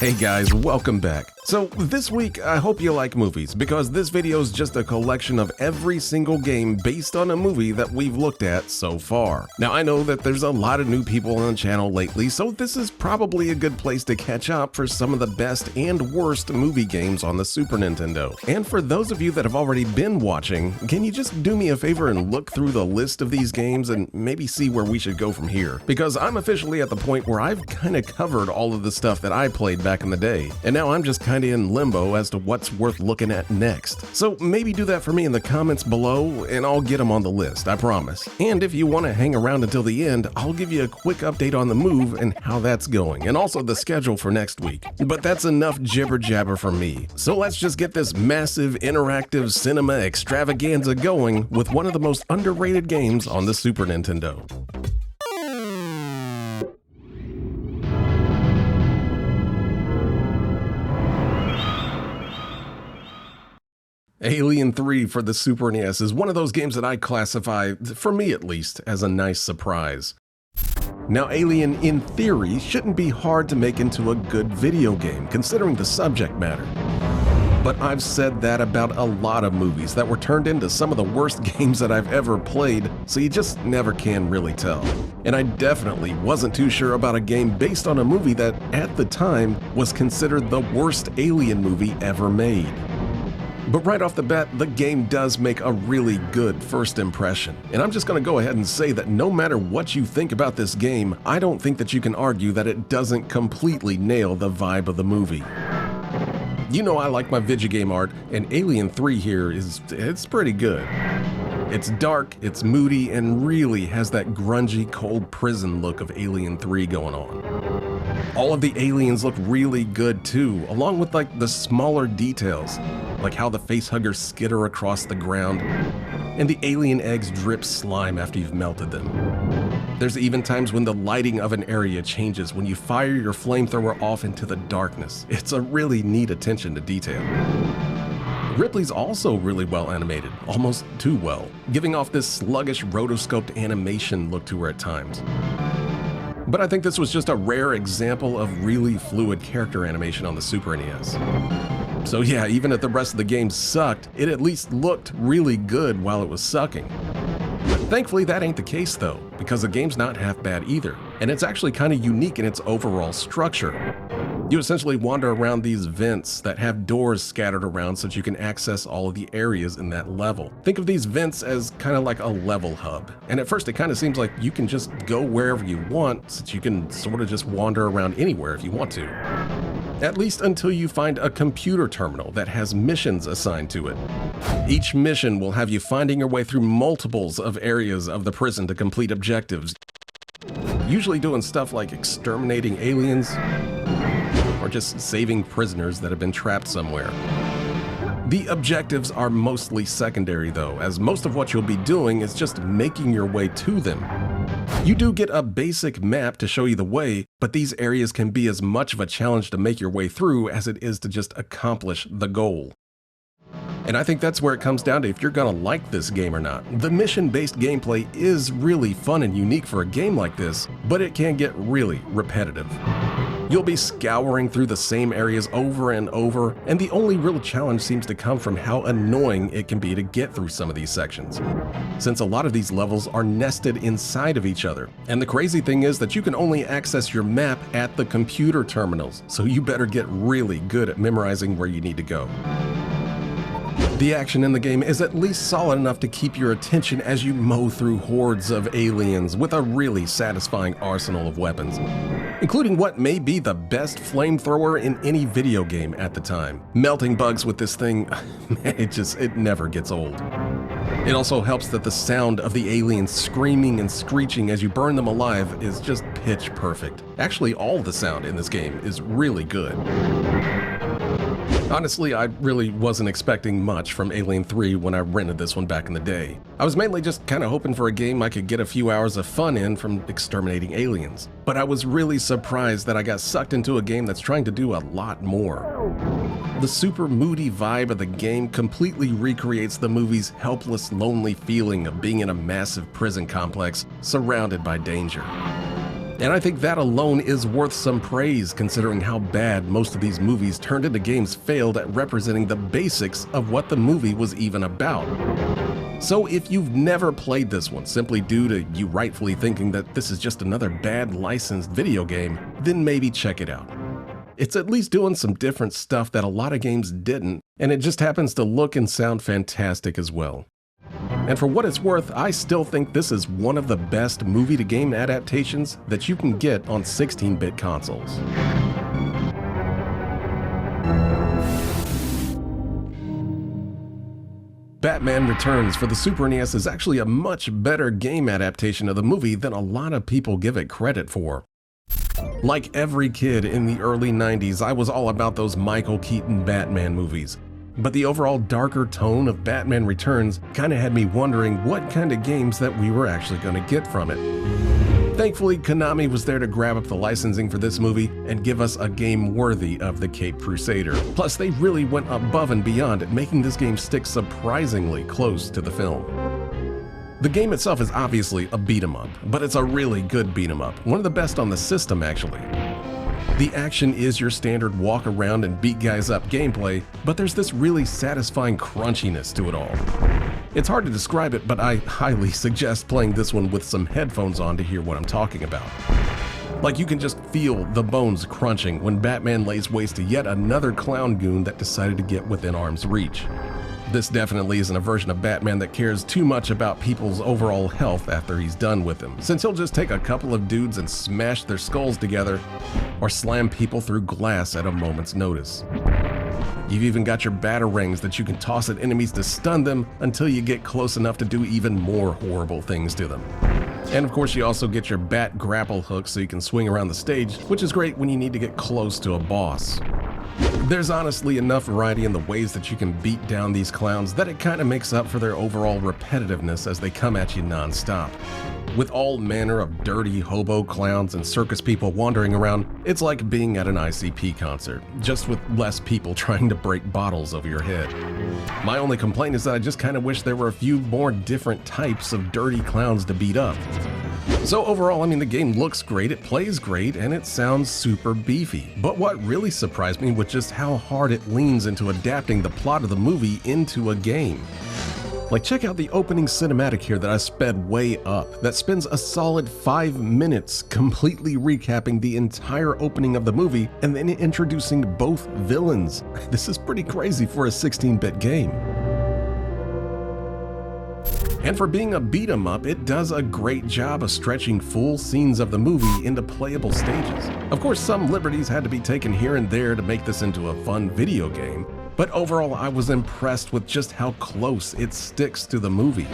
Hey guys, welcome back. So this week, I hope you like movies, because this video is just a collection of every single game based on a movie that we've looked at so far. Now I know that there's a lot of new people on the channel lately, so this is probably a good place to catch up for some of the best and worst movie games on the Super Nintendo. And for those of you that have already been watching, can you just do me a favor and look through the list of these games and maybe see where we should go from here? Because I'm officially at the point where I've kind of covered all of the stuff that I played back in the day, and now I'm just kind of in limbo as to what's worth looking at next. So maybe do that for me in the comments below and I'll get them on the list, I promise. And if you want to hang around until the end, I'll give you a quick update on the move and how that's going, and also the schedule for next week. But that's enough jibber jabber from me. So let's just get this massive interactive cinema extravaganza going with one of the most underrated games on the Super Nintendo. Alien 3 for the Super NES is one of those games that I classify, for me at least, as a nice surprise. Now, Alien, in theory, shouldn't be hard to make into a good video game, considering the subject matter. But I've said that about a lot of movies that were turned into some of the worst games that I've ever played, so you just never can really tell. And I definitely wasn't too sure about a game based on a movie that, at the time, was considered the worst Alien movie ever made. But right off the bat, the game does make a really good first impression. And I'm just going to go ahead and say that no matter what you think about this game, I don't think that you can argue that it doesn't completely nail the vibe of the movie. You know I like my Vigigame art, and Alien 3 here it's pretty good. It's dark, it's moody, and really has that grungy, cold prison look of Alien 3 going on. All of the aliens look really good too, along with like the smaller details, like how the facehuggers skitter across the ground, and the alien eggs drip slime after you've melted them. There's even times when the lighting of an area changes when you fire your flamethrower off into the darkness. It's a really neat attention to detail. Ripley's also really well animated, almost too well, giving off this sluggish rotoscoped animation look to her at times. But I think this was just a rare example of really fluid character animation on the Super NES. So yeah, even if the rest of the game sucked, it at least looked really good while it was sucking. But thankfully that ain't the case though, because the game's not half bad either, and it's actually kind of unique in its overall structure. You essentially wander around these vents that have doors scattered around so that you can access all of the areas in that level. Think of these vents as kind of like a level hub, and at first it kind of seems like you can just go wherever you want, so that you can sort of just wander around anywhere if you want to. At least until you find a computer terminal that has missions assigned to it. Each mission will have you finding your way through multiples of areas of the prison to complete objectives, usually doing stuff like exterminating aliens, or just saving prisoners that have been trapped somewhere. The objectives are mostly secondary though, as most of what you'll be doing is just making your way to them. You do get a basic map to show you the way, but these areas can be as much of a challenge to make your way through as it is to just accomplish the goal. And I think that's where it comes down to if you're gonna like this game or not. The mission-based gameplay is really fun and unique for a game like this, but it can get really repetitive. You'll be scouring through the same areas over and over, and the only real challenge seems to come from how annoying it can be to get through some of these sections, since a lot of these levels are nested inside of each other. And the crazy thing is that you can only access your map at the computer terminals, so you better get really good at memorizing where you need to go. The action in the game is at least solid enough to keep your attention as you mow through hordes of aliens with a really satisfying arsenal of weapons, including what may be the best flamethrower in any video game at the time. Melting bugs with this thing, man, it never gets old. It also helps that the sound of the aliens screaming and screeching as you burn them alive is just pitch perfect. Actually, all the sound in this game is really good. Honestly, I really wasn't expecting much from Alien 3 when I rented this one back in the day. I was mainly just kind of hoping for a game I could get a few hours of fun in from exterminating aliens. But I was really surprised that I got sucked into a game that's trying to do a lot more. The super moody vibe of the game completely recreates the movie's helpless, lonely feeling of being in a massive prison complex surrounded by danger. And I think that alone is worth some praise, considering how bad most of these movies turned into games failed at representing the basics of what the movie was even about. So if you've never played this one simply due to you rightfully thinking that this is just another bad licensed video game, then maybe check it out. It's at least doing some different stuff that a lot of games didn't, and it just happens to look and sound fantastic as well. And for what it's worth, I still think this is one of the best movie-to-game adaptations that you can get on 16-bit consoles. Batman Returns for the Super NES is actually a much better game adaptation of the movie than a lot of people give it credit for. Like every kid in the early 90s, I was all about those Michael Keaton Batman movies. But the overall darker tone of Batman Returns kinda had me wondering what kind of games that we were actually gonna get from it. Thankfully, Konami was there to grab up the licensing for this movie and give us a game worthy of the Caped Crusader. Plus, they really went above and beyond at making this game stick surprisingly close to the film. The game itself is obviously a beat-em-up, but it's a really good beat-em-up, one of the best on the system actually. The action is your standard walk around and beat guys up gameplay, but there's this really satisfying crunchiness to it all. It's hard to describe it, but I highly suggest playing this one with some headphones on to hear what I'm talking about. Like you can just feel the bones crunching when Batman lays waste to yet another clown goon that decided to get within arm's reach. This definitely isn't a version of Batman that cares too much about people's overall health after he's done with them, since he'll just take a couple of dudes and smash their skulls together, or slam people through glass at a moment's notice. You've even got your batarangs that you can toss at enemies to stun them until you get close enough to do even more horrible things to them. And of course you also get your bat grapple hook so you can swing around the stage, which is great when you need to get close to a boss. There's honestly enough variety in the ways that you can beat down these clowns that it kind of makes up for their overall repetitiveness as they come at you non-stop. With all manner of dirty hobo clowns and circus people wandering around, it's like being at an ICP concert, just with less people trying to break bottles over your head. My only complaint is that I just kind of wish there were a few more different types of dirty clowns to beat up. So overall, I mean, the game looks great, it plays great, and it sounds super beefy. But what really surprised me was just how hard it leans into adapting the plot of the movie into a game. Like, check out the opening cinematic here that I sped way up, that spends a solid 5 minutes completely recapping the entire opening of the movie and then introducing both villains. This is pretty crazy for a 16-bit game. And for being a beat-em-up, it does a great job of stretching full scenes of the movie into playable stages. Of course, some liberties had to be taken here and there to make this into a fun video game, but overall I was impressed with just how close it sticks to the movie.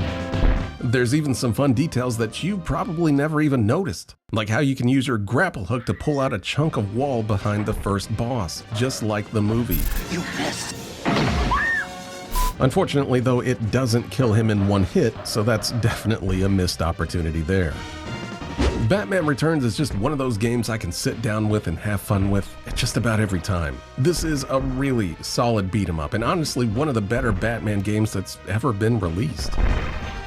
There's even some fun details that you probably never even noticed, like how you can use your grapple hook to pull out a chunk of wall behind the first boss, just like the movie. You missed. Unfortunately though, it doesn't kill him in one hit, so that's definitely a missed opportunity there. Batman Returns is just one of those games I can sit down with and have fun with just about every time. This is a really solid beat-em-up, and honestly one of the better Batman games that's ever been released.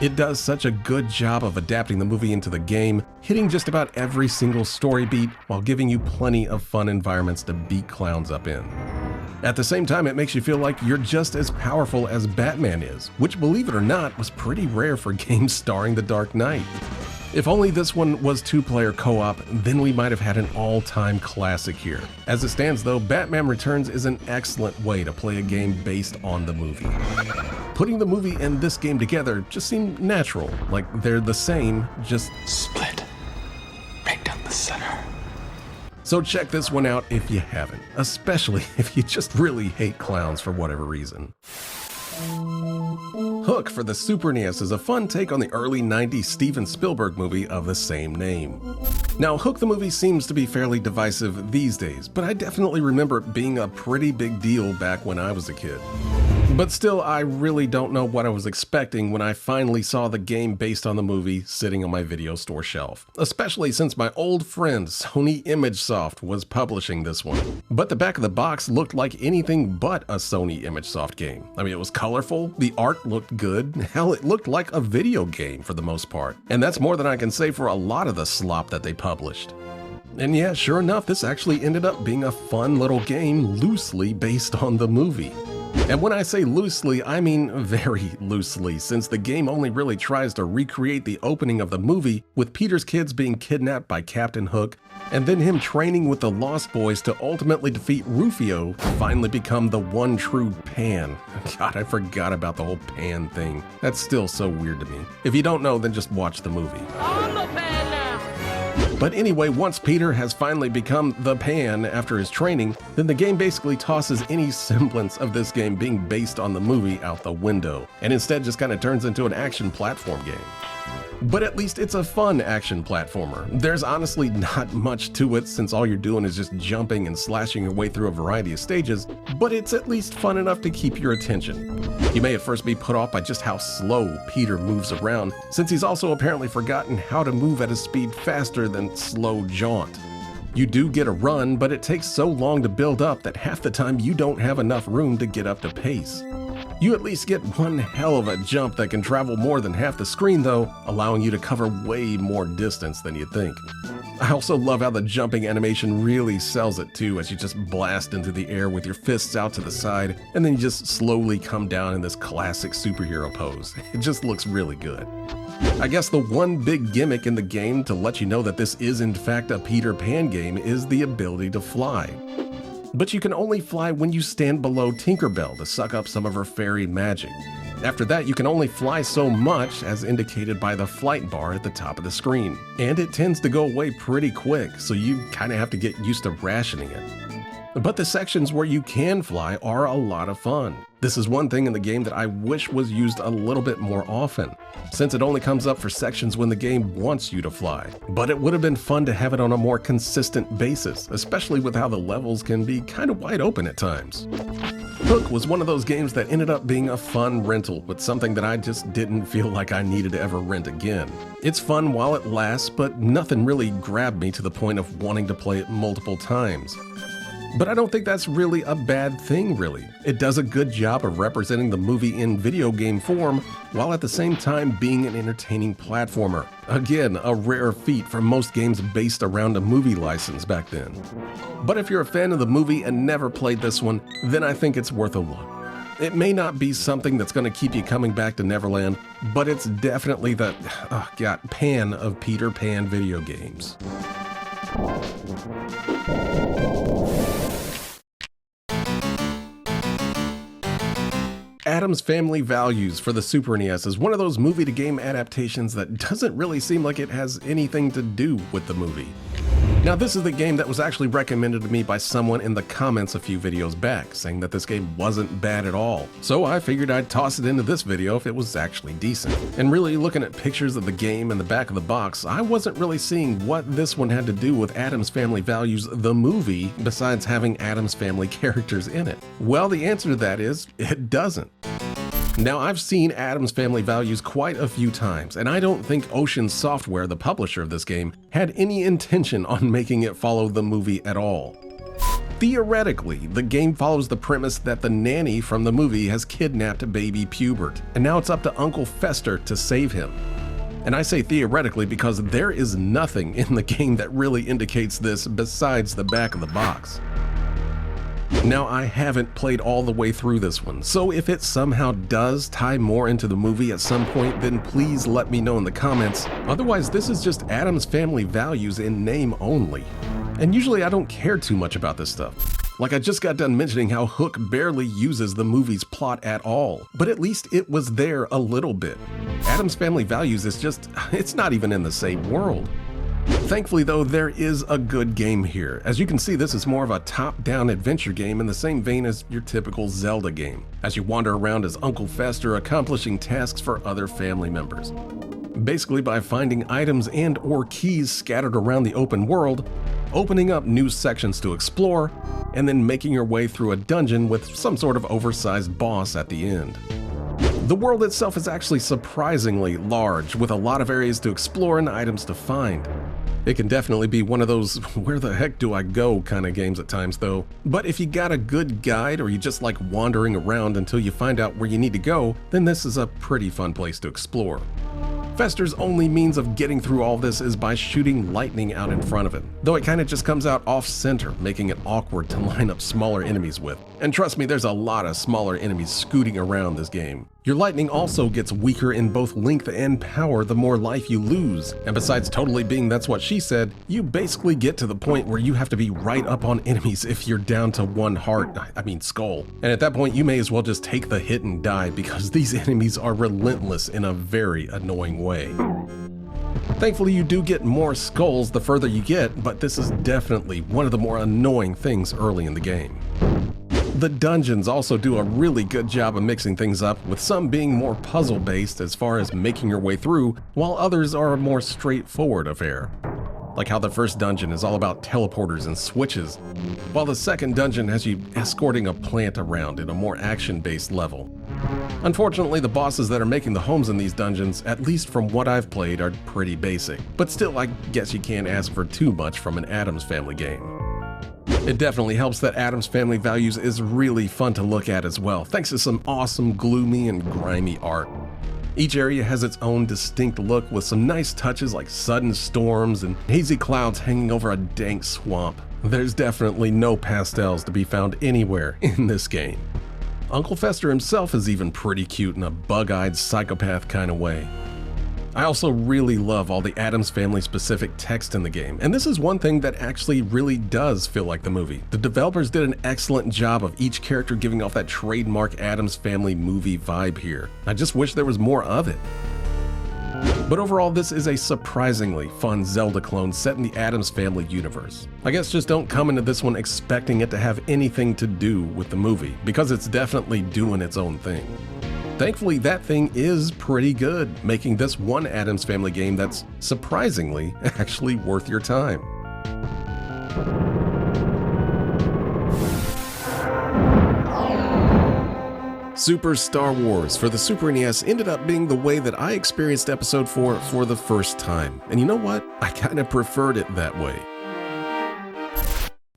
It does such a good job of adapting the movie into the game, hitting just about every single story beat while giving you plenty of fun environments to beat clowns up in. At the same time, it makes you feel like you're just as powerful as Batman is, which, believe it or not, was pretty rare for games starring the Dark Knight. If only this one was two-player co-op, then we might have had an all-time classic here. As it stands though, Batman Returns is an excellent way to play a game based on the movie. Putting the movie and this game together just seemed natural, like they're the same, just split right down the center. So check this one out if you haven't, especially if you just really hate clowns for whatever reason. Hook for the Super NES is a fun take on the early 90s Steven Spielberg movie of the same name. Now, Hook the movie seems to be fairly divisive these days, but I definitely remember it being a pretty big deal back when I was a kid. But still, I really don't know what I was expecting when I finally saw the game based on the movie sitting on my video store shelf, especially since my old friend Sony ImageSoft was publishing this one. But the back of the box looked like anything but a Sony ImageSoft game. I mean, it was colorful, the art looked good, hell, it looked like a video game for the most part. And that's more than I can say for a lot of the slop that they published. And yeah, sure enough, this actually ended up being a fun little game loosely based on the movie. And when I say loosely, I mean very loosely, since the game only really tries to recreate the opening of the movie with Peter's kids being kidnapped by Captain Hook, and then him training with the Lost Boys to ultimately defeat Rufio to finally become the one true Pan. God, I forgot about the whole Pan thing. That's still so weird to me. If you don't know, then just watch the movie. I'm the Pan now! But anyway, once Peter has finally become the Pan after his training, then the game basically tosses any semblance of this game being based on the movie out the window, and instead just kind of turns into an action platform game. But at least it's a fun action platformer. There's honestly not much to it since all you're doing is just jumping and slashing your way through a variety of stages, but it's at least fun enough to keep your attention. You may at first be put off by just how slow Peter moves around, since he's also apparently forgotten how to move at a speed faster than slow jaunt. You do get a run, but it takes so long to build up that half the time you don't have enough room to get up to pace. You at least get one hell of a jump that can travel more than half the screen though, allowing you to cover way more distance than you'd think. I also love how the jumping animation really sells it too, as you just blast into the air with your fists out to the side, and then you just slowly come down in this classic superhero pose. It just looks really good. I guess the one big gimmick in the game to let you know that this is in fact a Peter Pan game is the ability to fly. But you can only fly when you stand below Tinkerbell to suck up some of her fairy magic. After that, you can only fly so much as indicated by the flight bar at the top of the screen. And it tends to go away pretty quick, so you kinda have to get used to rationing it. But the sections where you can fly are a lot of fun. This is one thing in the game that I wish was used a little bit more often, since it only comes up for sections when the game wants you to fly. But it would have been fun to have it on a more consistent basis, especially with how the levels can be kind of wide open at times. Hook was one of those games that ended up being a fun rental, but something that I just didn't feel like I needed to ever rent again. It's fun while it lasts, but nothing really grabbed me to the point of wanting to play it multiple times. But I don't think that's really a bad thing, really. It does a good job of representing the movie in video game form, while at the same time being an entertaining platformer. Again, a rare feat for most games based around a movie license back then. But if you're a fan of the movie and never played this one, then I think it's worth a look. It may not be something that's going to keep you coming back to Neverland, but it's definitely the, Pan of Peter Pan video games. Addams Family Values for the Super NES is one of those movie-to-game adaptations that doesn't really seem like it has anything to do with the movie. Now, this is the game that was actually recommended to me by someone in the comments a few videos back, saying that this game wasn't bad at all. So I figured I'd toss it into this video if it was actually decent. And really, looking at pictures of the game and the back of the box, I wasn't really seeing what this one had to do with Addams Family Values, the movie, besides having Addams Family characters in it. Well, the answer to that is, it doesn't. Now, I've seen Addams Family Values quite a few times, and I don't think Ocean Software, the publisher of this game, had any intention on making it follow the movie at all. Theoretically, the game follows the premise that the nanny from the movie has kidnapped baby Pubert, and now it's up to Uncle Fester to save him. And I say theoretically because there is nothing in the game that really indicates this besides the back of the box. Now, I haven't played all the way through this one, so if it somehow does tie more into the movie at some point, then please let me know in the comments. Otherwise, this is just Addams Family Values in name only. And usually I don't care too much about this stuff. Like I just got done mentioning how Hook barely uses the movie's plot at all, but at least it was there a little bit. Addams Family Values is just, it's not even in the same world. Thankfully though, there is a good game here. As you can see, this is more of a top-down adventure game in the same vein as your typical Zelda game, as you wander around as Uncle Fester accomplishing tasks for other family members. Basically by finding items and or keys scattered around the open world, opening up new sections to explore, and then making your way through a dungeon with some sort of oversized boss at the end. The world itself is actually surprisingly large, with a lot of areas to explore and items to find. It can definitely be one of those where the heck do I go kind of games at times though. But if you got a good guide or you just like wandering around until you find out where you need to go, then this is a pretty fun place to explore. Fester's only means of getting through all this is by shooting lightning out in front of him, though it kind of just comes out off-center, making it awkward to line up smaller enemies with. And trust me, there's a lot of smaller enemies scooting around this game. Your lightning also gets weaker in both length and power the more life you lose, and besides totally being that's what she said, you basically get to the point where you have to be right up on enemies if you're down to one skull. And at that point you may as well just take the hit and die because these enemies are relentless in a very annoying way. Thankfully you do get more skulls the further you get, but this is definitely one of the more annoying things early in the game. The dungeons also do a really good job of mixing things up, with some being more puzzle-based as far as making your way through, while others are a more straightforward affair. Like how the first dungeon is all about teleporters and switches, while the second dungeon has you escorting a plant around in a more action-based level. Unfortunately, the bosses that are making the homes in these dungeons, at least from what I've played, are pretty basic, but still I guess you can't ask for too much from an Addams Family game. It definitely helps that Addams Family Values is really fun to look at as well, thanks to some awesome gloomy and grimy art. Each area has its own distinct look with some nice touches like sudden storms and hazy clouds hanging over a dank swamp. There's definitely no pastels to be found anywhere in this game. Uncle Fester himself is even pretty cute in a bug-eyed psychopath kind of way. I also really love all the Addams Family specific text in the game, and this is one thing that actually really does feel like the movie. The developers did an excellent job of each character giving off that trademark Addams Family movie vibe here. I just wish there was more of it. But overall, this is a surprisingly fun Zelda clone set in the Addams Family universe. I guess just don't come into this one expecting it to have anything to do with the movie, because it's definitely doing its own thing. Thankfully, that thing is pretty good, making this one Addams Family game that's surprisingly actually worth your time. Super Star Wars for the Super NES ended up being the way that I experienced Episode 4 for the first time. And you know what? I kind of preferred it that way.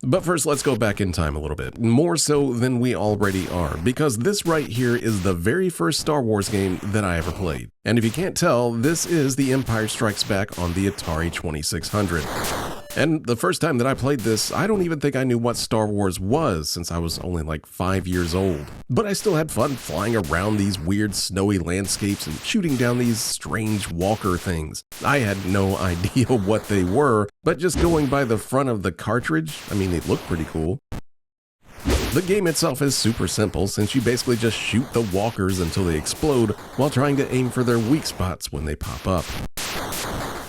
But first, let's go back in time a little bit, more so than we already are, because this right here is the very first Star Wars game that I ever played. And if you can't tell, this is The Empire Strikes Back on the Atari 2600. And the first time that I played this, I don't even think I knew what Star Wars was, since I was only like 5 years old. But I still had fun flying around these weird snowy landscapes and shooting down these strange walker things. I had no idea what they were, but just going by the front of the cartridge, I mean, they look pretty cool. The game itself is super simple, since you basically just shoot the walkers until they explode while trying to aim for their weak spots when they pop up.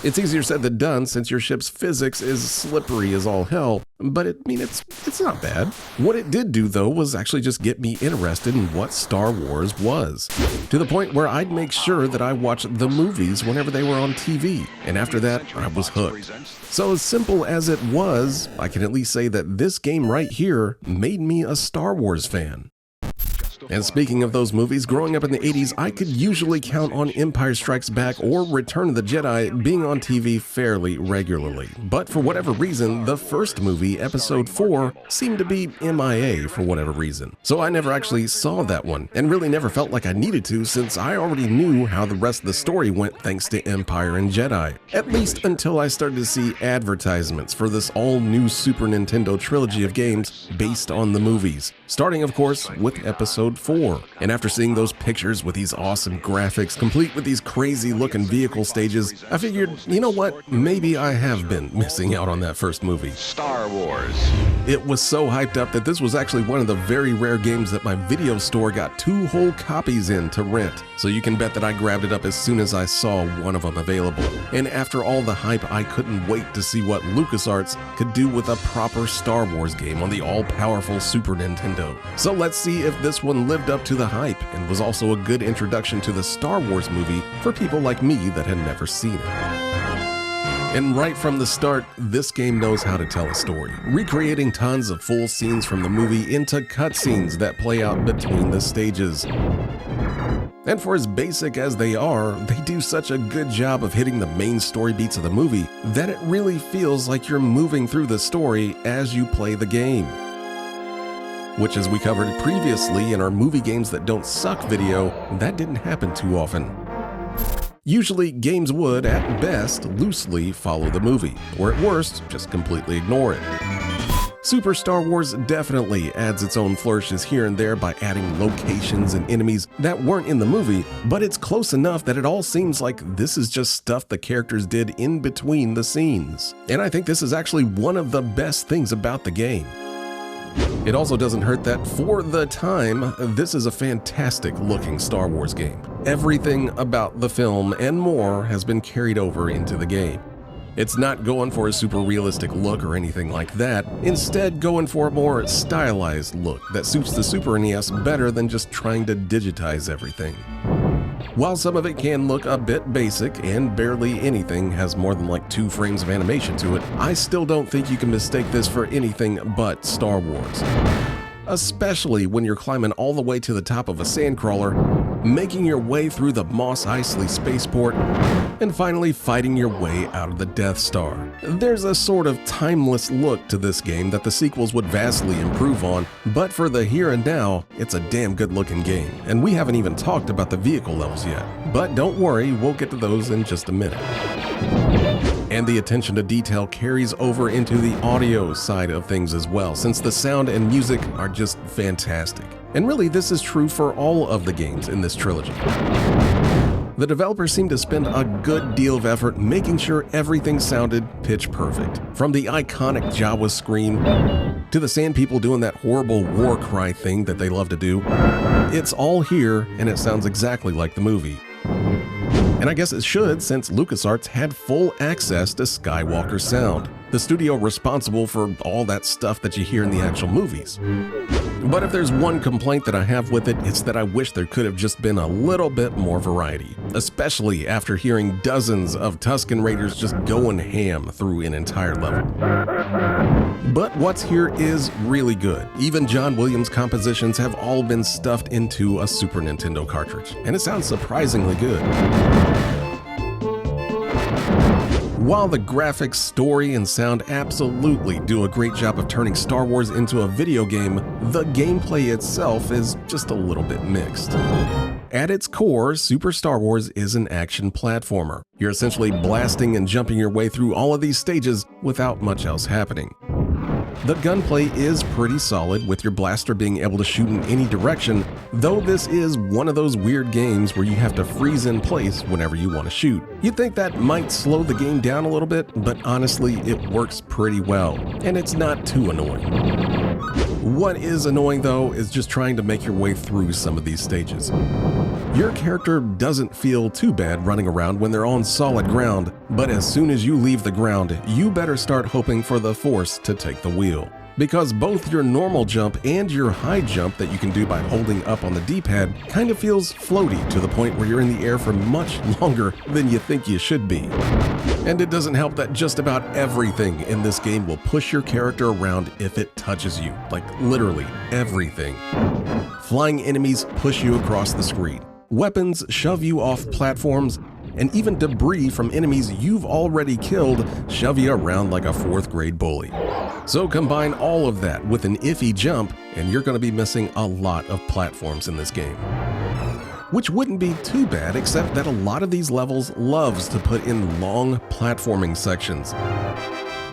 It's easier said than done, since your ship's physics is slippery as all hell, but it's not bad. What it did do though was actually just get me interested in what Star Wars was, to the point where I'd make sure that I watched the movies whenever they were on TV, and after that I was hooked. So as simple as it was, I can at least say that this game right here made me a Star Wars fan. And speaking of those movies, growing up in the 80s, I could usually count on Empire Strikes Back or Return of the Jedi being on TV fairly regularly. But for whatever reason, the first movie, Episode 4, seemed to be MIA for whatever reason. So I never actually saw that one, and really never felt like I needed to, since I already knew how the rest of the story went thanks to Empire and Jedi. At least until I started to see advertisements for this all-new Super Nintendo trilogy of games based on the movies. Starting, of course, with Episode 4. And after seeing those pictures with these awesome graphics, complete with these crazy looking vehicle stages, I figured, you know what, maybe I have been missing out on that first movie. Star Wars. It was so hyped up that this was actually one of the very rare games that my video store got 2 whole copies in to rent. So you can bet that I grabbed it up as soon as I saw one of them available. And after all the hype, I couldn't wait to see what LucasArts could do with a proper Star Wars game on the all-powerful Super Nintendo. So let's see if this one lived up to the hype and was also a good introduction to the Star Wars movie for people like me that had never seen it. And right from the start, this game knows how to tell a story, recreating tons of full scenes from the movie into cutscenes that play out between the stages. And for as basic as they are, they do such a good job of hitting the main story beats of the movie that it really feels like you're moving through the story as you play the game. Which, as we covered previously in our movie games that don't suck video, that didn't happen too often. Usually, games would, at best, loosely follow the movie, or at worst, just completely ignore it. Super Star Wars definitely adds its own flourishes here and there by adding locations and enemies that weren't in the movie, but it's close enough that it all seems like this is just stuff the characters did in between the scenes. And I think this is actually one of the best things about the game. It also doesn't hurt that, for the time, this is a fantastic looking Star Wars game. Everything about the film and more has been carried over into the game. It's not going for a super realistic look or anything like that, instead going for a more stylized look that suits the Super NES better than just trying to digitize everything. While some of it can look a bit basic and barely anything has more than like 2 frames of animation to it, I still don't think you can mistake this for anything but Star Wars. Especially when you're climbing all the way to the top of a sandcrawler, making your way through the Mos Eisley spaceport, and finally fighting your way out of the Death Star. There's a sort of timeless look to this game that the sequels would vastly improve on, but for the here and now, it's a damn good looking game, and we haven't even talked about the vehicle levels yet. But don't worry, we'll get to those in just a minute. And the attention to detail carries over into the audio side of things as well, since the sound and music are just fantastic. And really, this is true for all of the games in this trilogy. The developers seem to spend a good deal of effort making sure everything sounded pitch perfect. From the iconic Jawa scream to the sand people doing that horrible war cry thing that they love to do, it's all here and it sounds exactly like the movie. And I guess it should, since LucasArts had full access to Skywalker's sound, the studio responsible for all that stuff that you hear in the actual movies. But if there's one complaint that I have with it, it's that I wish there could have just been a little bit more variety, especially after hearing dozens of Tusken Raiders just going ham through an entire level. But what's here is really good. Even John Williams' compositions have all been stuffed into a Super Nintendo cartridge, and it sounds surprisingly good. While the graphics, story, and sound absolutely do a great job of turning Star Wars into a video game, the gameplay itself is just a little bit mixed. At its core, Super Star Wars is an action platformer. You're essentially blasting and jumping your way through all of these stages without much else happening. The gunplay is pretty solid, with your blaster being able to shoot in any direction, though this is one of those weird games where you have to freeze in place whenever you want to shoot. You'd think that might slow the game down a little bit, but honestly, it works pretty well, and it's not too annoying. What is annoying though is just trying to make your way through some of these stages. Your character doesn't feel too bad running around when they're on solid ground, but as soon as you leave the ground, you better start hoping for the Force to take the wheel. Because both your normal jump and your high jump that you can do by holding up on the D-pad kind of feels floaty to the point where you're in the air for much longer than you think you should be. And it doesn't help that just about everything in this game will push your character around if it touches you, like literally everything. Flying enemies push you across the screen. Weapons shove you off platforms, and even debris from enemies you've already killed shove you around like a 4th grade bully. So combine all of that with an iffy jump, and you're going to be missing a lot of platforms in this game. Which wouldn't be too bad, except that a lot of these levels loves to put in long platforming sections.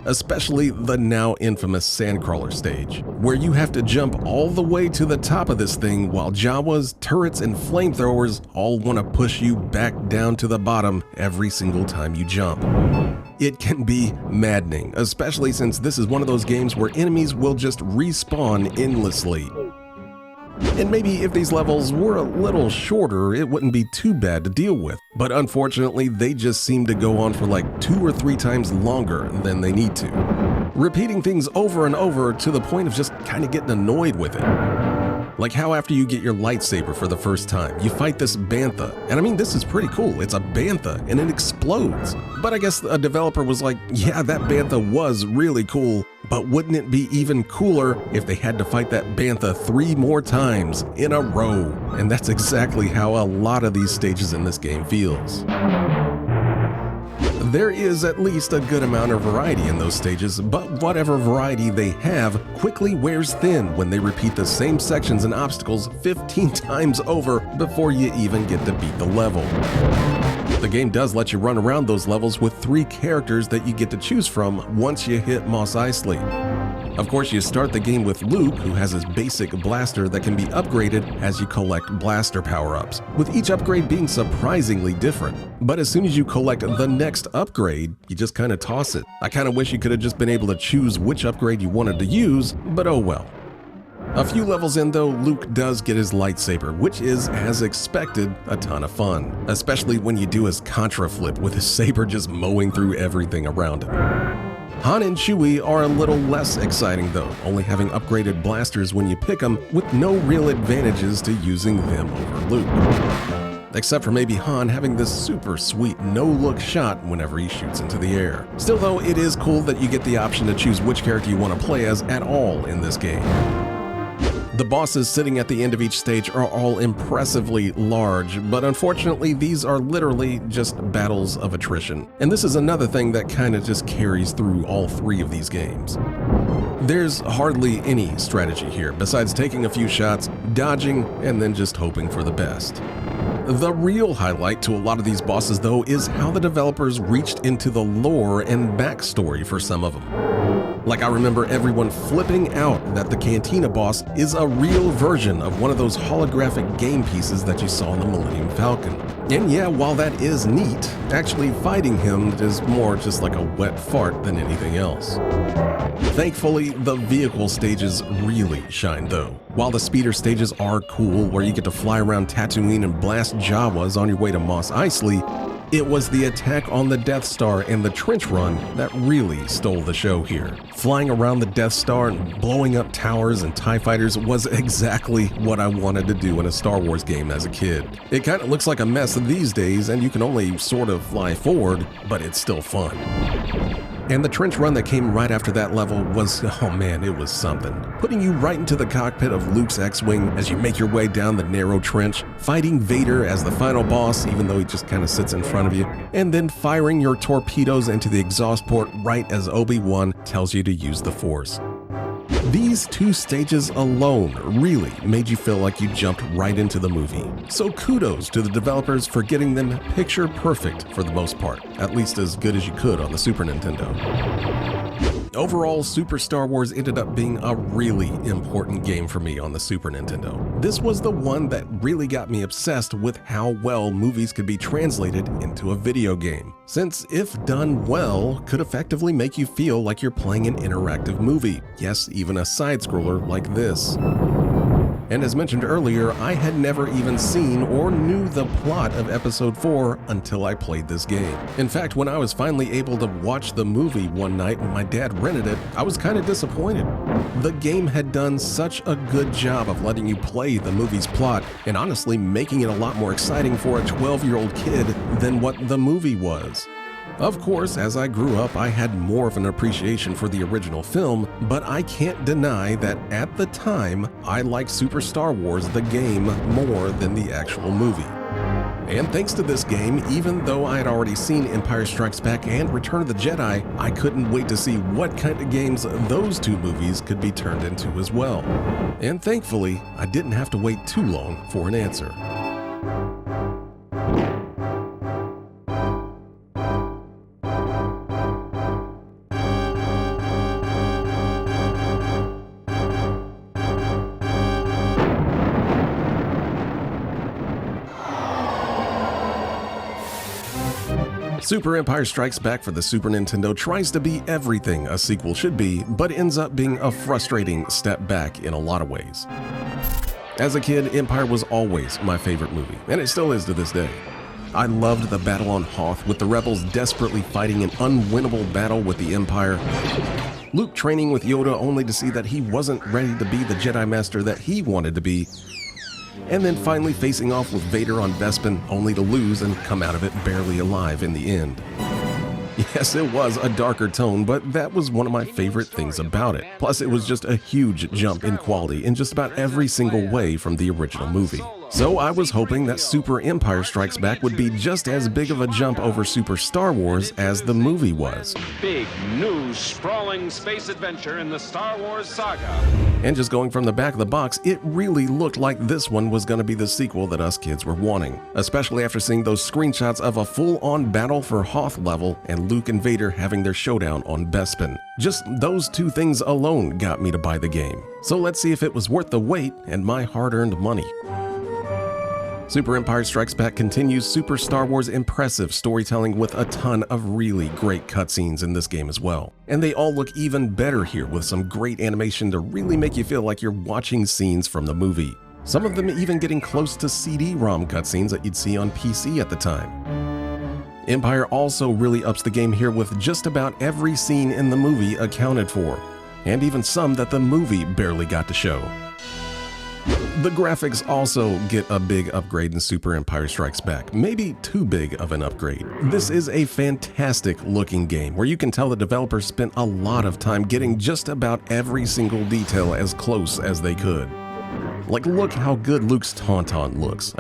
Especially the now infamous Sandcrawler stage, where you have to jump all the way to the top of this thing while Jawas, turrets, and flamethrowers all want to push you back down to the bottom every single time you jump. It can be maddening, especially since this is one of those games where enemies will just respawn endlessly. And maybe if these levels were a little shorter, it wouldn't be too bad to deal with. But unfortunately, they just seem to go on for like 2 or 3 times longer than they need to, repeating things over and over to the point of just kind of getting annoyed with it. Like how after you get your lightsaber for the first time, you fight this bantha. And I mean, this is pretty cool. It's a bantha and it explodes. But I guess a developer was like, yeah, that bantha was really cool, but wouldn't it be even cooler if they had to fight that bantha 3 more times in a row? And that's exactly how a lot of these stages in this game feels. There is at least a good amount of variety in those stages, but whatever variety they have quickly wears thin when they repeat the same sections and obstacles 15 times over before you even get to beat the level. The game does let you run around those levels with 3 characters that you get to choose from once you hit Mos Eisley. Of course, you start the game with Luke, who has his basic blaster that can be upgraded as you collect blaster power-ups, with each upgrade being surprisingly different. But as soon as you collect the next upgrade, you just kind of toss it. I kind of wish you could have just been able to choose which upgrade you wanted to use, but oh well. A few levels in though, Luke does get his lightsaber, which is, as expected, a ton of fun, especially when you do his contra flip with his saber just mowing through everything around him. Han and Chewie are a little less exciting though, only having upgraded blasters when you pick them, with no real advantages to using them over Luke. Except for maybe Han having this super sweet no-look shot whenever he shoots into the air. Still though, it is cool that you get the option to choose which character you want to play as at all in this game. The bosses sitting at the end of each stage are all impressively large, but unfortunately these are literally just battles of attrition. And this is another thing that kind of just carries through all 3 of these games. There's hardly any strategy here besides taking a few shots, dodging, and then just hoping for the best. The real highlight to a lot of these bosses though is how the developers reached into the lore and backstory for some of them. Like I remember everyone flipping out that the Cantina boss is a real version of one of those holographic game pieces that you saw in the Millennium Falcon. And yeah, while that is neat, actually fighting him is more just like a wet fart than anything else. Thankfully, the vehicle stages really shine though. While the speeder stages are cool, where you get to fly around Tatooine and blast Jawas on your way to Mos Eisley, it was the attack on the Death Star and the trench run that really stole the show here. Flying around the Death Star and blowing up towers and TIE fighters was exactly what I wanted to do in a Star Wars game as a kid. It kind of looks like a mess these days and you can only sort of fly forward, but it's still fun. And the trench run that came right after that level was, oh man, it was something. Putting you right into the cockpit of Luke's X-Wing as you make your way down the narrow trench, fighting Vader as the final boss, even though he just kind of sits in front of you, and then firing your torpedoes into the exhaust port right as Obi-Wan tells you to use the Force. These 2 stages alone really made you feel like you jumped right into the movie. So kudos to the developers for getting them picture perfect for the most part, at least as good as you could on the Super Nintendo. Overall, Super Star Wars ended up being a really important game for me on the Super Nintendo. This was the one that really got me obsessed with how well movies could be translated into a video game, since if done well, could effectively make you feel like you're playing an interactive movie. Yes, even a side-scroller like this. And as mentioned earlier, I had never even seen or knew the plot of Episode 4 until I played this game. In fact, when I was finally able to watch the movie one night when my dad rented it, I was kind of disappointed. The game had done such a good job of letting you play the movie's plot, and honestly making it a lot more exciting for a 12-year-old kid than what the movie was. Of course, as I grew up, I had more of an appreciation for the original film, but I can't deny that at the time, I liked Super Star Wars the game more than the actual movie. And thanks to this game, even though I had already seen Empire Strikes Back and Return of the Jedi, I couldn't wait to see what kind of games those 2 movies could be turned into as well. And thankfully, I didn't have to wait too long for an answer. Super Empire Strikes Back for the Super Nintendo tries to be everything a sequel should be, but ends up being a frustrating step back in a lot of ways. As a kid, Empire was always my favorite movie, and it still is to this day. I loved the battle on Hoth, with the rebels desperately fighting an unwinnable battle with the Empire. Luke training with Yoda only to see that he wasn't ready to be the Jedi Master that he wanted to be, and then finally facing off with Vader on Bespin only to lose and come out of it barely alive in the end. Yes, it was a darker tone, but that was one of my favorite things about it. Plus, it was just a huge jump in quality in just about every single way from the original movie. So I was hoping that Super Empire Strikes Back would be just as big of a jump over Super Star Wars as the movie was. Big, new, sprawling space adventure in the Star Wars saga. And just going from the back of the box, it really looked like this one was going to be the sequel that us kids were wanting, especially after seeing those screenshots of a full-on battle for Hoth level and Luke and Vader having their showdown on Bespin. Just those two things alone got me to buy the game. So let's see if it was worth the wait and my hard-earned money. Super Empire Strikes Back continues Super Star Wars' impressive storytelling with a ton of really great cutscenes in this game as well. And they all look even better here with some great animation to really make you feel like you're watching scenes from the movie. Some of them even getting close to CD-ROM cutscenes that you'd see on PC at the time. Empire also really ups the game here with just about every scene in the movie accounted for, and even some that the movie barely got to show. The graphics also get a big upgrade in Super Empire Strikes Back, maybe too big of an upgrade. This is a fantastic looking game where you can tell the developers spent a lot of time getting just about every single detail as close as they could. Like, look how good Luke's Tauntaun looks.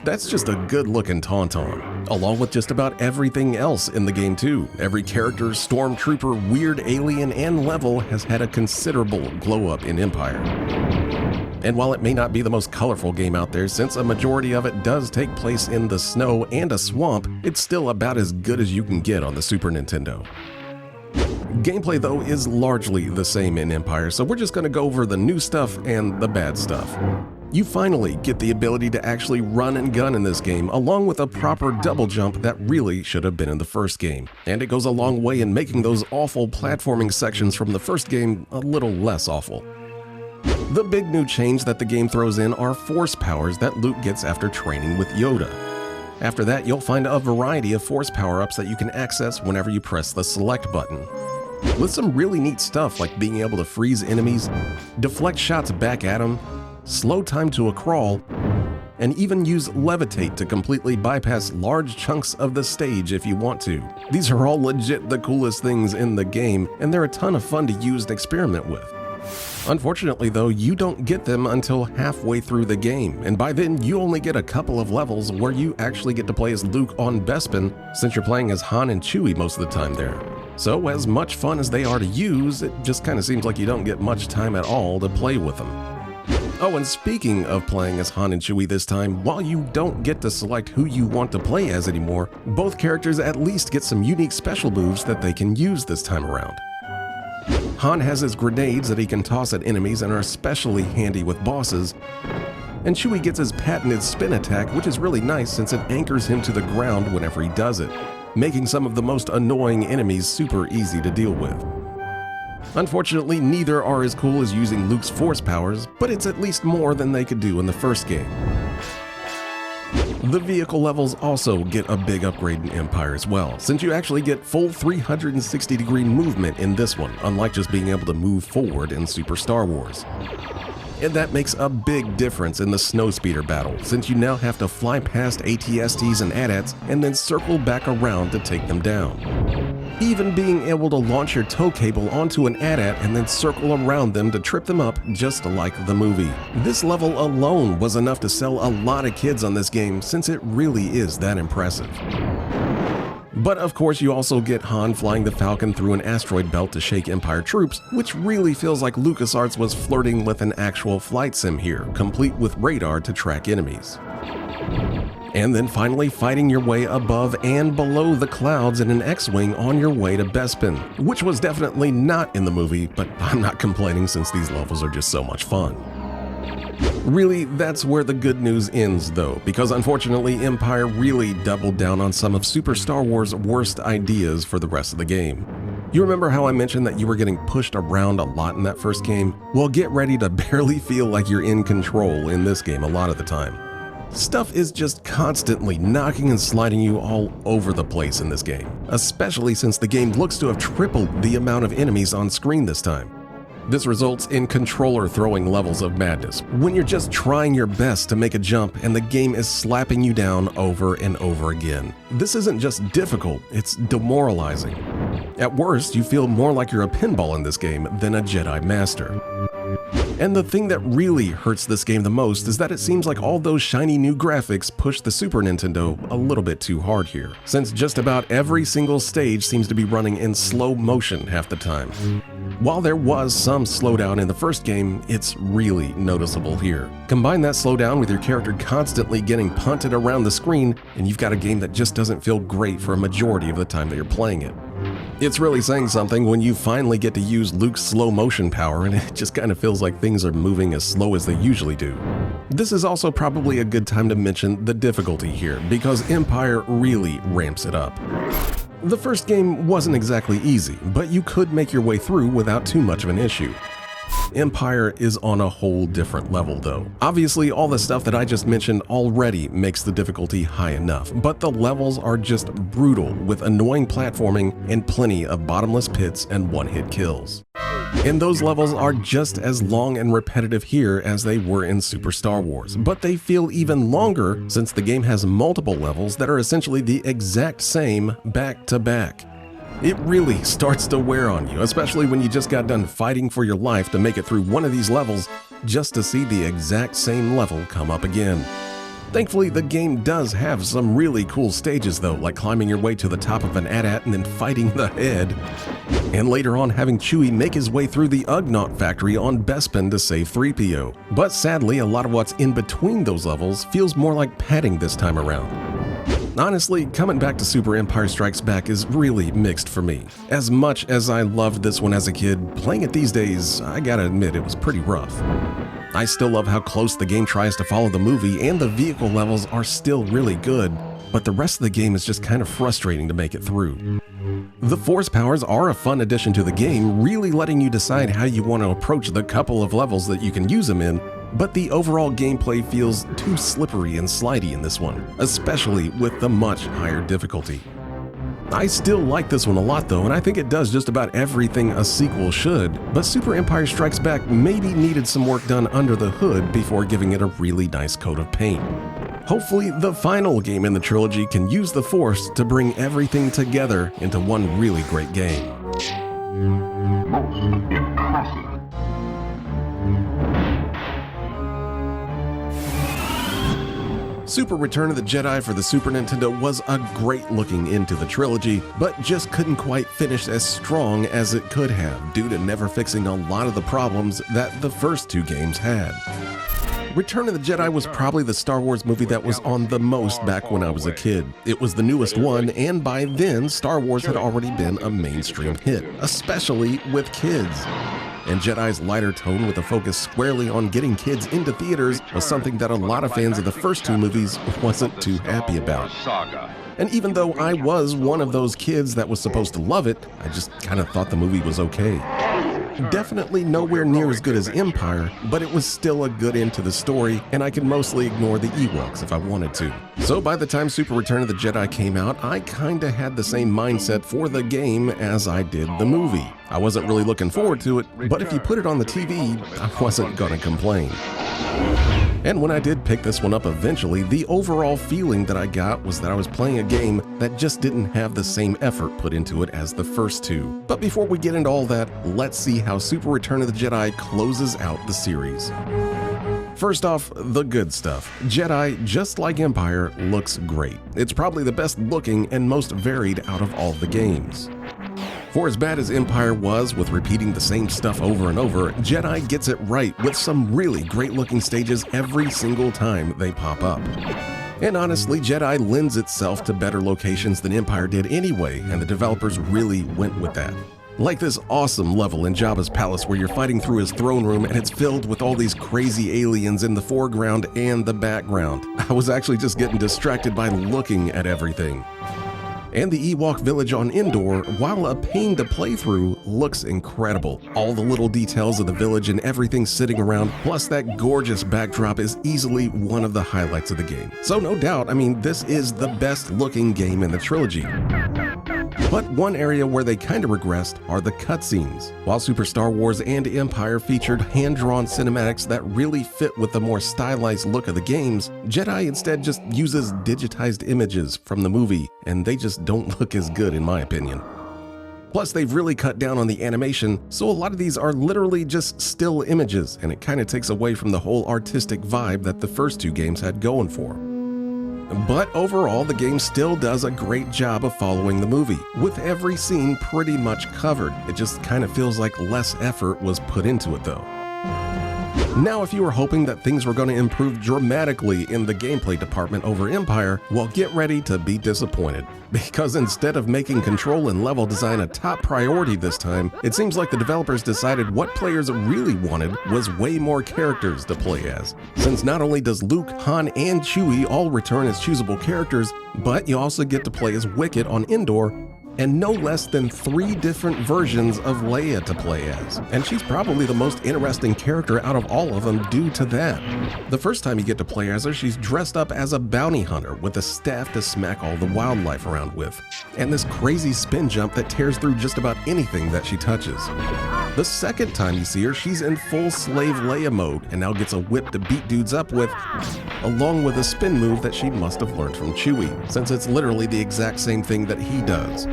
That's just a good looking Tauntaun. Along with just about everything else in the game too. Every character, stormtrooper, weird alien, and level has had a considerable glow up in Empire. And while it may not be the most colorful game out there, since a majority of it does take place in the snow and a swamp, it's still about as good as you can get on the Super Nintendo. Gameplay though is largely the same in Empire, so we're just going to go over the new stuff and the bad stuff. You finally get the ability to actually run and gun in this game, along with a proper double jump that really should have been in the first game. And it goes a long way in making those awful platforming sections from the first game a little less awful. The big new change that the game throws in are force powers that Luke gets after training with Yoda. After that, you'll find a variety of force power-ups that you can access whenever you press the select button, with some really neat stuff like being able to freeze enemies, deflect shots back at them, slow time to a crawl, and even use levitate to completely bypass large chunks of the stage if you want to. These are all legit the coolest things in the game, and they're a ton of fun to use and experiment with. Unfortunately though, you don't get them until halfway through the game, and by then you only get a couple of levels where you actually get to play as Luke on Bespin, since you're playing as Han and Chewie most of the time there. So as much fun as they are to use, it just kind of seems like you don't get much time at all to play with them. Oh, and speaking of playing as Han and Chewie this time, while you don't get to select who you want to play as anymore, both characters at least get some unique special moves that they can use this time around. Han has his grenades that he can toss at enemies and are especially handy with bosses, and Chewie gets his patented spin attack, which is really nice since it anchors him to the ground whenever he does it, making some of the most annoying enemies super easy to deal with. Unfortunately, neither are as cool as using Luke's force powers, but it's at least more than they could do in the first game. The vehicle levels also get a big upgrade in Empire as well, since you actually get full 360-degree movement in this one, unlike just being able to move forward in Super Star Wars. And that makes a big difference in the snowspeeder battle, since you now have to fly past AT-STs and AT-ATs and then circle back around to take them down. Even being able to launch your tow cable onto an AT-AT and then circle around them to trip them up just like the movie. This level alone was enough to sell a lot of kids on this game, since it really is that impressive. But of course you also get Han flying the Falcon through an asteroid belt to shake Empire troops, which really feels like LucasArts was flirting with an actual flight sim here, complete with radar to track enemies. And then finally fighting your way above and below the clouds in an X-Wing on your way to Bespin, which was definitely not in the movie, but I'm not complaining since these levels are just so much fun. Really, that's where the good news ends though, because unfortunately Empire really doubled down on some of Super Star Wars' worst ideas for the rest of the game. You remember how I mentioned that you were getting pushed around a lot in that first game? Well, get ready to barely feel like you're in control in this game a lot of the time. Stuff is just constantly knocking and sliding you all over the place in this game, especially since the game looks to have tripled the amount of enemies on screen this time. This results in controller throwing levels of madness when you're just trying your best to make a jump and the game is slapping you down over and over again. This isn't just difficult, it's demoralizing. At worst, you feel more like you're a pinball in this game than a Jedi Master. And the thing that really hurts this game the most is that it seems like all those shiny new graphics push the Super Nintendo a little bit too hard here, since just about every single stage seems to be running in slow motion half the time. While there was some slowdown in the first game, it's really noticeable here. Combine that slowdown with your character constantly getting punted around the screen, and you've got a game that just doesn't feel great for a majority of the time that you're playing it. It's really saying something when you finally get to use Luke's slow motion power and it just kind of feels like things are moving as slow as they usually do. This is also probably a good time to mention the difficulty here, because Empire really ramps it up. The first game wasn't exactly easy, but you could make your way through without too much of an issue. Empire is on a whole different level though. Obviously, all the stuff that I just mentioned already makes the difficulty high enough, but the levels are just brutal with annoying platforming and plenty of bottomless pits and one-hit kills. And those levels are just as long and repetitive here as they were in Super Star Wars, but they feel even longer since the game has multiple levels that are essentially the exact same back to back. It really starts to wear on you, especially when you just got done fighting for your life to make it through one of these levels just to see the exact same level come up again. Thankfully, the game does have some really cool stages though, like climbing your way to the top of an AT-AT and then fighting the head. And later on having Chewie make his way through the Ugnaught factory on Bespin to save 3PO. But sadly, a lot of what's in between those levels feels more like padding this time around. Honestly, coming back to Super Empire Strikes Back is really mixed for me. As much as I loved this one as a kid, playing it these days, I gotta admit it was pretty rough. I still love how close the game tries to follow the movie, and the vehicle levels are still really good, but the rest of the game is just kind of frustrating to make it through. The Force powers are a fun addition to the game, really letting you decide how you want to approach the couple of levels that you can use them in, but the overall gameplay feels too slippery and slidey in this one, especially with the much higher difficulty. I still like this one a lot though, and I think it does just about everything a sequel should, but Super Empire Strikes Back maybe needed some work done under the hood before giving it a really nice coat of paint. Hopefully, the final game in the trilogy can use the Force to bring everything together into one really great game. Most impressive. Super Return of the Jedi for the Super Nintendo was a great looking into the trilogy, but just couldn't quite finish as strong as it could have due to never fixing a lot of the problems that the first two games had. Return of the Jedi was probably the Star Wars movie that was on the most back when I was a kid. It was the newest one, and by then, Star Wars had already been a mainstream hit, especially with kids. And Jedi's lighter tone with a focus squarely on getting kids into theaters was something that a lot of fans of the first two movies wasn't too happy about. And even though I was one of those kids that was supposed to love it, I just kind of thought the movie was okay. Definitely nowhere near as good as Empire, but it was still a good end to the story, and I could mostly ignore the Ewoks if I wanted to. So by the time Super Return of the Jedi came out, I kinda had the same mindset for the game as I did the movie. I wasn't really looking forward to it, but if you put it on the TV, I wasn't gonna complain. And when I did pick this one up eventually, the overall feeling that I got was that I was playing a game that just didn't have the same effort put into it as the first two. But before we get into all that, let's see how Super Return of the Jedi closes out the series. First off, the good stuff. Jedi, just like Empire, looks great. It's probably the best looking and most varied out of all the games. For as bad as Empire was with repeating the same stuff over and over, Jedi gets it right with some really great looking stages every single time they pop up. And honestly, Jedi lends itself to better locations than Empire did anyway, and the developers really went with that. Like this awesome level in Jabba's palace where you're fighting through his throne room and it's filled with all these crazy aliens in the foreground and the background. I was actually just getting distracted by looking at everything. And the Ewok village on Endor, while a pain to play through, looks incredible. All the little details of the village and everything sitting around, plus that gorgeous backdrop is easily one of the highlights of the game. So no doubt, this is the best looking game in the trilogy. But one area where they kinda regressed are the cutscenes. While Super Star Wars and Empire featured hand-drawn cinematics that really fit with the more stylized look of the games, Jedi instead just uses digitized images from the movie, and they just don't look as good in my opinion. Plus, they've really cut down on the animation, so a lot of these are literally just still images, and it kinda takes away from the whole artistic vibe that the first two games had going for. But overall, the game still does a great job of following the movie, with every scene pretty much covered. It just kind of feels like less effort was put into it though. Now, if you were hoping that things were going to improve dramatically in the gameplay department over Empire, well, get ready to be disappointed. Because instead of making control and level design a top priority this time, it seems like the developers decided what players really wanted was way more characters to play as. Since not only does Luke, Han, and Chewie all return as choosable characters, but you also get to play as Wicket on Endor, and no less than 3 different versions of Leia to play as. And she's probably the most interesting character out of all of them due to that. The first time you get to play as her, she's dressed up as a bounty hunter with a staff to smack all the wildlife around with, and this crazy spin jump that tears through just about anything that she touches. The second time you see her, she's in full slave Leia mode and now gets a whip to beat dudes up with, along with a spin move that she must have learned from Chewie, since it's literally the exact same thing that he does.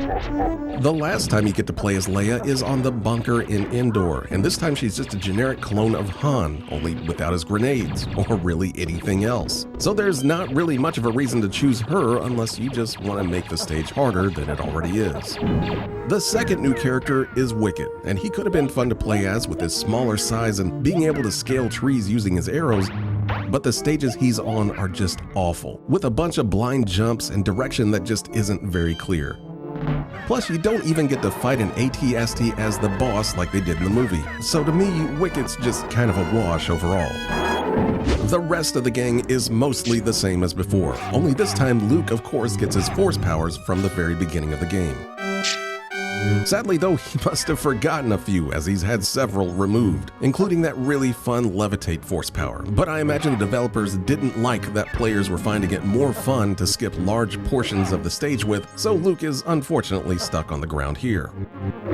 The last time you get to play as Leia is on the bunker in Endor, and this time she's just a generic clone of Han, only without his grenades, or really anything else. So there's not really much of a reason to choose her unless you just want to make the stage harder than it already is. The second new character is Wicket, and he could have been fun to play as with his smaller size and being able to scale trees using his arrows, but the stages he's on are just awful, with a bunch of blind jumps and direction that just isn't very clear. Plus, you don't even get to fight an AT-ST as the boss like they did in the movie, so to me, Wicket's just kind of a wash overall. The rest of the gang is mostly the same as before, only this time Luke of course gets his force powers from the very beginning of the game. Sadly though, he must have forgotten a few as he's had several removed, including that really fun levitate force power, but I imagine the developers didn't like that players were finding it more fun to skip large portions of the stage with, so Luke is unfortunately stuck on the ground here.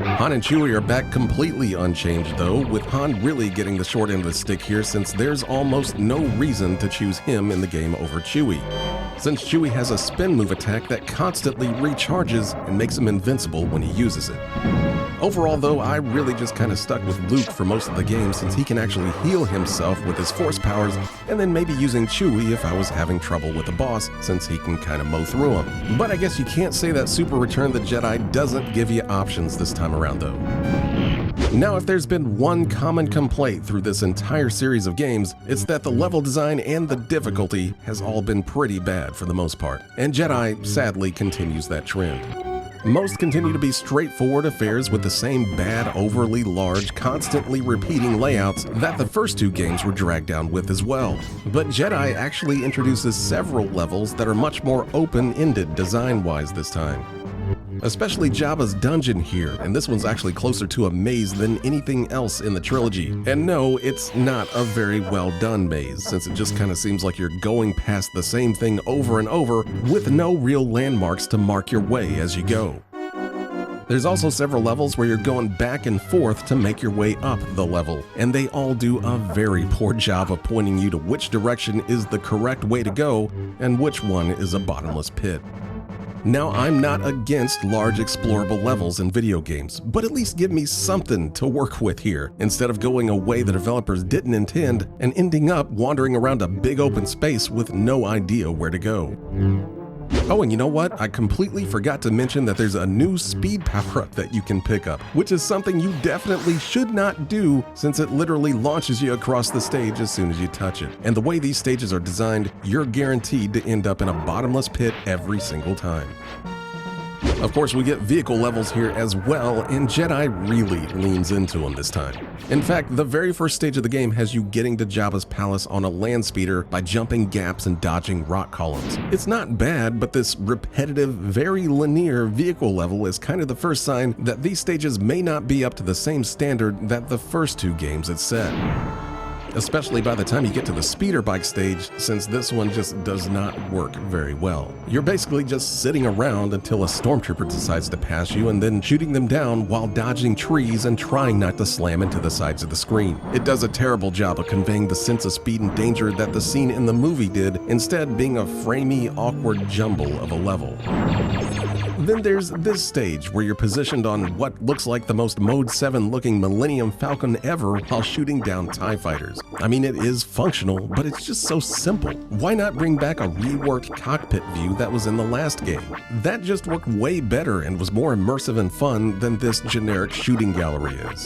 Han and Chewie are back completely unchanged though, with Han really getting the short end of the stick here since there's almost no reason to choose him in the game over Chewie, since Chewie has a spin move attack that constantly recharges and makes him invincible when he uses it. Overall though, I really just kind of stuck with Luke for most of the game since he can actually heal himself with his force powers, and then maybe using Chewie if I was having trouble with the boss since he can kind of mow through him. But I guess you can't say that Super Return of the Jedi doesn't give you options this time around though. Now, if there's been one common complaint through this entire series of games, it's that the level design and the difficulty has all been pretty bad for the most part, and Jedi sadly continues that trend. Most continue to be straightforward affairs with the same bad, overly large, constantly repeating layouts that the first two games were dragged down with as well. But Jedi actually introduces several levels that are much more open-ended design-wise this time. Especially Jabba's dungeon here, and this one's actually closer to a maze than anything else in the trilogy. And no, it's not a very well done maze, since it just kind of seems like you're going past the same thing over and over with no real landmarks to mark your way as you go. There's also several levels where you're going back and forth to make your way up the level, and they all do a very poor job of pointing you to which direction is the correct way to go and which one is a bottomless pit. Now, I'm not against large explorable levels in video games, but at least give me something to work with here, instead of going a way the developers didn't intend and ending up wandering around a big open space with no idea where to go. Oh, and you know what? I completely forgot to mention that there's a new speed power-up that you can pick up, which is something you definitely should not do since it literally launches you across the stage as soon as you touch it. And the way these stages are designed, you're guaranteed to end up in a bottomless pit every single time. Of course, we get vehicle levels here as well, and Jedi really leans into them this time. In fact, the very first stage of the game has you getting to Jabba's palace on a land speeder by jumping gaps and dodging rock columns. It's not bad, but this repetitive, very linear vehicle level is kind of the first sign that these stages may not be up to the same standard that the first two games had set. Especially by the time you get to the speeder bike stage, since this one just does not work very well. You're basically just sitting around until a stormtrooper decides to pass you and then shooting them down while dodging trees and trying not to slam into the sides of the screen. It does a terrible job of conveying the sense of speed and danger that the scene in the movie did, instead being a framey, awkward jumble of a level. Then there's this stage where you're positioned on what looks like the most Mode 7 looking Millennium Falcon ever while shooting down TIE fighters. I mean, it is functional, but it's just so simple. Why not bring back a reworked cockpit view that was in the last game? That just worked way better and was more immersive and fun than this generic shooting gallery is.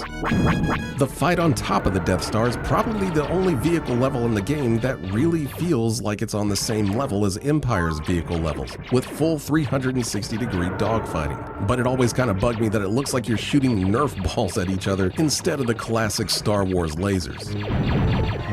The fight on top of the Death Star is probably the only vehicle level in the game that really feels like it's on the same level as Empire's vehicle levels, with full 360-degree dogfighting. But it always kind of bugged me that it looks like you're shooting Nerf balls at each other instead of the classic Star Wars lasers.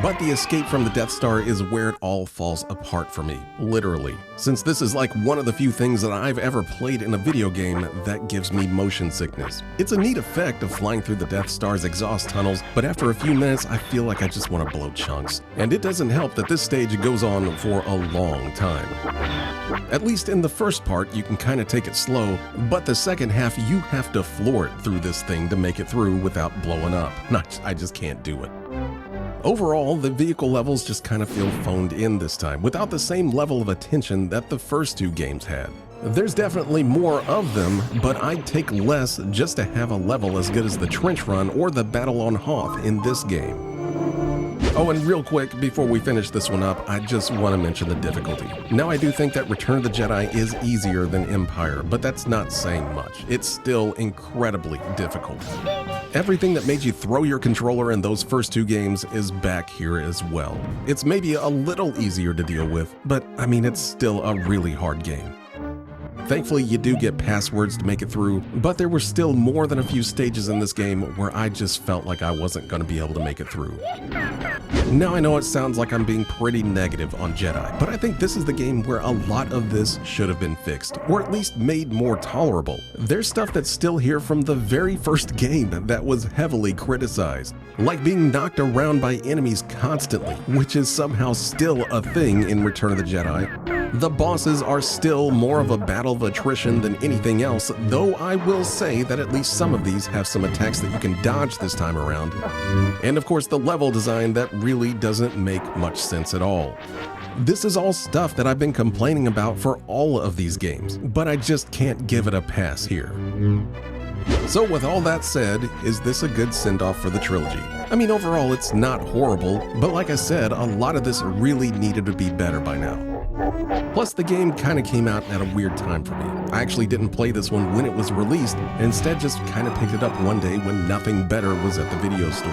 But the escape from the Death Star is where it all falls apart for me, literally, since this is like one of the few things that I've ever played in a video game that gives me motion sickness. It's a neat effect of flying through the Death Star's exhaust tunnels, but after a few minutes I feel like I just want to blow chunks. And it doesn't help that this stage goes on for a long time. At least in the first part, you can kind of take it slow, but the second half, you have to floor it through this thing to make it through without blowing up. I just can't do it. Overall, the vehicle levels just kind of feel phoned in this time, without the same level of attention that the first two games had. There's definitely more of them, but I'd take less just to have a level as good as the Trench Run or the Battle on Hoth in this game. Oh, and real quick, before we finish this one up, I just want to mention the difficulty. Now, I do think that Return of the Jedi is easier than Empire, but that's not saying much. It's still incredibly difficult. Everything that made you throw your controller in those first two games is back here as well. It's maybe a little easier to deal with, but I mean, it's still a really hard game. Thankfully, you do get passwords to make it through, but there were still more than a few stages in this game where I just felt like I wasn't going to be able to make it through. Now I know it sounds like I'm being pretty negative on Jedi, but I think this is the game where a lot of this should have been fixed, or at least made more tolerable. There's stuff that's still here from the very first game that was heavily criticized, like being knocked around by enemies constantly, which is somehow still a thing in Return of the Jedi. The bosses are still more of a battle of attrition than anything else, though I will say that at least some of these have some attacks that you can dodge this time around. And of course, the level design that really doesn't make much sense at all. This is all stuff that I've been complaining about for all of these games, but I just can't give it a pass here. So with all that said, is this a good send-off for the trilogy? I mean, overall it's not horrible, but like I said, a lot of this really needed to be better by now. Plus, the game kind of came out at a weird time for me. I actually didn't play this one when it was released, and instead just kind of picked it up one day when nothing better was at the video store.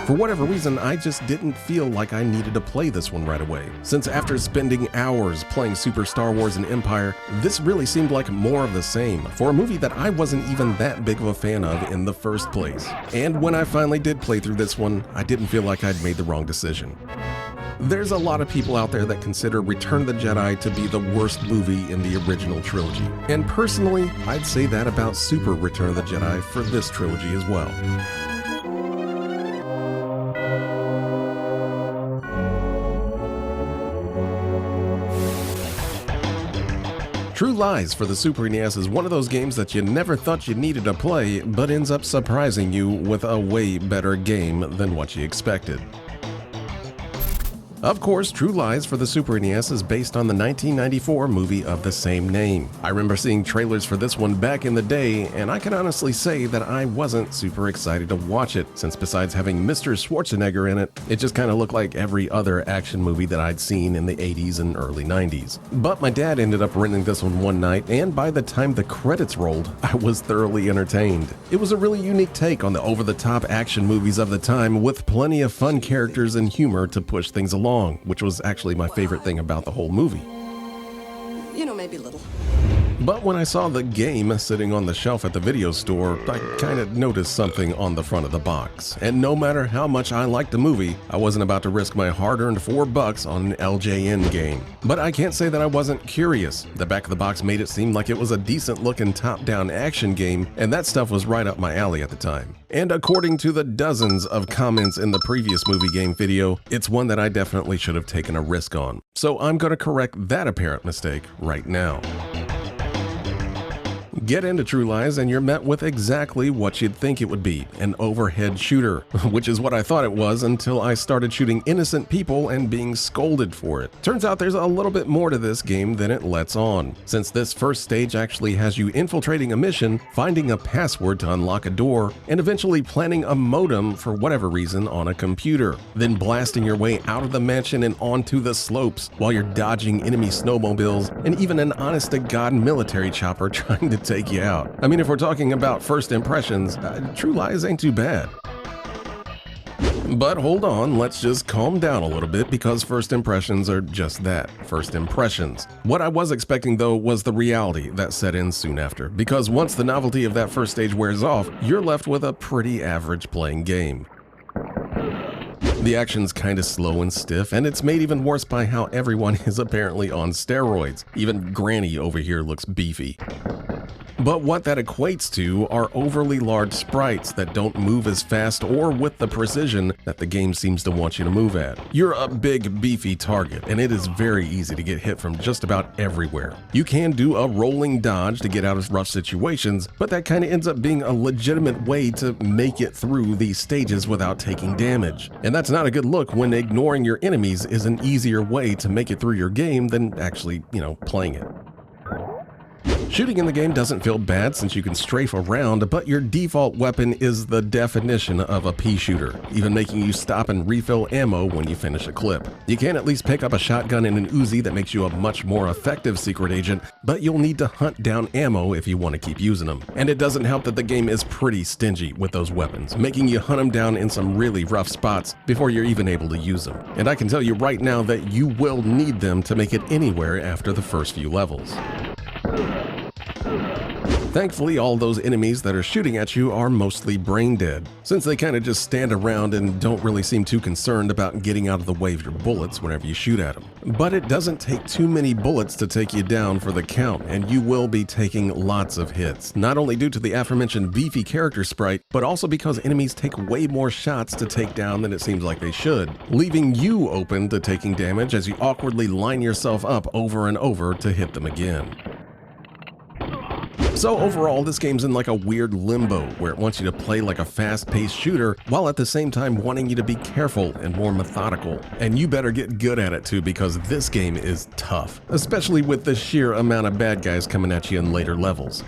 For whatever reason, I just didn't feel like I needed to play this one right away, since after spending hours playing Super Star Wars and Empire, this really seemed like more of the same, for a movie that I wasn't even that big of a fan of in the first place. And when I finally did play through this one, I didn't feel like I'd made the wrong decision. There's a lot of people out there that consider Return of the Jedi to be the worst movie in the original trilogy. And personally, I'd say that about Super Return of the Jedi for this trilogy as well. True Lies for the Super NES is one of those games that you never thought you needed to play, but ends up surprising you with a way better game than what you expected. Of course, True Lies for the Super NES is based on the 1994 movie of the same name. I remember seeing trailers for this one back in the day, and I can honestly say that I wasn't super excited to watch it, since besides having Mr. Schwarzenegger in it, it just kind of looked like every other action movie that I'd seen in the 80s and early 90s. But my dad ended up renting this one night, and by the time the credits rolled, I was thoroughly entertained. It was a really unique take on the over-the-top action movies of the time, with plenty of fun characters and humor to push things along, which was actually my favorite thing about the whole movie. You know, maybe a little. But when I saw the game sitting on the shelf at the video store, I kinda noticed something on the front of the box. And no matter how much I liked the movie, I wasn't about to risk my hard-earned $4 on an LJN game. But I can't say that I wasn't curious. The back of the box made it seem like it was a decent-looking top-down action game, and that stuff was right up my alley at the time. And according to the dozens of comments in the previous movie game video, it's one that I definitely should have taken a risk on. So I'm gonna correct that apparent mistake right now. Get into True Lies and you're met with exactly what you'd think it would be, an overhead shooter, which is what I thought it was until I started shooting innocent people and being scolded for it. Turns out there's a little bit more to this game than it lets on, since this first stage actually has you infiltrating a mission, finding a password to unlock a door, and eventually planting a modem for whatever reason on a computer, then blasting your way out of the mansion and onto the slopes while you're dodging enemy snowmobiles and even an honest-to-God military chopper trying to take you out. I mean, if we're talking about first impressions, True Lies ain't too bad. But hold on, let's just calm down a little bit because first impressions are just that, first impressions. What I was expecting though was the reality that set in soon after, because once the novelty of that first stage wears off, you're left with a pretty average playing game. The action's kinda slow and stiff, and it's made even worse by how everyone is apparently on steroids. Even Granny over here looks beefy. But what that equates to are overly large sprites that don't move as fast or with the precision that the game seems to want you to move at. You're a big, beefy target, and it is very easy to get hit from just about everywhere. You can do a rolling dodge to get out of rough situations, but that kind of ends up being a legitimate way to make it through these stages without taking damage. And that's not a good look when ignoring your enemies is an easier way to make it through your game than actually, playing it. Shooting in the game doesn't feel bad since you can strafe around, but your default weapon is the definition of a pea shooter, even making you stop and refill ammo when you finish a clip. You can at least pick up a shotgun and an Uzi that makes you a much more effective secret agent, but you'll need to hunt down ammo if you want to keep using them. And it doesn't help that the game is pretty stingy with those weapons, making you hunt them down in some really rough spots before you're even able to use them. And I can tell you right now that you will need them to make it anywhere after the first few levels. Thankfully, all those enemies that are shooting at you are mostly brain dead, since they kind of just stand around and don't really seem too concerned about getting out of the way of your bullets whenever you shoot at them. But it doesn't take too many bullets to take you down for the count, and you will be taking lots of hits, not only due to the aforementioned beefy character sprite, but also because enemies take way more shots to take down than it seems like they should, leaving you open to taking damage as you awkwardly line yourself up over and over to hit them again. So overall, this game's in like a weird limbo where it wants you to play like a fast-paced shooter while at the same time wanting you to be careful and more methodical. And you better get good at it too, because this game is tough, especially with the sheer amount of bad guys coming at you in later levels.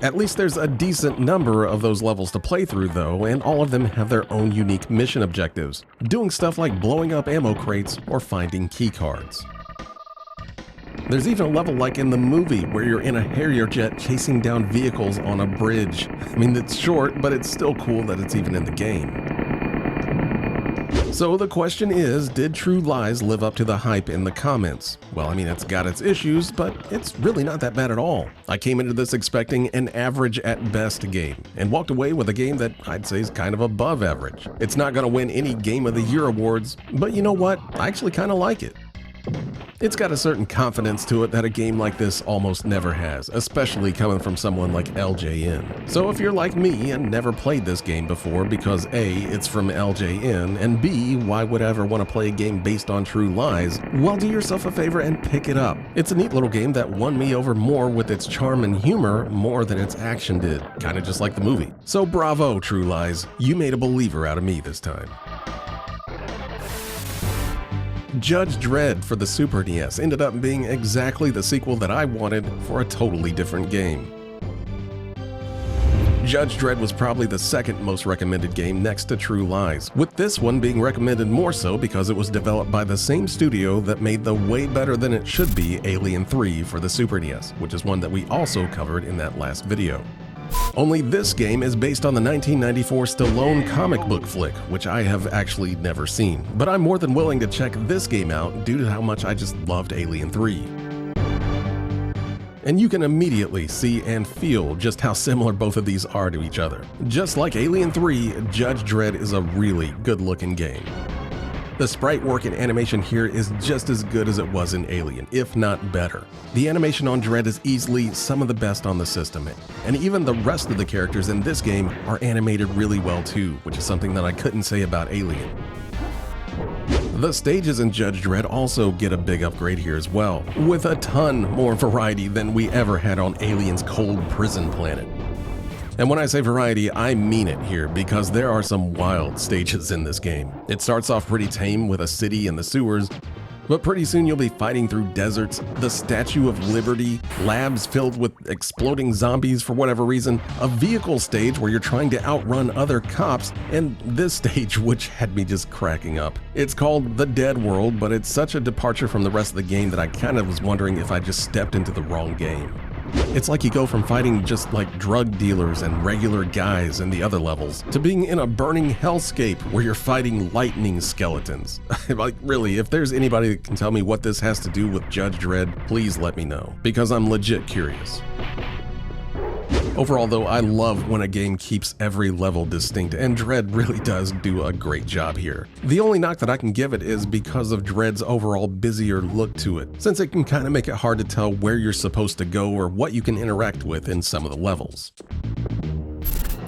At least there's a decent number of those levels to play through though, and all of them have their own unique mission objectives, doing stuff like blowing up ammo crates or finding key cards. There's even a level like in the movie where you're in a Harrier jet chasing down vehicles on a bridge. I mean, it's short, but it's still cool that it's even in the game. So the question is, did True Lies live up to the hype in the comments? Well, I mean, it's got its issues, but it's really not that bad at all. I came into this expecting an average at best game, and walked away with a game that I'd say is kind of above average. It's not going to win any Game of the Year awards, but you know what? I actually kind of like it. It's got a certain confidence to it that a game like this almost never has, especially coming from someone like LJN. So if you're like me and never played this game before because A, it's from LJN, and B, why would I ever want to play a game based on True Lies, well, do yourself a favor and pick it up. It's a neat little game that won me over more with its charm and humor more than its action did, kinda just like the movie. So bravo, True Lies, you made a believer out of me this time. Judge Dredd for the Super NES ended up being exactly the sequel that I wanted for a totally different game. Judge Dredd was probably the second most recommended game next to True Lies, with this one being recommended more so because it was developed by the same studio that made the way better than it should be Alien 3 for the Super NES, which is one that we also covered in that last video. Only this game is based on the 1994 Stallone comic book flick, which I have actually never seen, but I'm more than willing to check this game out due to how much I just loved Alien 3. and you can immediately see and feel just how similar both of these are to each other. Just like Alien 3, Judge Dredd is a really good-looking game. The sprite work and animation here is just as good as it was in Alien, if not better. The animation on Dredd is easily some of the best on the system, and even the rest of the characters in this game are animated really well too, which is something that I couldn't say about Alien. The stages in Judge Dredd also get a big upgrade here as well, with a ton more variety than we ever had on Alien's cold prison planet. And when I say variety, I mean it here, because there are some wild stages in this game. It starts off pretty tame with a city and the sewers, but pretty soon you'll be fighting through deserts, the Statue of Liberty, labs filled with exploding zombies for whatever reason, a vehicle stage where you're trying to outrun other cops, and this stage which had me just cracking up. It's called The Dead World, but it's such a departure from the rest of the game that I kind of was wondering if I just stepped into the wrong game. It's like you go from fighting just like drug dealers and regular guys in the other levels to being in a burning hellscape where you're fighting lightning skeletons. Like really, if there's anybody that can tell me what this has to do with Judge Dredd, please let me know, because I'm legit curious. Overall though, I love when a game keeps every level distinct, and Dredd really does do a great job here. The only knock that I can give it is because of Dredd's overall busier look to it, since it can kind of make it hard to tell where you're supposed to go or what you can interact with in some of the levels.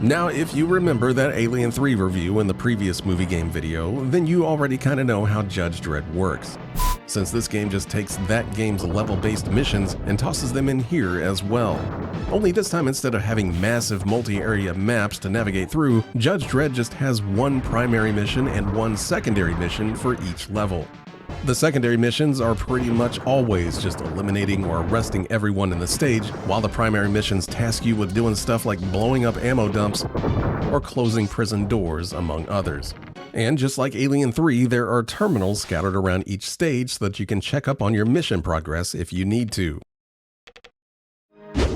Now, if you remember that Alien 3 review in the previous movie game video, then you already kind of know how Judge Dredd works, since this game just takes that game's level-based missions and tosses them in here as well. Only this time, instead of having massive multi-area maps to navigate through, Judge Dredd just has one primary mission and one secondary mission for each level. The secondary missions are pretty much always just eliminating or arresting everyone in the stage, while the primary missions task you with doing stuff like blowing up ammo dumps or closing prison doors, among others. And just like Alien 3, there are terminals scattered around each stage so that you can check up on your mission progress if you need to.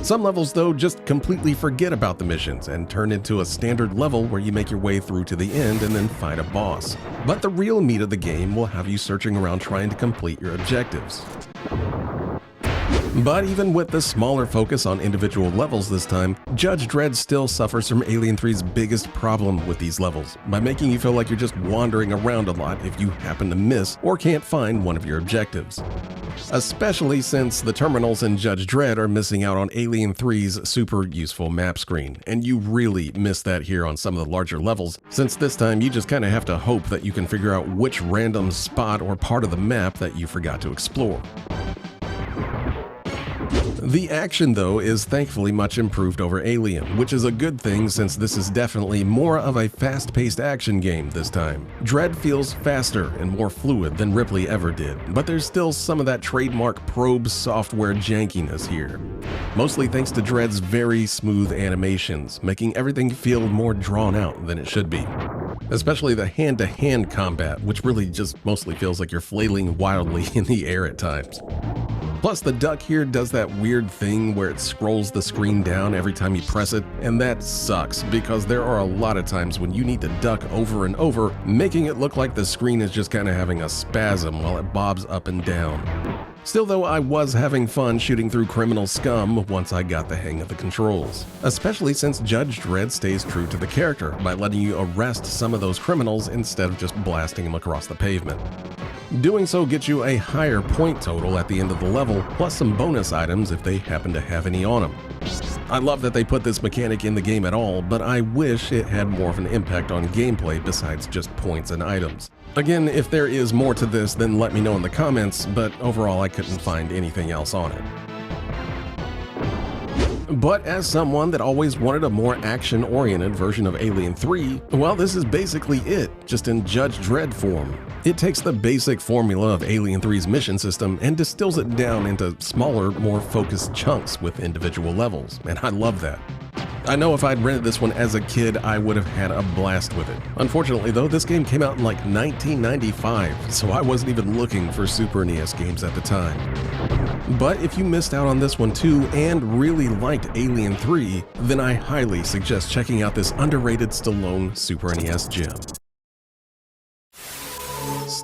Some levels though just completely forget about the missions and turn into a standard level where you make your way through to the end and then fight a boss. But the real meat of the game will have you searching around trying to complete your objectives. But even with the smaller focus on individual levels this time, Judge Dredd still suffers from Alien 3's biggest problem with these levels, by making you feel like you're just wandering around a lot if you happen to miss or can't find one of your objectives. Especially since the terminals in Judge Dredd are missing out on Alien 3's super useful map screen, and you really miss that here on some of the larger levels, since this time you just kind of have to hope that you can figure out which random spot or part of the map that you forgot to explore. The action, though, is thankfully much improved over Alien, which is a good thing since this is definitely more of a fast-paced action game this time. Dredd feels faster and more fluid than Ripley ever did, but there's still some of that trademark probe software jankiness here. Mostly thanks to Dredd's very smooth animations, making everything feel more drawn out than it should be. Especially the hand-to-hand combat, which really just mostly feels like you're flailing wildly in the air at times. Plus, the duck here does that weird thing where it scrolls the screen down every time you press it, and that sucks because there are a lot of times when you need to duck over and over, making it look like the screen is just kind of having a spasm while it bobs up and down. Still though, I was having fun shooting through criminal scum once I got the hang of the controls, especially since Judge Dredd stays true to the character by letting you arrest some of those criminals instead of just blasting them across the pavement. Doing so gets you a higher point total at the end of the level, plus some bonus items if they happen to have any on them. I love that they put this mechanic in the game at all, but I wish it had more of an impact on gameplay besides just points and items. Again, if there is more to this, then let me know in the comments, but overall I couldn't find anything else on it. But as someone that always wanted a more action-oriented version of Alien 3, well, this is basically it, just in Judge Dredd form. It takes the basic formula of Alien 3's mission system and distills it down into smaller, more focused chunks with individual levels, and I love that. I know if I'd rented this one as a kid, I would have had a blast with it. Unfortunately though, this game came out in like 1995, so I wasn't even looking for Super NES games at the time. But if you missed out on this one too and really liked Alien 3, then I highly suggest checking out this underrated Stallone Super NES gem.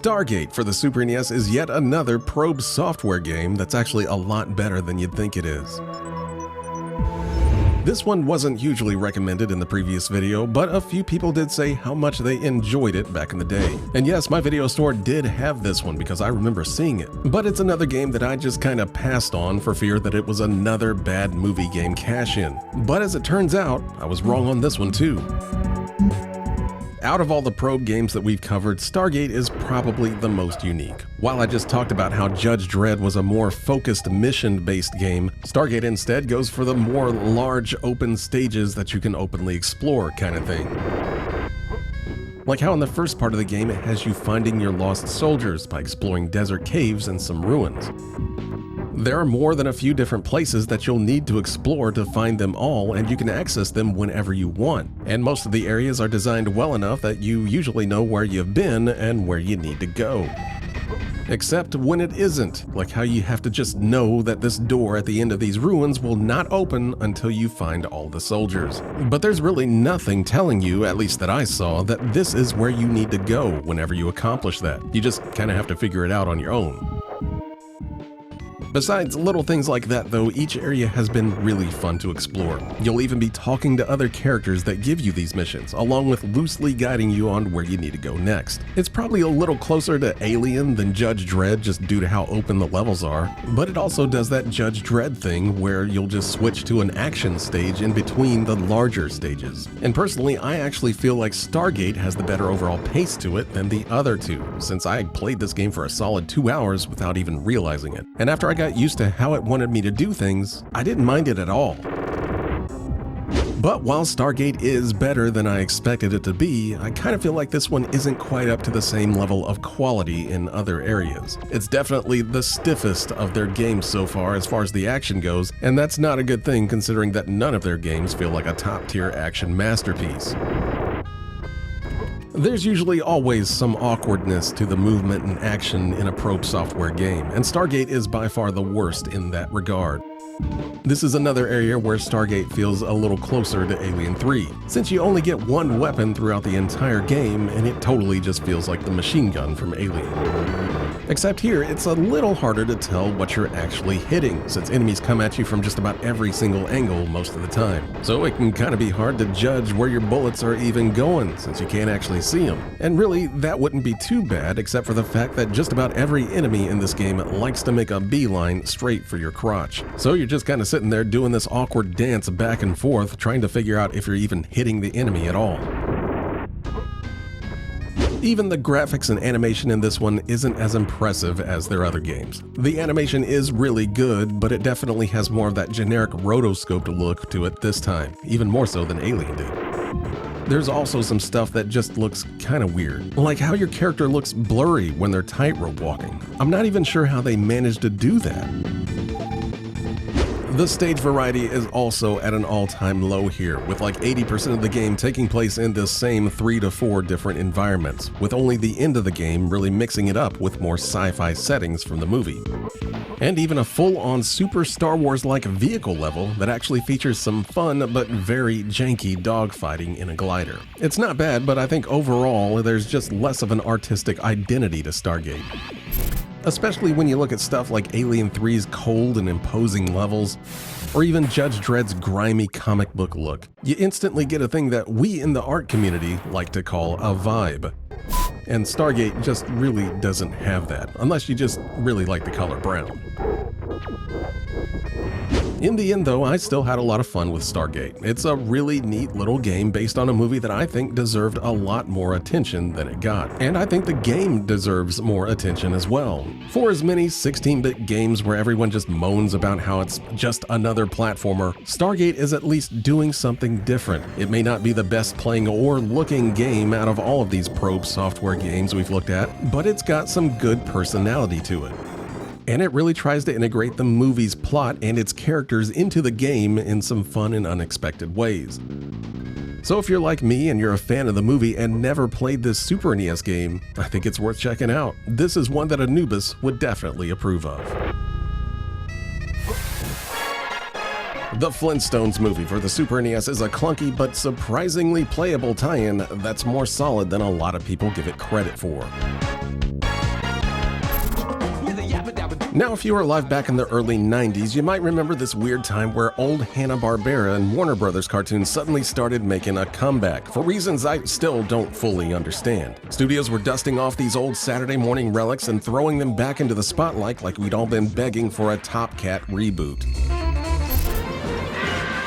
Stargate for the Super NES is yet another Probe software game that's actually a lot better than you'd think it is. This one wasn't hugely recommended in the previous video, but a few people did say how much they enjoyed it back in the day. And yes, my video store did have this one because I remember seeing it. But it's another game that I just kinda passed on for fear that it was another bad movie game cash-in. But as it turns out, I was wrong on this one too. Out of all the Probe games that we've covered, Stargate is probably the most unique. While I just talked about how Judge Dredd was a more focused mission-based game, Stargate instead goes for the more large open stages that you can openly explore kind of thing. Like how in the first part of the game it has you finding your lost soldiers by exploring desert caves and some ruins. There are more than a few different places that you'll need to explore to find them all, and you can access them whenever you want. And most of the areas are designed well enough that you usually know where you've been and where you need to go. Except when it isn't, like how you have to just know that this door at the end of these ruins will not open until you find all the soldiers. But there's really nothing telling you, at least that I saw, that this is where you need to go whenever you accomplish that. You just kind of have to figure it out on your own. Besides little things like that though, each area has been really fun to explore. You'll even be talking to other characters that give you these missions, along with loosely guiding you on where you need to go next. It's probably a little closer to Alien than Judge Dredd just due to how open the levels are, but it also does that Judge Dredd thing where you'll just switch to an action stage in between the larger stages. And personally, I actually feel like Stargate has the better overall pace to it than the other two, since I played this game for a solid 2 hours without even realizing it. And after I got used to how it wanted me to do things, I didn't mind it at all. But while Stargate is better than I expected it to be, I kind of feel like this one isn't quite up to the same level of quality in other areas. It's definitely the stiffest of their games so far as the action goes, and that's not a good thing considering that none of their games feel like a top-tier action masterpiece. There's usually always some awkwardness to the movement and action in a Probe software game, and Stargate is by far the worst in that regard. This is another area where Stargate feels a little closer to Alien 3, since you only get one weapon throughout the entire game and it totally just feels like the machine gun from Alien. Except here, it's a little harder to tell what you're actually hitting, since enemies come at you from just about every single angle most of the time. So it can kind of be hard to judge where your bullets are even going, since you can't actually see them. And really, that wouldn't be too bad, except for the fact that just about every enemy in this game likes to make a beeline straight for your crotch. So you're just kind of sitting there doing this awkward dance back and forth, trying to figure out if you're even hitting the enemy at all. Even the graphics and animation in this one isn't as impressive as their other games. The animation is really good, but it definitely has more of that generic rotoscoped look to it this time, even more so than Alien did. There's also some stuff that just looks kind of weird, like how your character looks blurry when they're tightrope walking. I'm not even sure how they managed to do that. The stage variety is also at an all-time low here, with like 80% of the game taking place in the same 3 to 4 different environments, with only the end of the game really mixing it up with more sci-fi settings from the movie. And even a full-on Super Star Wars-like vehicle level that actually features some fun but very janky dogfighting in a glider. It's not bad, but I think overall there's just less of an artistic identity to Stargate. Especially when you look at stuff like Alien 3's cold and imposing levels, or even Judge Dredd's grimy comic book look. You instantly get a thing that we in the art community like to call a vibe. And Stargate just really doesn't have that, unless you just really like the color brown. In the end though, I still had a lot of fun with Stargate. It's a really neat little game based on a movie that I think deserved a lot more attention than it got. And I think the game deserves more attention as well. For as many 16-bit games where everyone just moans about how it's just another platformer, Stargate is at least doing something different. It may not be the best playing or looking game out of all of these Probe software games we've looked at, but it's got some good personality to it. And it really tries to integrate the movie's plot and its characters into the game in some fun and unexpected ways. So if you're like me and you're a fan of the movie and never played this Super NES game, I think it's worth checking out. This is one that a noobus would definitely approve of. The Flintstones movie for the Super NES is a clunky but surprisingly playable tie-in that's more solid than a lot of people give it credit for. Now, if you were alive back in the early 90s, you might remember this weird time where old Hanna-Barbera and Warner Brothers cartoons suddenly started making a comeback, for reasons I still don't fully understand. Studios were dusting off these old Saturday morning relics and throwing them back into the spotlight like we'd all been begging for a Top Cat reboot.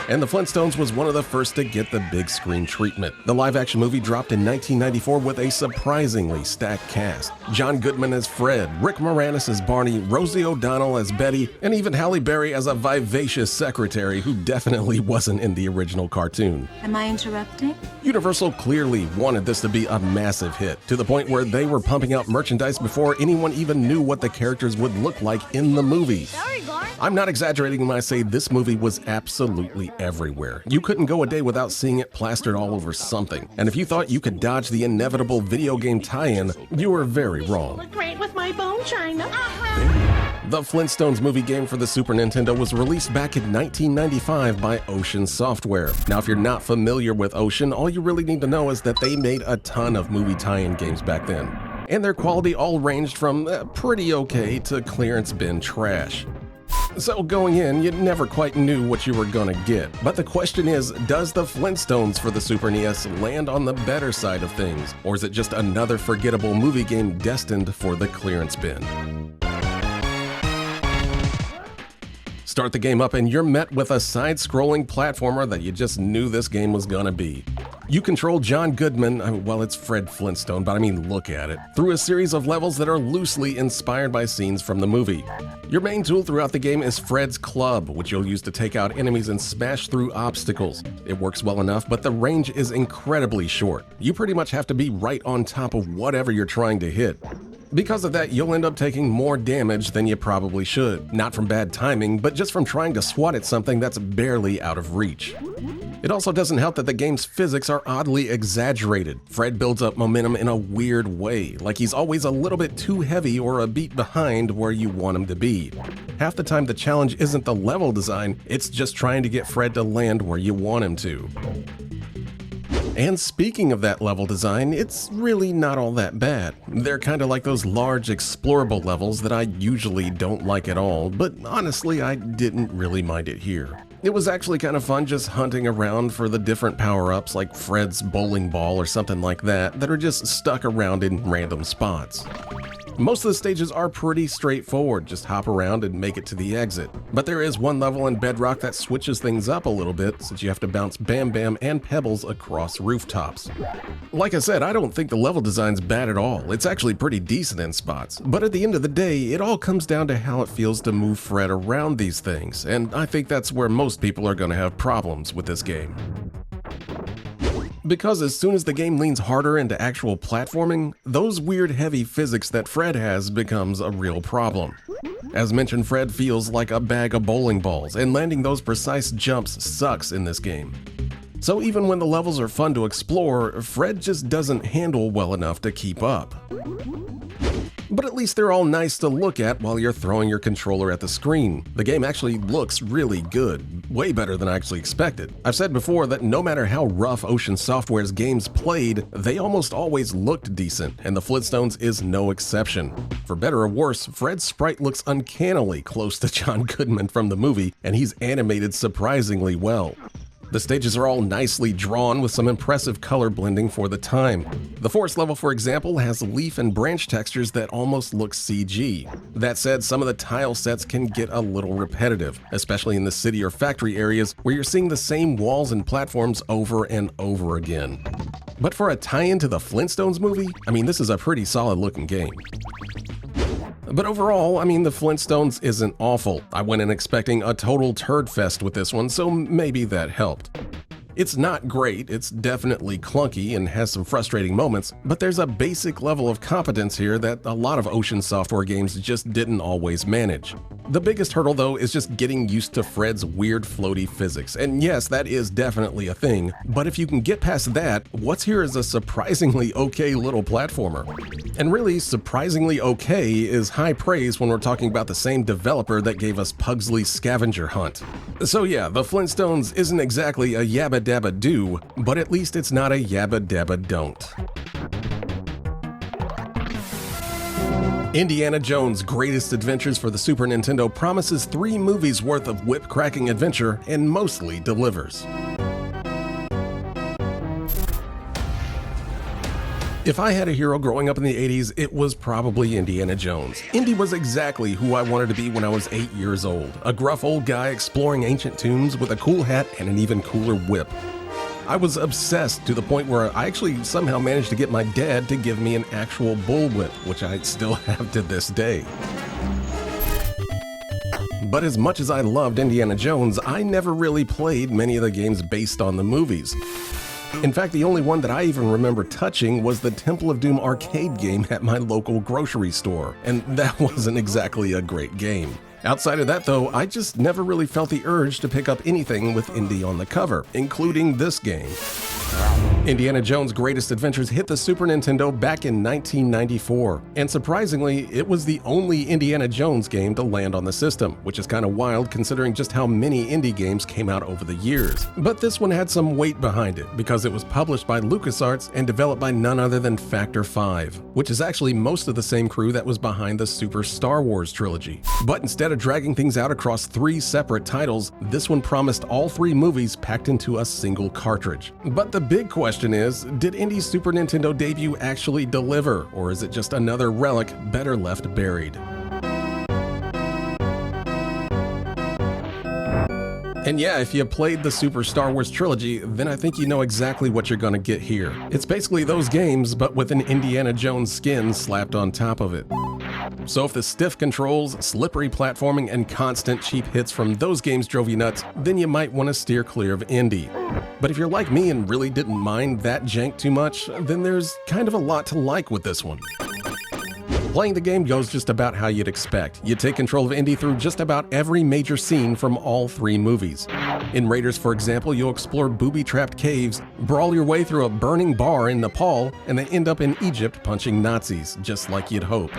And the Flintstones was one of the first to get the big screen treatment. The live-action movie dropped in 1994 with a surprisingly stacked cast. John Goodman as Fred, Rick Moranis as Barney, Rosie O'Donnell as Betty, and even Halle Berry as a vivacious secretary who definitely wasn't in the original cartoon. Am I interrupting? Universal clearly wanted this to be a massive hit, to the point where they were pumping out merchandise before anyone even knew what the characters would look like in the movie. Sorry, Garth. I'm not exaggerating when I say this movie was absolutely everywhere. You couldn't go a day without seeing it plastered all over something. And if you thought you could dodge the inevitable video game tie-in, you were very wrong. Look great with my bone china. The Flintstones movie game for the Super Nintendo was released back in 1995 by Ocean Software. Now, if you're not familiar with Ocean, all you really need to know is that they made a ton of movie tie-in games back then. And their quality all ranged from pretty okay to clearance bin trash. So going in, you never quite knew what you were gonna get. But the question is, does the Flintstones for the Super NES land on the better side of things? Or is it just another forgettable movie game destined for the clearance bin? Start the game up and you're met with a side-scrolling platformer that you just knew this game was gonna be. You control John Goodman, well, it's Fred Flintstone, but I mean, look at it, through a series of levels that are loosely inspired by scenes from the movie. Your main tool throughout the game is Fred's club, which you'll use to take out enemies and smash through obstacles. It works well enough, but the range is incredibly short. You pretty much have to be right on top of whatever you're trying to hit. Because of that, you'll end up taking more damage than you probably should. Not from bad timing, but just from trying to swat at something that's barely out of reach. It also doesn't help that the game's physics are oddly exaggerated. Fred builds up momentum in a weird way, like he's always a little bit too heavy or a beat behind where you want him to be. Half the time the challenge isn't the level design, it's just trying to get Fred to land where you want him to. And speaking of that level design, it's really not all that bad. They're kind of like those large explorable levels that I usually don't like at all, but honestly I didn't really mind it here. It was actually kind of fun just hunting around for the different power-ups like Fred's bowling ball or something like that are just stuck around in random spots. Most of the stages are pretty straightforward, just hop around and make it to the exit. But there is one level in Bedrock that switches things up a little bit, since you have to bounce Bam Bam and pebbles across rooftops. Like I said, I don't think the level design's bad at all. It's actually pretty decent in spots. But at the end of the day, it all comes down to how it feels to move Fred around these things, and I think that's where most people are going to have problems with this game. Because as soon as the game leans harder into actual platforming, those weird heavy physics that Fred has becomes a real problem. As mentioned, Fred feels like a bag of bowling balls, and landing those precise jumps sucks in this game. So even when the levels are fun to explore, Fred just doesn't handle well enough to keep up. But at least they're all nice to look at while you're throwing your controller at the screen. The game actually looks really good, way better than I actually expected. I've said before that no matter how rough Ocean Software's games played, they almost always looked decent, and the Flintstones is no exception. For better or worse, Fred's sprite looks uncannily close to John Goodman from the movie, and he's animated surprisingly well. The stages are all nicely drawn with some impressive color blending for the time. The forest level, for example, has leaf and branch textures that almost look CG. That said, some of the tile sets can get a little repetitive, especially in the city or factory areas where you're seeing the same walls and platforms over and over again. But for a tie-in to the Flintstones movie, I mean, this is a pretty solid looking game. But overall, I mean, the Flintstones isn't awful. I went in expecting a total turd fest with this one, so maybe that helped. It's not great, it's definitely clunky and has some frustrating moments, but there's a basic level of competence here that a lot of Ocean Software games just didn't always manage. The biggest hurdle, though, is just getting used to Fred's weird floaty physics, and yes, that is definitely a thing, but if you can get past that, what's here is a surprisingly okay little platformer. And really, surprisingly okay is high praise when we're talking about the same developer that gave us Pugsley's Scavenger Hunt. So yeah, the Flintstones isn't exactly a yabba dabba do, but at least it's not a yabba dabba don't. Indiana Jones' Greatest Adventures for the Super Nintendo promises 3 movies worth of whip-cracking adventure and mostly delivers. If I had a hero growing up in the 80s, it was probably Indiana Jones. Indy was exactly who I wanted to be when I was 8 years old. A gruff old guy exploring ancient tombs with a cool hat and an even cooler whip. I was obsessed to the point where I actually somehow managed to get my dad to give me an actual bullwhip, which I still have to this day. But as much as I loved Indiana Jones, I never really played many of the games based on the movies. In fact, the only one that I even remember touching was the Temple of Doom arcade game at my local grocery store, and that wasn't exactly a great game. Outside of that though, I just never really felt the urge to pick up anything with Indy on the cover, including this game. Indiana Jones' Greatest Adventures hit the Super Nintendo back in 1994, and surprisingly, it was the only Indiana Jones game to land on the system, which is kind of wild considering just how many indie games came out over the years. But this one had some weight behind it, because it was published by LucasArts and developed by none other than Factor 5, which is actually most of the same crew that was behind the Super Star Wars trilogy. But instead of dragging things out across 3 separate titles, this one promised all 3 movies packed into a single cartridge. But the big question is, did Indy's Super Nintendo debut actually deliver, or is it just another relic better left buried? And yeah, if you played the Super Star Wars trilogy, then I think you know exactly what you're gonna get here. It's basically those games, but with an Indiana Jones skin slapped on top of it. So if the stiff controls, slippery platforming, and constant cheap hits from those games drove you nuts, then you might want to steer clear of Indy. But if you're like me and really didn't mind that jank too much, then there's kind of a lot to like with this one. Playing the game goes just about how you'd expect. You take control of Indy through just about every major scene from all 3 movies. In Raiders, for example, you'll explore booby-trapped caves, brawl your way through a burning bar in Nepal, and then end up in Egypt punching Nazis, just like you'd hope.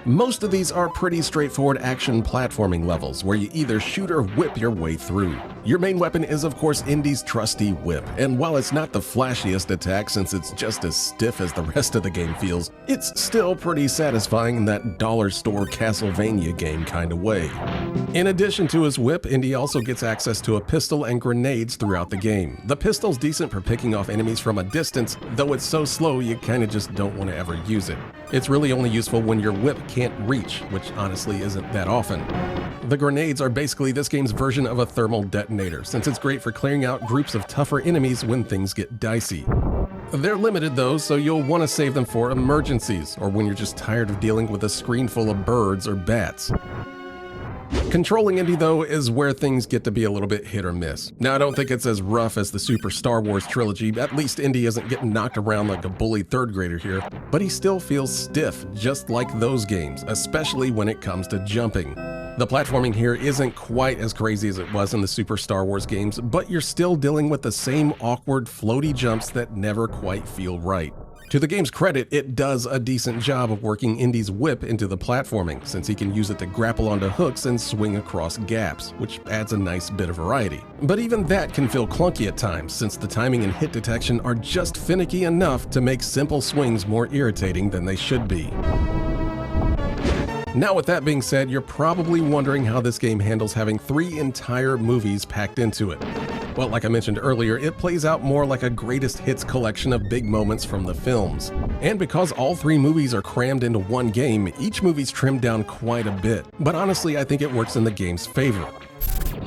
Most of these are pretty straightforward action platforming levels, where you either shoot or whip your way through. Your main weapon is of course Indy's trusty whip, and while it's not the flashiest attack since it's just as stiff as the rest of the game feels, it's still pretty satisfying in that dollar store Castlevania game kind of way. In addition to his whip, Indy also gets access to a pistol and grenades throughout the game. The pistol's decent for picking off enemies from a distance, though it's so slow you kinda just don't want to ever use it. It's really only useful when your whip can't reach, which honestly isn't that often. The grenades are basically this game's version of a thermal detonator, since it's great for clearing out groups of tougher enemies when things get dicey. They're limited though, so you'll want to save them for emergencies, or when you're just tired of dealing with a screen full of birds or bats. Controlling Indy though is where things get to be a little bit hit or miss. Now I don't think it's as rough as the Super Star Wars trilogy, at least Indy isn't getting knocked around like a bullied 3rd grader here, but he still feels stiff, just like those games, especially when it comes to jumping. The platforming here isn't quite as crazy as it was in the Super Star Wars games, but you're still dealing with the same awkward, floaty jumps that never quite feel right. To the game's credit, it does a decent job of working Indy's whip into the platforming, since he can use it to grapple onto hooks and swing across gaps, which adds a nice bit of variety. But even that can feel clunky at times, since the timing and hit detection are just finicky enough to make simple swings more irritating than they should be. Now with that being said, you're probably wondering how this game handles having 3 entire movies packed into it. Well, like I mentioned earlier, it plays out more like a greatest hits collection of big moments from the films. And because all 3 movies are crammed into one game, each movie's trimmed down quite a bit. But honestly, I think it works in the game's favor.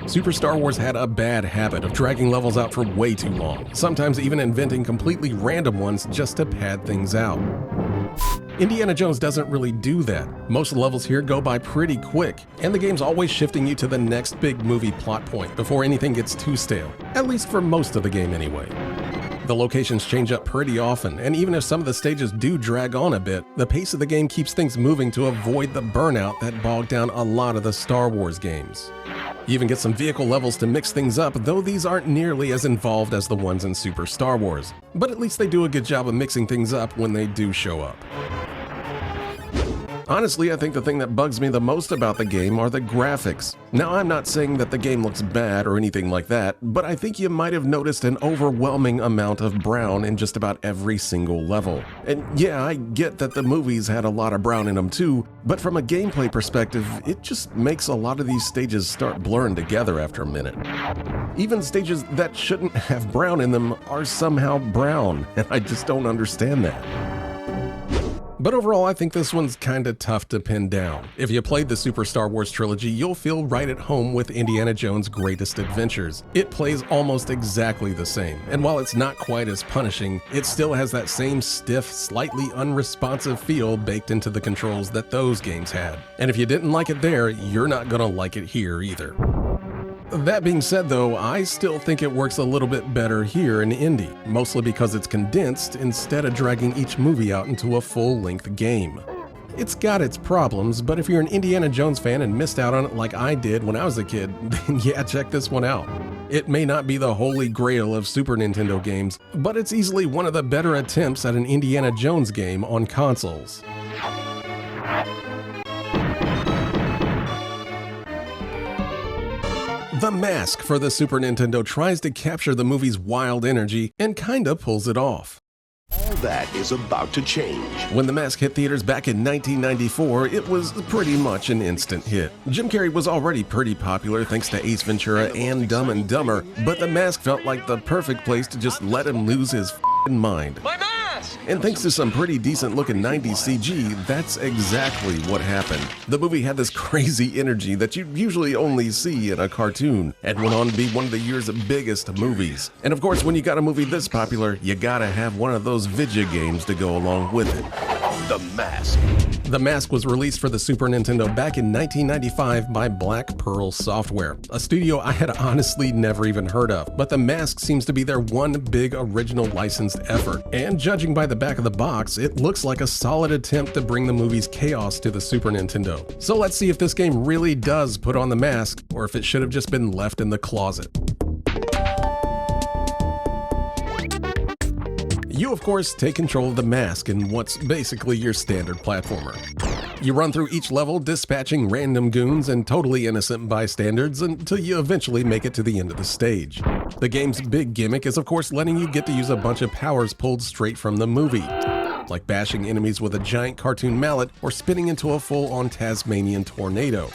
Super Star Wars had a bad habit of dragging levels out for way too long, sometimes even inventing completely random ones just to pad things out. Indiana Jones doesn't really do that. Most of the levels here go by pretty quick, and the game's always shifting you to the next big movie plot point before anything gets too stale, at least for most of the game anyway. The locations change up pretty often, and even if some of the stages do drag on a bit, the pace of the game keeps things moving to avoid the burnout that bogged down a lot of the Star Wars games. You even get some vehicle levels to mix things up, though these aren't nearly as involved as the ones in Super Star Wars. But at least they do a good job of mixing things up when they do show up. Honestly, I think the thing that bugs me the most about the game are the graphics. Now, I'm not saying that the game looks bad or anything like that, but I think you might have noticed an overwhelming amount of brown in just about every single level. And yeah, I get that the movies had a lot of brown in them too, but from a gameplay perspective, it just makes a lot of these stages start blurring together after a minute. Even stages that shouldn't have brown in them are somehow brown, and I just don't understand that. But overall, I think this one's kinda tough to pin down. If you played the Super Star Wars trilogy, you'll feel right at home with Indiana Jones' Greatest Adventures. It plays almost exactly the same, and while it's not quite as punishing, it still has that same stiff, slightly unresponsive feel baked into the controls that those games had. And if you didn't like it there, you're not gonna like it here either. That being said though, I still think it works a little bit better here in Indy, mostly because it's condensed instead of dragging each movie out into a full-length game. It's got its problems, but if you're an Indiana Jones fan and missed out on it like I did when I was a kid, then yeah, check this one out. It may not be the holy grail of Super Nintendo games, but it's easily one of the better attempts at an Indiana Jones game on consoles. The Mask for the Super Nintendo tries to capture the movie's wild energy and kinda pulls it off. All that is about to change. When The Mask hit theaters back in 1994, it was pretty much an instant hit. Jim Carrey was already pretty popular thanks to Ace Ventura and Dumb and Dumber, but The Mask felt like the perfect place to just let him lose his f***ing mind. My mask! And thanks to some pretty decent looking 90s CG, that's exactly what happened. The movie had this crazy energy that you usually only see in a cartoon, and went on to be one of the year's biggest movies. And of course, when you got a movie this popular, you gotta have one of those video games to go along with it. The Mask. The Mask was released for the Super Nintendo back in 1995 by Black Pearl Software, a studio I had honestly never even heard of, but The Mask seems to be their one big original licensed effort. And judging by the back of the box, it looks like a solid attempt to bring the movie's chaos to the Super Nintendo. So let's see if this game really does put on the mask, or if it should have just been left in the closet. You, of course, take control of the mask in what's basically your standard platformer. You run through each level, dispatching random goons and totally innocent bystanders until you eventually make it to the end of the stage. The game's big gimmick is, of course, letting you get to use a bunch of powers pulled straight from the movie, like bashing enemies with a giant cartoon mallet or spinning into a full-on Tasmanian tornado.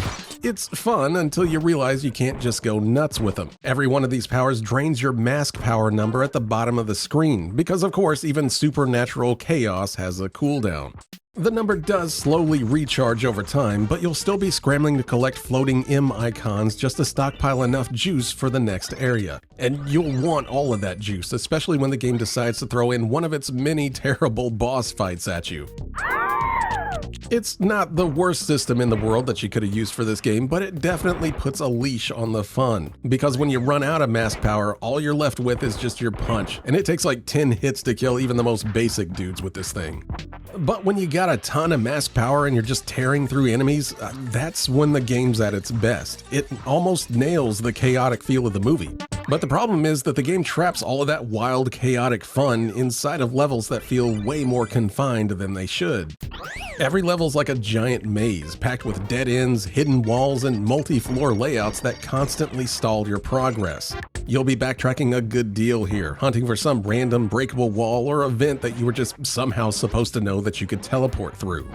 It's fun until you realize you can't just go nuts with them. Every one of these powers drains your mask power number at the bottom of the screen, because of course even supernatural chaos has a cooldown. The number does slowly recharge over time, but you'll still be scrambling to collect floating M icons just to stockpile enough juice for the next area. And you'll want all of that juice, especially when the game decides to throw in one of its many terrible boss fights at you. It's not the worst system in the world that you could have used for this game, but it definitely puts a leash on the fun. Because when you run out of mask power, all you're left with is just your punch, and it takes like 10 hits to kill even the most basic dudes with this thing. But when you got a ton of mask power and you're just tearing through enemies, that's when the game's at its best. It almost nails the chaotic feel of the movie. But the problem is that the game traps all of that wild, chaotic fun inside of levels that feel way more confined than they should. Every level's like a giant maze, packed with dead ends, hidden walls, and multi-floor layouts that constantly stall your progress. You'll be backtracking a good deal here, hunting for some random breakable wall or event that you were just somehow supposed to know that you could teleport through.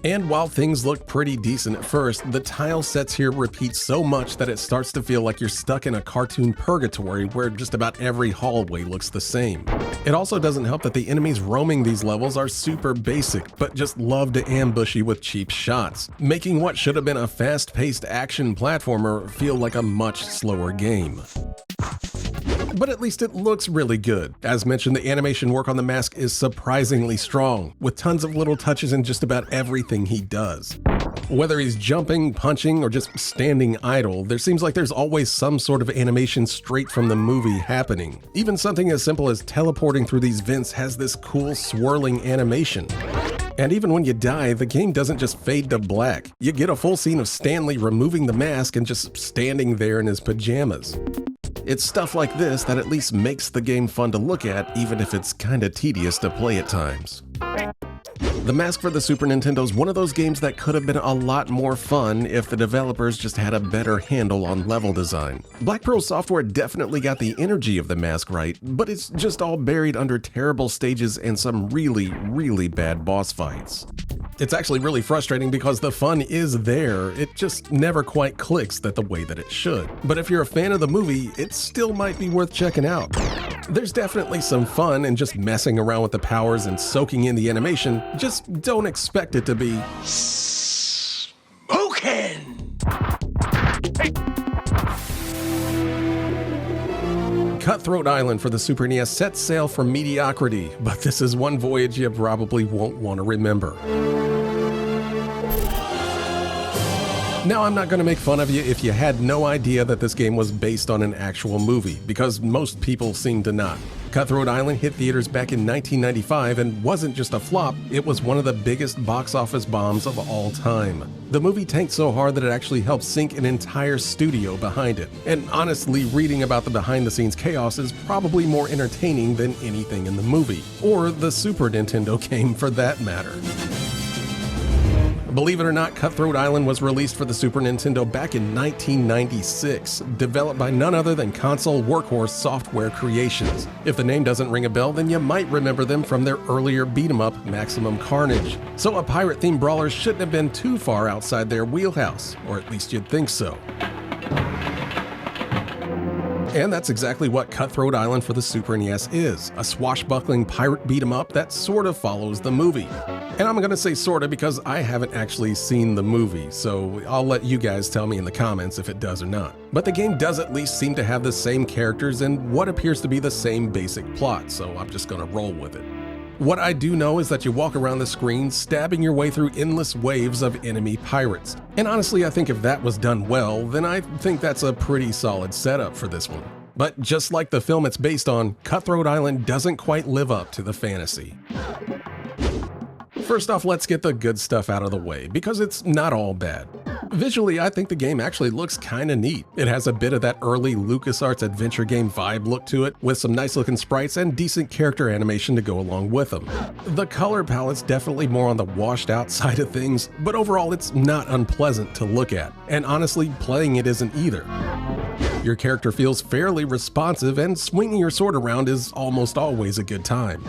And while things look pretty decent at first, the tile sets here repeat so much that it starts to feel like you're stuck in a cartoon purgatory where just about every hallway looks the same. It also doesn't help that the enemies roaming these levels are super basic, but just love to ambush you with cheap shots, making what should have been a fast-paced action platformer feel like a much slower game. But at least it looks really good. As mentioned, the animation work on the mask is surprisingly strong, with tons of little touches in just about everything he does. Whether he's jumping, punching, or just standing idle, there seems like there's always some sort of animation straight from the movie happening. Even something as simple as teleporting through these vents has this cool swirling animation. And even when you die, the game doesn't just fade to black. You get a full scene of Stanley removing the mask and just standing there in his pajamas. It's stuff like this that at least makes the game fun to look at, even if it's kinda tedious to play at times. The Mask for the Super Nintendo is one of those games that could have been a lot more fun if the developers just had a better handle on level design. Black Pearl Software definitely got the energy of the Mask right, but it's just all buried under terrible stages and some really bad boss fights. It's actually really frustrating because the fun is there, it just never quite clicks the way that it should. But if you're a fan of the movie, it still might be worth checking out. There's definitely some fun in just messing around with the powers and soaking in the animation, just don't expect it to be smoking! CutThroat Island for the Super NES sets sail for mediocrity, but this is one voyage you probably won't want to remember. Now, I'm not going to make fun of you if you had no idea that this game was based on an actual movie, because most people seem to not. CutThroat Island hit theaters back in 1995 and wasn't just a flop, it was one of the biggest box office bombs of all time. The movie tanked so hard that it actually helped sink an entire studio behind it. And honestly, reading about the behind-the-scenes chaos is probably more entertaining than anything in the movie, or the Super Nintendo game for that matter. Believe it or not, CutThroat Island was released for the Super Nintendo back in 1996, developed by none other than console workhorse Software Creations. If the name doesn't ring a bell, then you might remember them from their earlier beat-em-up Maximum Carnage. So a pirate-themed brawler shouldn't have been too far outside their wheelhouse, or at least you'd think so. And that's exactly what CutThroat Island for the Super NES is, a swashbuckling pirate beat-em-up that sort of follows the movie. And I'm going to say sorta because I haven't actually seen the movie, so I'll let you guys tell me in the comments if it does or not. But the game does at least seem to have the same characters and what appears to be the same basic plot, so I'm just going to roll with it. What I do know is that you walk around the screen stabbing your way through endless waves of enemy pirates. And honestly, I think if that was done well, then I think that's a pretty solid setup for this one. But just like the film it's based on, CutThroat Island doesn't quite live up to the fantasy. First off, let's get the good stuff out of the way, because it's not all bad. Visually, I think the game actually looks kinda neat. It has a bit of that early LucasArts adventure game vibe look to it, with some nice looking sprites and decent character animation to go along with them. The color palette's definitely more on the washed out side of things, but overall it's not unpleasant to look at, and honestly, playing it isn't either. Your character feels fairly responsive, and swinging your sword around is almost always a good time.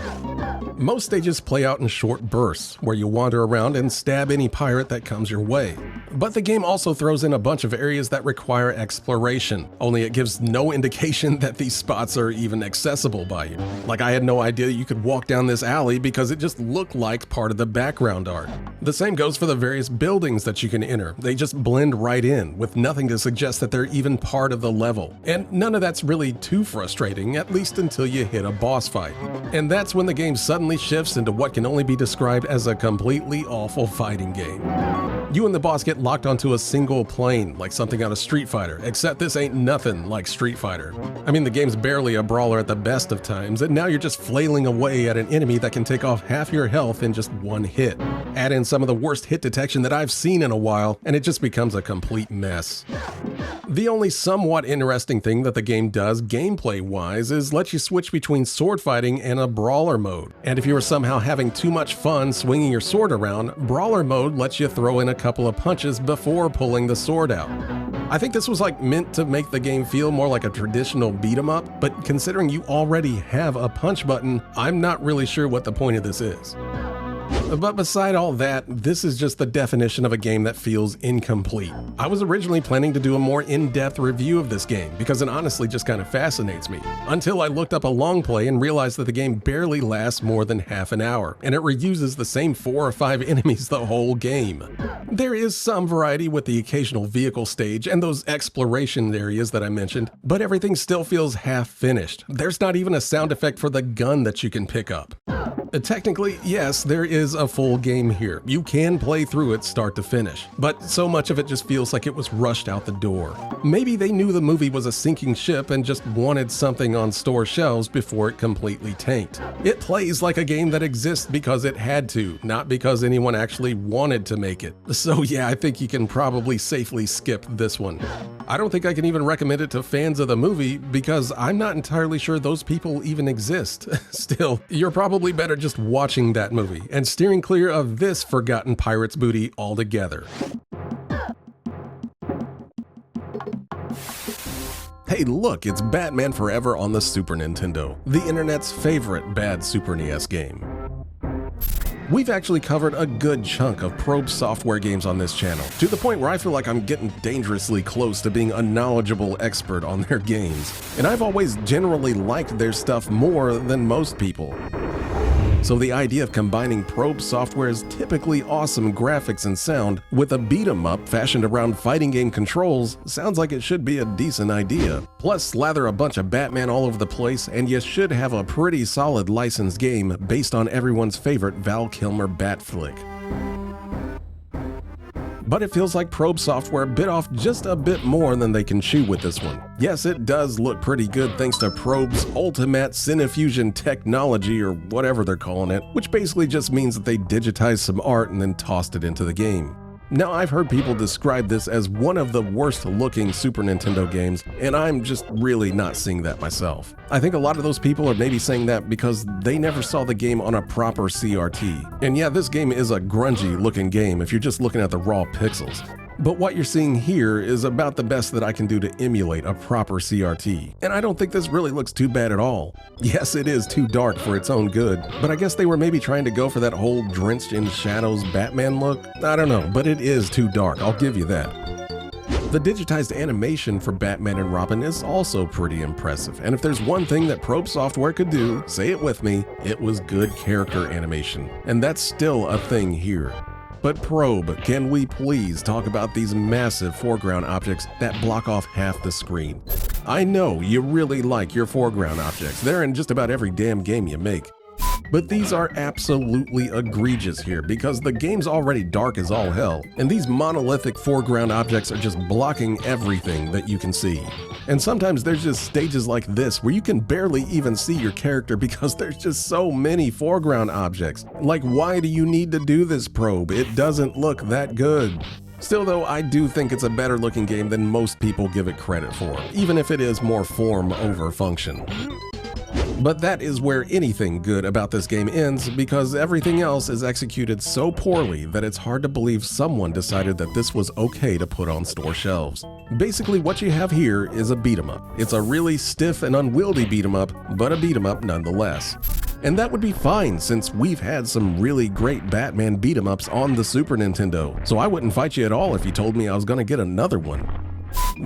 Most stages play out in short bursts, where you wander around and stab any pirate that comes your way. But the game also throws in a bunch of areas that require exploration, only it gives no indication that these spots are even accessible by you. Like, I had no idea you could walk down this alley because it just looked like part of the background art. The same goes for the various buildings that you can enter. They just blend right in, with nothing to suggest that they're even part of the level. And none of that's really too frustrating, at least until you hit a boss fight. And that's when the game suddenly shifts into what can only be described as a completely awful fighting game. You and the boss get locked onto a single plane, like something out of Street Fighter, except this ain't nothing like Street Fighter. I mean, the game's barely a brawler at the best of times, and now you're just flailing away at an enemy that can take off half your health in just one hit. Add in some of the worst hit detection that I've seen in a while, and it just becomes a complete mess. The only somewhat interesting thing that the game does gameplay-wise is let you switch between sword fighting and a brawler mode. And if you are somehow having too much fun swinging your sword around, brawler mode lets you throw in a couple of punches before pulling the sword out. I think this was meant to make the game feel more like a traditional beat 'em up, but considering you already have a punch button, I'm not really sure what the point of this is. But beside all that, this is just the definition of a game that feels incomplete. I was originally planning to do a more in-depth review of this game because it honestly just kind of fascinates me, until I looked up a long play and realized that the game barely lasts more than half an hour, and it reuses the same 4 or 5 enemies the whole game. There is some variety with the occasional vehicle stage and those exploration areas that I mentioned, but everything still feels half-finished. There's not even a sound effect for the gun that you can pick up. Technically, yes, there is a full game here. You can play through it start to finish, but so much of it just feels like it was rushed out the door. Maybe they knew the movie was a sinking ship and just wanted something on store shelves before it completely tanked. It plays like a game that exists because it had to, not because anyone actually wanted to make it. So yeah, I think you can probably safely skip this one. I don't think I can even recommend it to fans of the movie because I'm not entirely sure those people even exist. Still, you're probably better just watching that movie and steering clear of this forgotten pirate's booty altogether. Hey look, it's Batman Forever on the Super Nintendo, the internet's favorite bad Super NES game. We've actually covered a good chunk of Probe Software games on this channel, to the point where I feel like I'm getting dangerously close to being a knowledgeable expert on their games, and I've always generally liked their stuff more than most people. So the idea of combining Probe Software's typically awesome graphics and sound with a beat-em-up fashioned around fighting game controls sounds like it should be a decent idea. Plus, slather a bunch of Batman all over the place and you should have a pretty solid licensed game based on everyone's favorite Val Kilmer bat flick. But it feels like Probe Software bit off just a bit more than they can chew with this one. Yes, it does look pretty good thanks to Probe's ultimate Cinefusion technology, or whatever they're calling it, which basically just means that they digitized some art and then tossed it into the game. Now, I've heard people describe this as one of the worst looking Super Nintendo games, and I'm just really not seeing that myself. I think a lot of those people are maybe saying that because they never saw the game on a proper CRT. And yeah, this game is a grungy looking game if you're just looking at the raw pixels. But what you're seeing here is about the best that I can do to emulate a proper CRT. And I don't think this really looks too bad at all. Yes, it is too dark for its own good, but I guess they were maybe trying to go for that whole drenched in shadows Batman look. I don't know, but it is too dark, I'll give you that. The digitized animation for Batman and Robin is also pretty impressive, and if there's one thing that Probe Software could do, say it with me, it was good character animation. And that's still a thing here. But Probe, can we please talk about these massive foreground objects that block off half the screen? I know you really like your foreground objects, they're in just about every damn game you make. But these are absolutely egregious here because the game's already dark as all hell, and these monolithic foreground objects are just blocking everything that you can see. And sometimes there's just stages like this where you can barely even see your character because there's just so many foreground objects. Like, why do you need to do this, Probe? It doesn't look that good. Still though, I do think it's a better looking game than most people give it credit for, even if it is more form over function. But that is where anything good about this game ends, because everything else is executed so poorly that it's hard to believe someone decided that this was okay to put on store shelves. Basically, what you have here is a beat-em-up. It's a really stiff and unwieldy beat-em-up, but a beat-em-up nonetheless. And that would be fine since we've had some really great Batman beat-em-ups on the Super Nintendo, so I wouldn't fight you at all if you told me I was gonna get another one.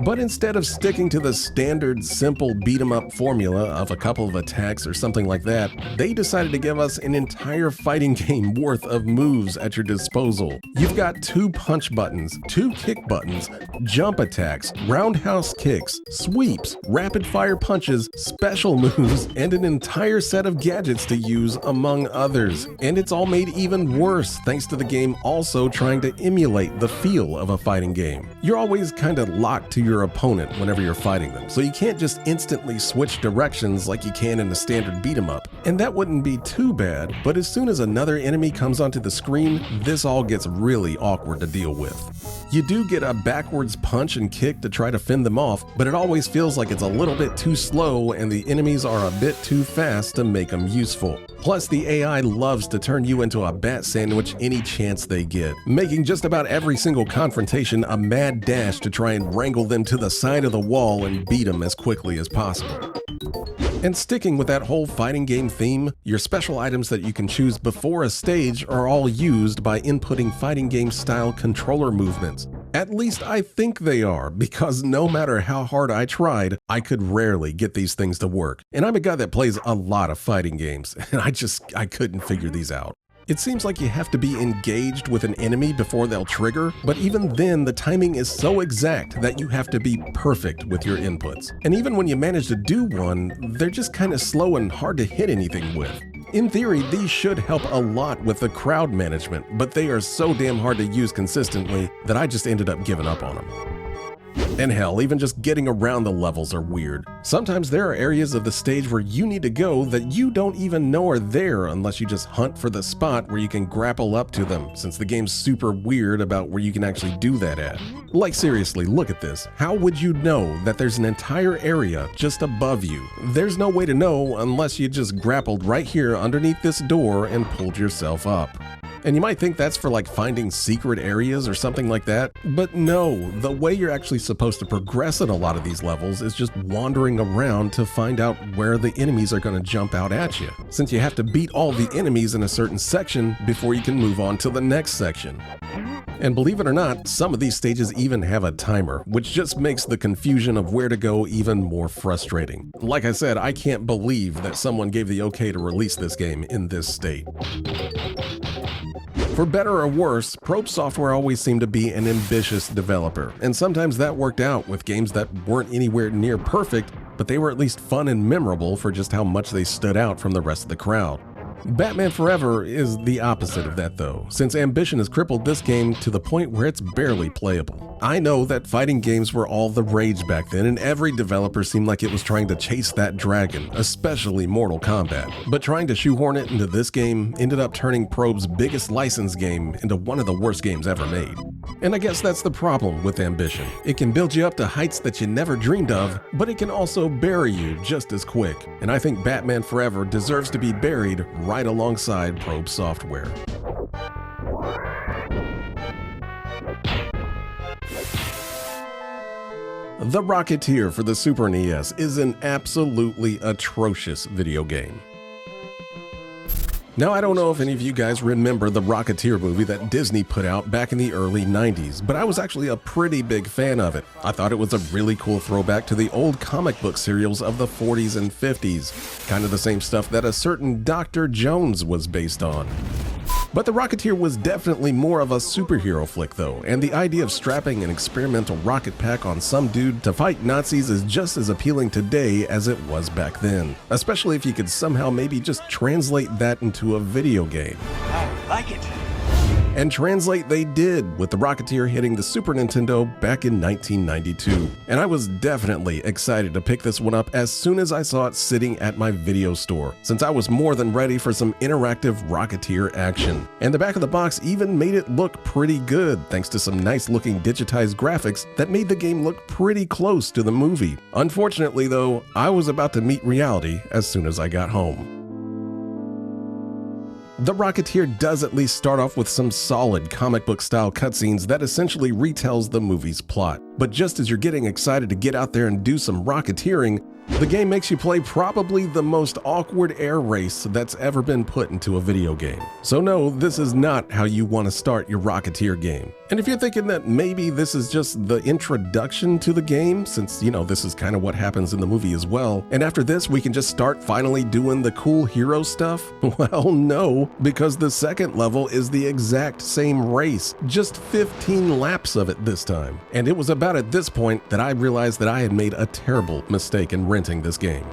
But instead of sticking to the standard simple beat-em-up formula of a couple of attacks or something like that, they decided to give us an entire fighting game worth of moves at your disposal. You've got 2 punch buttons, 2 kick buttons, jump attacks, roundhouse kicks, sweeps, rapid-fire punches, special moves, and an entire set of gadgets to use, among others. And it's all made even worse thanks to the game also trying to emulate the feel of a fighting game. You're always kind of locked to your opponent whenever you're fighting them, so you can't just instantly switch directions like you can in a standard beat-em-up. And that wouldn't be too bad, but as soon as another enemy comes onto the screen, this all gets really awkward to deal with. You do get a backwards punch and kick to try to fend them off, but it always feels like it's a little bit too slow and the enemies are a bit too fast to make them useful. Plus, the AI loves to turn you into a bat sandwich any chance they get, making just about every single confrontation a mad dash to try and wrangle them to the side of the wall and beat them as quickly as possible. And sticking with that whole fighting game theme, your special items that you can choose before a stage are all used by inputting fighting game style controller movements. At least I think they are, because no matter how hard I tried, I could rarely get these things to work. And I'm a guy that plays a lot of fighting games, and I couldn't figure these out. It seems like you have to be engaged with an enemy before they'll trigger, but even then the timing is so exact that you have to be perfect with your inputs. And even when you manage to do one, they're just kind of slow and hard to hit anything with. In theory, these should help a lot with the crowd management, but they are so damn hard to use consistently that I just ended up giving up on them. And hell, even just getting around the levels are weird. Sometimes there are areas of the stage where you need to go that you don't even know are there unless you just hunt for the spot where you can grapple up to them, since the game's super weird about where you can actually do that at. Like seriously, look at this. How would you know that there's an entire area just above you? There's no way to know unless you just grappled right here underneath this door and pulled yourself up. And you might think that's for like finding secret areas or something like that, but no, the way you're actually supposed to progress in a lot of these levels is just wandering around to find out where the enemies are going to jump out at you, since you have to beat all the enemies in a certain section before you can move on to the next section. And believe it or not, some of these stages even have a timer, which just makes the confusion of where to go even more frustrating. Like I said, I can't believe that someone gave the okay to release this game in this state. For better or worse, Probe Software always seemed to be an ambitious developer, and sometimes that worked out with games that weren't anywhere near perfect, but they were at least fun and memorable for just how much they stood out from the rest of the crowd. Batman Forever is the opposite of that though, since ambition has crippled this game to the point where it's barely playable. I know that fighting games were all the rage back then, and every developer seemed like it was trying to chase that dragon, especially Mortal Kombat. But trying to shoehorn it into this game ended up turning Probe's biggest licensed game into one of the worst games ever made. And I guess that's the problem with ambition. It can build you up to heights that you never dreamed of, but it can also bury you just as quick. And I think Batman Forever deserves to be buried right alongside Probe Software. The Rocketeer for the Super NES is an absolutely atrocious video game. Now, I don't know if any of you guys remember the Rocketeer movie that Disney put out back in the early 90s, but I was actually a pretty big fan of it. I thought it was a really cool throwback to the old comic book serials of the 40s and 50s, kind of the same stuff that a certain Dr. Jones was based on. But The Rocketeer was definitely more of a superhero flick though, and the idea of strapping an experimental rocket pack on some dude to fight Nazis is just as appealing today as it was back then, especially if you could somehow maybe just translate that into a video game. I like it. And translate they did, with The Rocketeer hitting the Super Nintendo back in 1992. And I was definitely excited to pick this one up as soon as I saw it sitting at my video store, since I was more than ready for some interactive Rocketeer action. And the back of the box even made it look pretty good, thanks to some nice looking digitized graphics that made the game look pretty close to the movie. Unfortunately though, I was about to meet reality as soon as I got home. The Rocketeer does at least start off with some solid comic book style cutscenes that essentially retells the movie's plot. But just as you're getting excited to get out there and do some rocketeering, the game makes you play probably the most awkward air race that's ever been put into a video game. So no, this is not how you want to start your Rocketeer game. And if you're thinking that maybe this is just the introduction to the game, since, you know, this is kind of what happens in the movie as well, and after this we can just start finally doing the cool hero stuff, well no, because the second level is the exact same race, just 15 laps of it this time. And it was about at this point that I realized that I had made a terrible mistake in renting this game.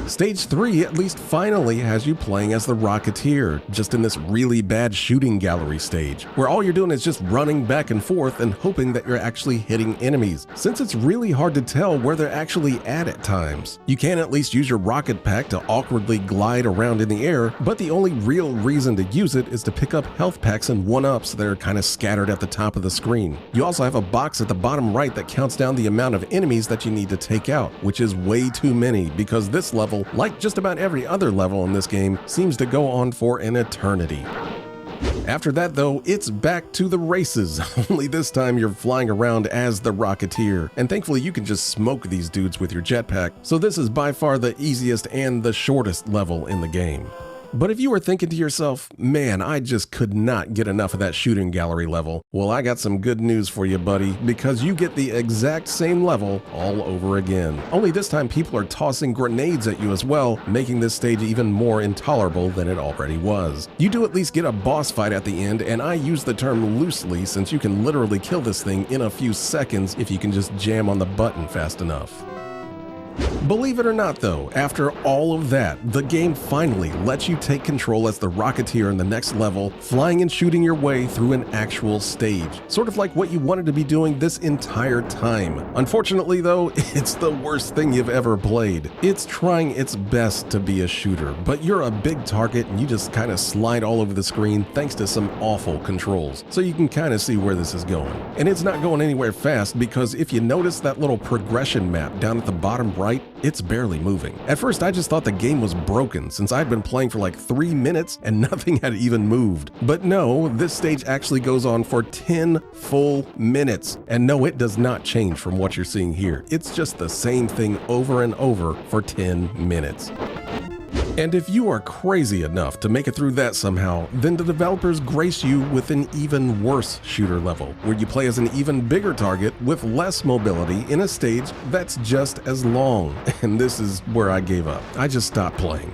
Stage 3 at least finally has you playing as the Rocketeer, just in this really bad shooting gallery stage, where all you're doing is just running back and forth and hoping that you're actually hitting enemies, since it's really hard to tell where they're actually at times. You can at least use your rocket pack to awkwardly glide around in the air, but the only real reason to use it is to pick up health packs and 1-ups that are kind of scattered at the top of the screen. You also have a box at the bottom right that counts down the amount of enemies that you need to take out, which is way too many because this level, like just about every other level in this game, seems to go on for an eternity. After that though, it's back to the races, only this time you're flying around as the Rocketeer, and thankfully you can just smoke these dudes with your jetpack, so this is by far the easiest and the shortest level in the game. But if you were thinking to yourself, man, I just could not get enough of that shooting gallery level, well, I got some good news for you, buddy, because you get the exact same level all over again. Only this time people are tossing grenades at you as well, making this stage even more intolerable than it already was. You do at least get a boss fight at the end, and I use the term loosely since you can literally kill this thing in a few seconds if you can just jam on the button fast enough. Believe it or not though, after all of that, the game finally lets you take control as the Rocketeer in the next level, flying and shooting your way through an actual stage. Sort of like what you wanted to be doing this entire time. Unfortunately though, it's the worst thing you've ever played. It's trying its best to be a shooter, but you're a big target and you just kind of slide all over the screen thanks to some awful controls. So you can kind of see where this is going. And it's not going anywhere fast because if you notice that little progression map down at the bottom right, it's barely moving. At first I just thought the game was broken since I'd been playing for like 3 minutes and nothing had even moved. But no, this stage actually goes on for 10 full minutes. And no, it does not change from what you're seeing here. It's just the same thing over and over for 10 minutes. And if you are crazy enough to make it through that somehow, then the developers grace you with an even worse shooter level, where you play as an even bigger target with less mobility in a stage that's just as long. And this is where I gave up. I just stopped playing.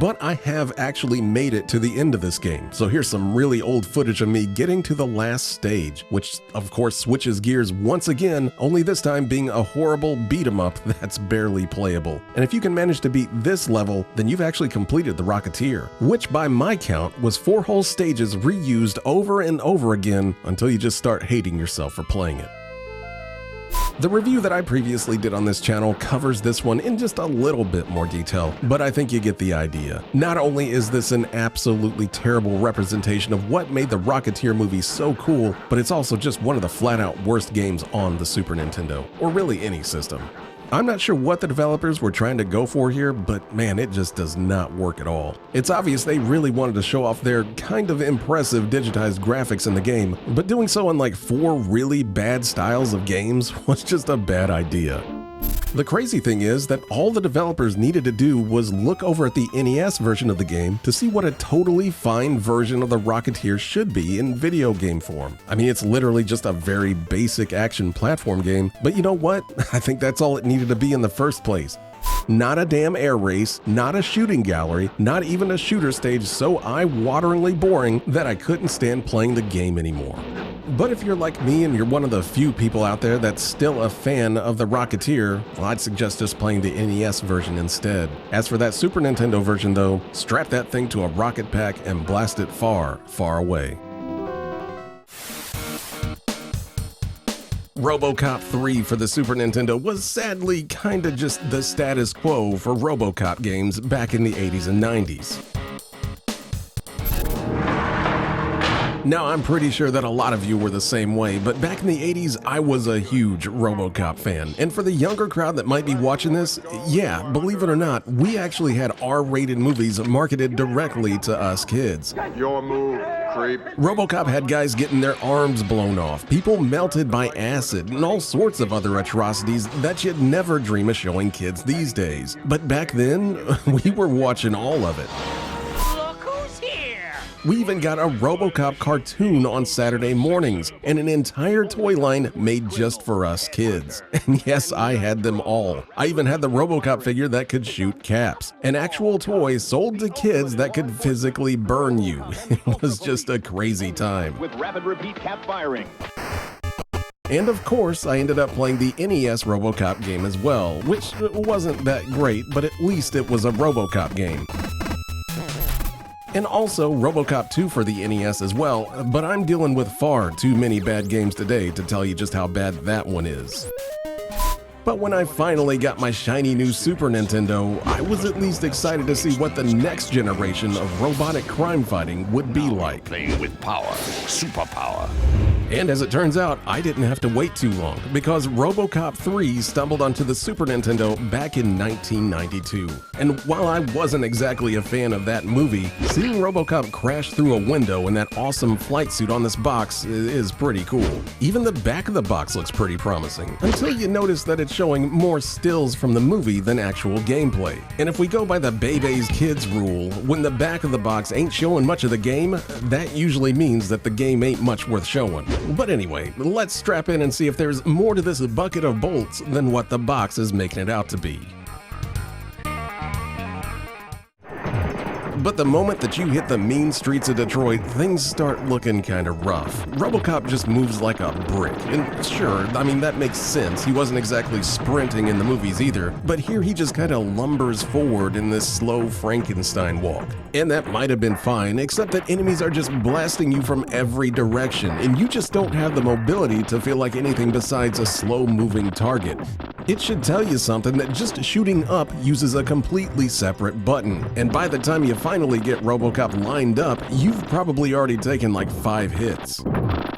But I have actually made it to the end of this game, so here's some really old footage of me getting to the last stage, which of course switches gears once again, only this time being a horrible beat-em-up that's barely playable. And if you can manage to beat this level, then you've actually completed the Rocketeer, which by my count was 4 whole stages reused over and over again until you just start hating yourself for playing it. The review that I previously did on this channel covers this one in just a little bit more detail, but I think you get the idea. Not only is this an absolutely terrible representation of what made the Rocketeer movie so cool, but it's also just one of the flat-out worst games on the Super Nintendo, or really any system. I'm not sure what the developers were trying to go for here, but man, it just does not work at all. It's obvious they really wanted to show off their kind of impressive digitized graphics in the game, but doing so in like 4 really bad styles of games was just a bad idea. The crazy thing is that all the developers needed to do was look over at the NES version of the game to see what a totally fine version of the Rocketeer should be in video game form. I mean, it's literally just a very basic action platform game, but you know what? I think that's all it needed to be in the first place. Not a damn air race, not a shooting gallery, not even a shooter stage so eye-wateringly boring that I couldn't stand playing the game anymore. But if you're like me and you're one of the few people out there that's still a fan of the Rocketeer, well, I'd suggest just playing the NES version instead. As for that Super Nintendo version though, strap that thing to a rocket pack and blast it far, far away. Robocop 3 for the Super Nintendo was sadly kinda just the status quo for Robocop games back in the 80s and 90s. Now, I'm pretty sure that a lot of you were the same way, but back in the 80s, I was a huge Robocop fan. And for the younger crowd that might be watching this, yeah, believe it or not, we actually had R-rated movies marketed directly to us kids. Your move, creep. Robocop had guys getting their arms blown off, people melted by acid, and all sorts of other atrocities that you'd never dream of showing kids these days. But back then, we were watching all of it. We even got a Robocop cartoon on Saturday mornings and an entire toy line made just for us kids. And yes, I had them all. I even had the Robocop figure that could shoot caps. An actual toy sold to kids that could physically burn you. It was just a crazy time. With rapid repeat cap firing. And of course, I ended up playing the NES Robocop game as well, which wasn't that great, but at least it was a Robocop game. And also Robocop 2 for the NES as well, but I'm dealing with far too many bad games today to tell you just how bad that one is. But when I finally got my shiny new Super Nintendo, I was at least excited to see what the next generation of robotic crime fighting would be like. Playing with power, superpower. And as it turns out, I didn't have to wait too long, because Robocop 3 stumbled onto the Super Nintendo back in 1992. And while I wasn't exactly a fan of that movie, seeing Robocop crash through a window in that awesome flight suit on this box is pretty cool. Even the back of the box looks pretty promising, until you notice that it's showing more stills from the movie than actual gameplay. And if we go by the Bebe's Kids rule, when the back of the box ain't showing much of the game, that usually means that the game ain't much worth showing. But anyway, let's strap in and see if there's more to this bucket of bolts than what the box is making it out to be. But the moment that you hit the mean streets of Detroit, things start looking kinda rough. Robocop just moves like a brick, and sure, I mean that makes sense, he wasn't exactly sprinting in the movies either, but here he just kinda lumbers forward in this slow Frankenstein walk. And that might have been fine, except that enemies are just blasting you from every direction, and you just don't have the mobility to feel like anything besides a slow-moving target. It should tell you something that just shooting up uses a completely separate button, and by the time you finally get Robocop lined up, you've probably already taken like 5 hits.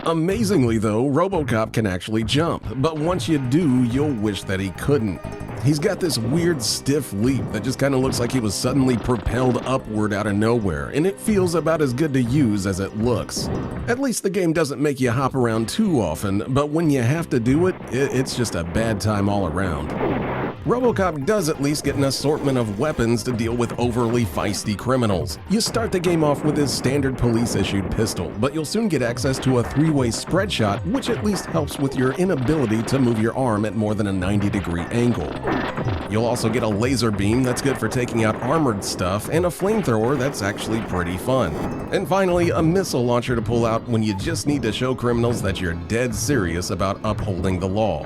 Amazingly though, Robocop can actually jump, but once you do, you'll wish that he couldn't. He's got this weird stiff leap that just kind of looks like he was suddenly propelled upward out of nowhere, and it feels about as good to use as it looks. At least the game doesn't make you hop around too often, but when you have to do it, it's just a bad time all around. Robocop does at least get an assortment of weapons to deal with overly feisty criminals. You start the game off with his standard police-issued pistol, but you'll soon get access to a 3-way spread shot, which at least helps with your inability to move your arm at more than a 90-degree angle. You'll also get a laser beam that's good for taking out armored stuff, and a flamethrower that's actually pretty fun. And finally, a missile launcher to pull out when you just need to show criminals that you're dead serious about upholding the law.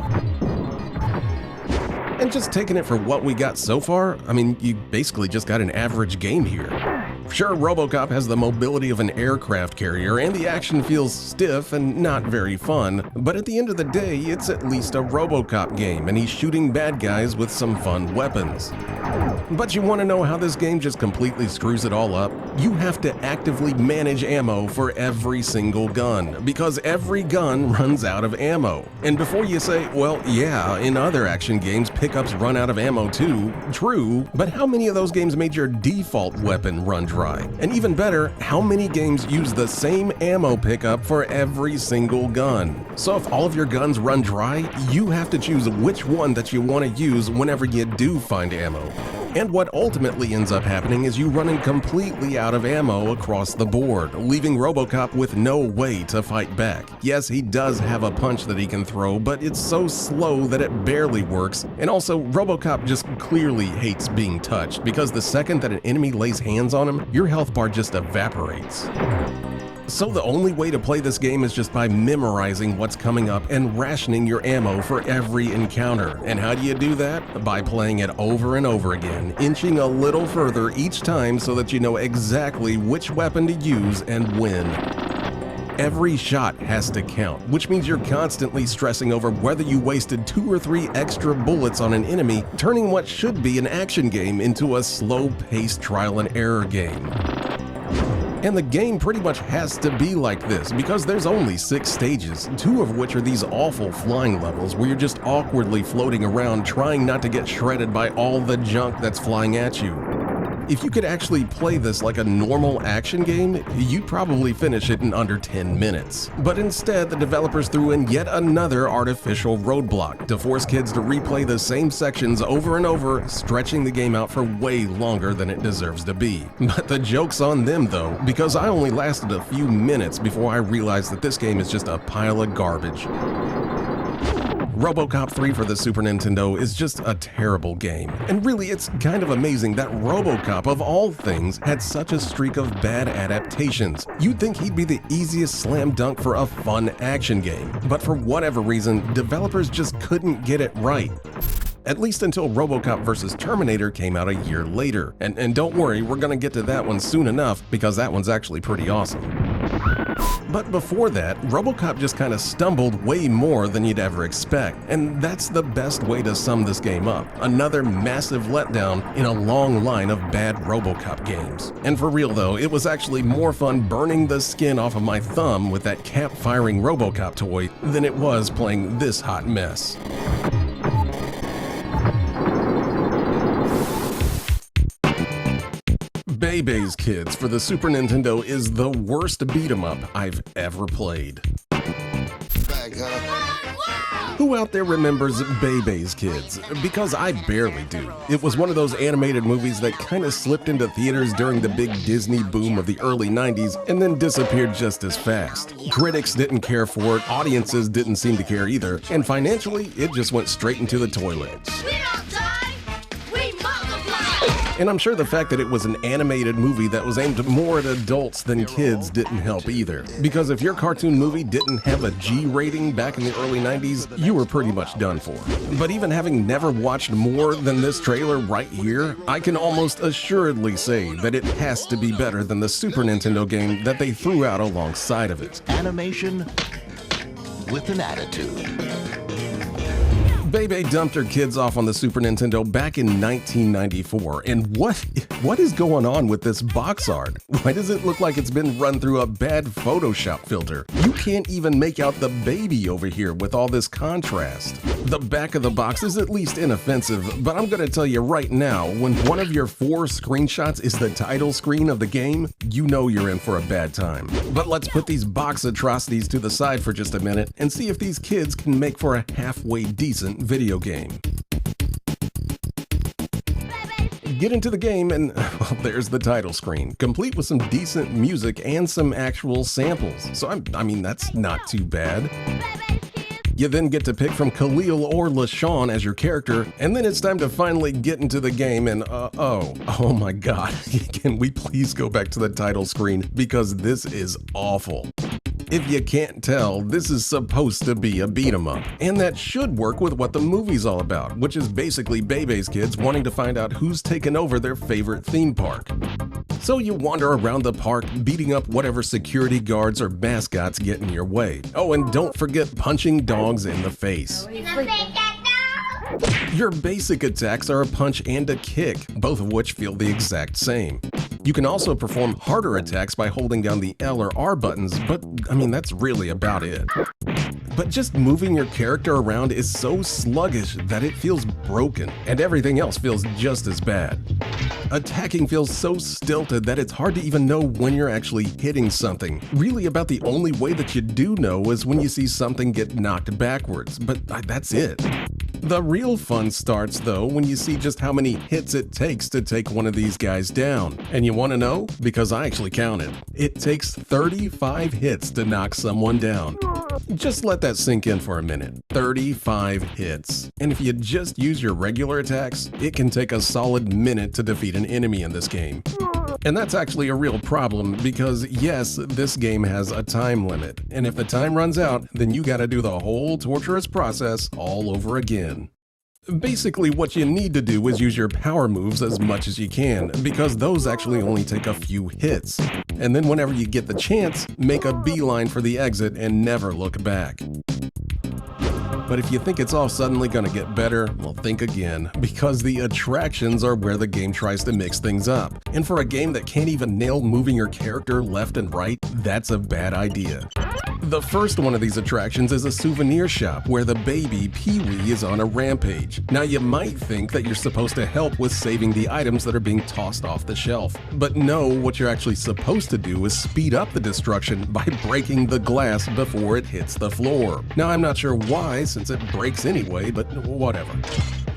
And just taking it for what we got so far, I mean, you basically just got an average game here. Sure, Robocop has the mobility of an aircraft carrier, and the action feels stiff and not very fun, but at the end of the day, it's at least a Robocop game, and he's shooting bad guys with some fun weapons. But you want to know how this game just completely screws it all up? You have to actively manage ammo for every single gun, because every gun runs out of ammo. And before you say, well, yeah, in other action games, pickups run out of ammo too, true, but how many of those games made your default weapon run dry? And even better, how many games use the same ammo pickup for every single gun? So if all of your guns run dry, you have to choose which one that you want to use whenever you do find ammo. And what ultimately ends up happening is you running completely out of ammo across the board, leaving Robocop with no way to fight back. Yes, he does have a punch that he can throw, but it's so slow that it barely works. And also, Robocop just clearly hates being touched, because the second that an enemy lays hands on him, your health bar just evaporates. So the only way to play this game is just by memorizing what's coming up and rationing your ammo for every encounter. And how do you do that? By playing it over and over again, inching a little further each time so that you know exactly which weapon to use and when. Every shot has to count, which means you're constantly stressing over whether you wasted 2 or 3 extra bullets on an enemy, turning what should be an action game into a slow-paced trial and error game. And the game pretty much has to be like this, because there's only 6 stages, 2 of which are these awful flying levels where you're just awkwardly floating around trying not to get shredded by all the junk that's flying at you. If you could actually play this like a normal action game, you'd probably finish it in under 10 minutes. But instead, the developers threw in yet another artificial roadblock to force kids to replay the same sections over and over, stretching the game out for way longer than it deserves to be. But the joke's on them though, because I only lasted a few minutes before I realized that this game is just a pile of garbage. Robocop 3 for the Super Nintendo is just a terrible game, and really it's kind of amazing that Robocop, of all things, had such a streak of bad adaptations. You'd think he'd be the easiest slam dunk for a fun action game, but for whatever reason, developers just couldn't get it right. At least until Robocop vs. Terminator came out a year later, and don't worry, we're gonna get to that one soon enough, because that one's actually pretty awesome. But before that, Robocop just kind of stumbled way more than you'd ever expect, and that's the best way to sum this game up. Another massive letdown in a long line of bad Robocop games. And for real though, it was actually more fun burning the skin off of my thumb with that cap-firing Robocop toy than it was playing this hot mess. Bebe's Kids for the Super Nintendo is the worst beat-em-up I've ever played. Who out there remembers Bebe's Kids? Because I barely do. It was one of those animated movies that kind of slipped into theaters during the big Disney boom of the early 90s and then disappeared just as fast. Critics didn't care for it, audiences didn't seem to care either, and financially, it just went straight into the toilet. And I'm sure the fact that it was an animated movie that was aimed more at adults than kids didn't help either. Because if your cartoon movie didn't have a G rating back in the early 90s, you were pretty much done for. But even having never watched more than this trailer right here, I can almost assuredly say that it has to be better than the Super Nintendo game that they threw out alongside of it. Animation with an attitude. Bebe dumped her kids off on the Super Nintendo back in 1994, and what is going on with this box art? Why does it look like it's been run through a bad Photoshop filter? You can't even make out the baby over here with all this contrast. The back of the box is at least inoffensive, but I'm gonna tell you right now, when one of your 4 screenshots is the title screen of the game, you know you're in for a bad time. But let's put these box atrocities to the side for just a minute and see if these kids can make for a halfway decent video game. Get into the game and well, there's the title screen, complete with some decent music and some actual samples. So I mean that's not too bad. You then get to pick from Khalil or LaShawn as your character, and then it's time to finally get into the game and oh my god, can we please go back to the title screen because this is awful. If you can't tell, this is supposed to be a beat-em-up, and that should work with what the movie's all about, which is basically Bebe's kids wanting to find out who's taken over their favorite theme park. So you wander around the park, beating up whatever security guards or mascots get in your way. Oh, and don't forget punching dogs in the face. Your basic attacks are a punch and a kick, both of which feel the exact same. You can also perform harder attacks by holding down the L or R buttons, but I mean that's really about it. But just moving your character around is so sluggish that it feels broken, and everything else feels just as bad. Attacking feels so stilted that it's hard to even know when you're actually hitting something. Really about the only way that you do know is when you see something get knocked backwards, but that's it. The real fun starts though when you see just how many hits it takes to take one of these guys down. And you want to know? Because I actually counted. It takes 35 hits to knock someone down. Just let that sink in for a minute. 35 hits. And if you just use your regular attacks, it can take a solid minute to defeat an enemy in this game. And that's actually a real problem because yes, this game has a time limit. And if the time runs out, then you gotta do the whole torturous process all over again. Basically, what you need to do is use your power moves as much as you can, because those actually only take a few hits. And then whenever you get the chance, make a beeline for the exit and never look back. But if you think it's all suddenly gonna get better, well, think again, because the attractions are where the game tries to mix things up. And for a game that can't even nail moving your character left and right, that's a bad idea. The first one of these attractions is a souvenir shop where the baby Pee-wee is on a rampage. Now you might think that you're supposed to help with saving the items that are being tossed off the shelf. But no, what you're actually supposed to do is speed up the destruction by breaking the glass before it hits the floor. Now I'm not sure why, since it breaks anyway, but whatever.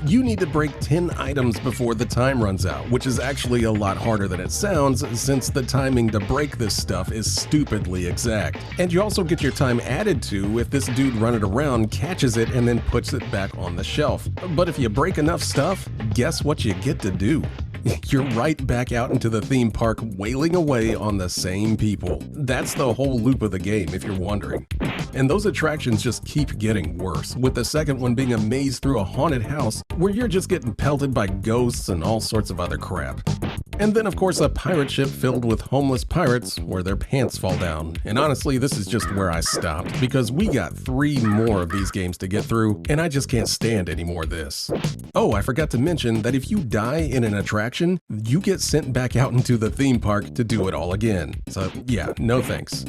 You need to break 10 items before the time runs out, which is actually a lot harder than it sounds since the timing to break this stuff is stupidly exact. And you also get your time added to if this dude running around catches it and then puts it back on the shelf. But if you break enough stuff, guess what you get to do? You're right back out into the theme park wailing away on the same people. That's the whole loop of the game, if you're wondering. And those attractions just keep getting worse, with the second one being a maze through a haunted house where you're just getting pelted by ghosts and all sorts of other crap. And then of course a pirate ship filled with homeless pirates where their pants fall down. And honestly, this is just where I stopped, because we got 3 more of these games to get through, and I just can't stand any more of this. Oh, I forgot to mention that if you die in an attraction, you get sent back out into the theme park to do it all again. So yeah, no thanks.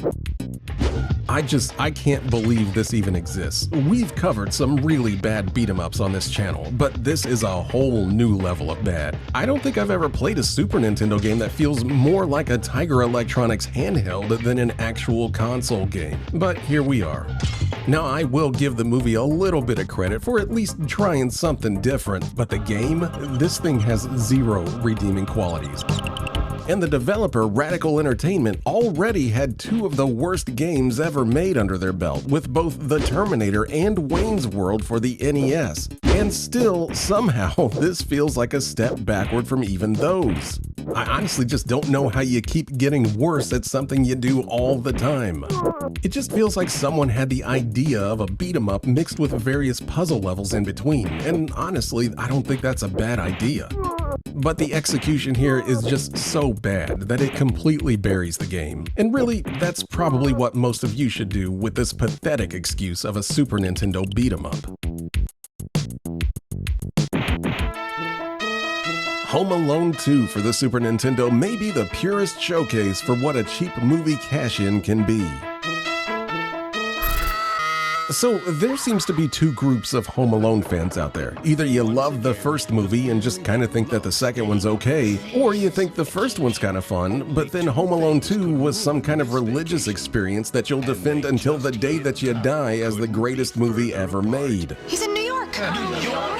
I can't believe this even exists. We've covered some really bad beat-em-ups on this channel, but this is a whole new level of bad. I don't think I've ever played a Super Nintendo game that feels more like a Tiger Electronics handheld than an actual console game. But here we are. Now I will give the movie a little bit of credit for at least trying something different, but the game, this thing has 0 redeeming qualities. And the developer, Radical Entertainment, already had two of the worst games ever made under their belt, with both The Terminator and Wayne's World for the NES. And still, somehow, this feels like a step backward from even those. I honestly just don't know how you keep getting worse at something you do all the time. It just feels like someone had the idea of a beat-em-up mixed with various puzzle levels in between, and honestly, I don't think that's a bad idea. But the execution here is just so bad that it completely buries the game. And really, that's probably what most of you should do with this pathetic excuse of a Super Nintendo beat-em-up. Home Alone 2 for the Super Nintendo may be the purest showcase for what a cheap movie cash-in can be. So there seems to be two groups of Home Alone fans out there. Either you love the first movie and just kind of think that the second one's okay, or you think the first one's kind of fun, but then Home Alone 2 was some kind of religious experience that you'll defend until the day that you die as the greatest movie ever made. He's in New York.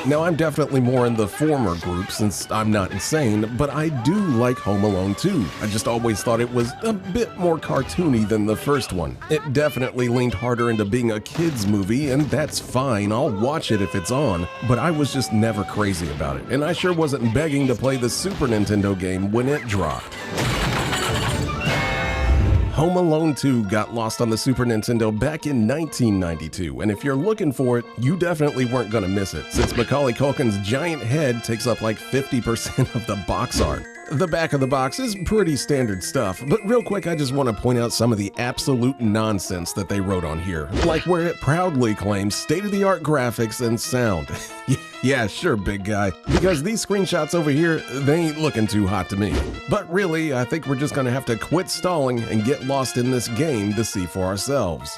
Now, I'm definitely more in the former group since I'm not insane, but I do like Home Alone 2. I just always thought it was a bit more cartoony than the first one. It definitely leaned harder into being a kid's movie, and that's fine, I'll watch it if it's on, but I was just never crazy about it, and I sure wasn't begging to play the Super Nintendo game when it dropped. Home Alone 2 got lost on the Super Nintendo back in 1992, and if you're looking for it, you definitely weren't gonna miss it, since Macaulay Culkin's giant head takes up like 50% of the box art. The back of the box is pretty standard stuff, but real quick I just want to point out some of the absolute nonsense that they wrote on here, like where it proudly claims state-of-the-art graphics and sound. Yeah, sure, big guy, because these screenshots over here, they ain't looking too hot to me. But really, I think we're just gonna have to quit stalling and get lost in this game to see for ourselves.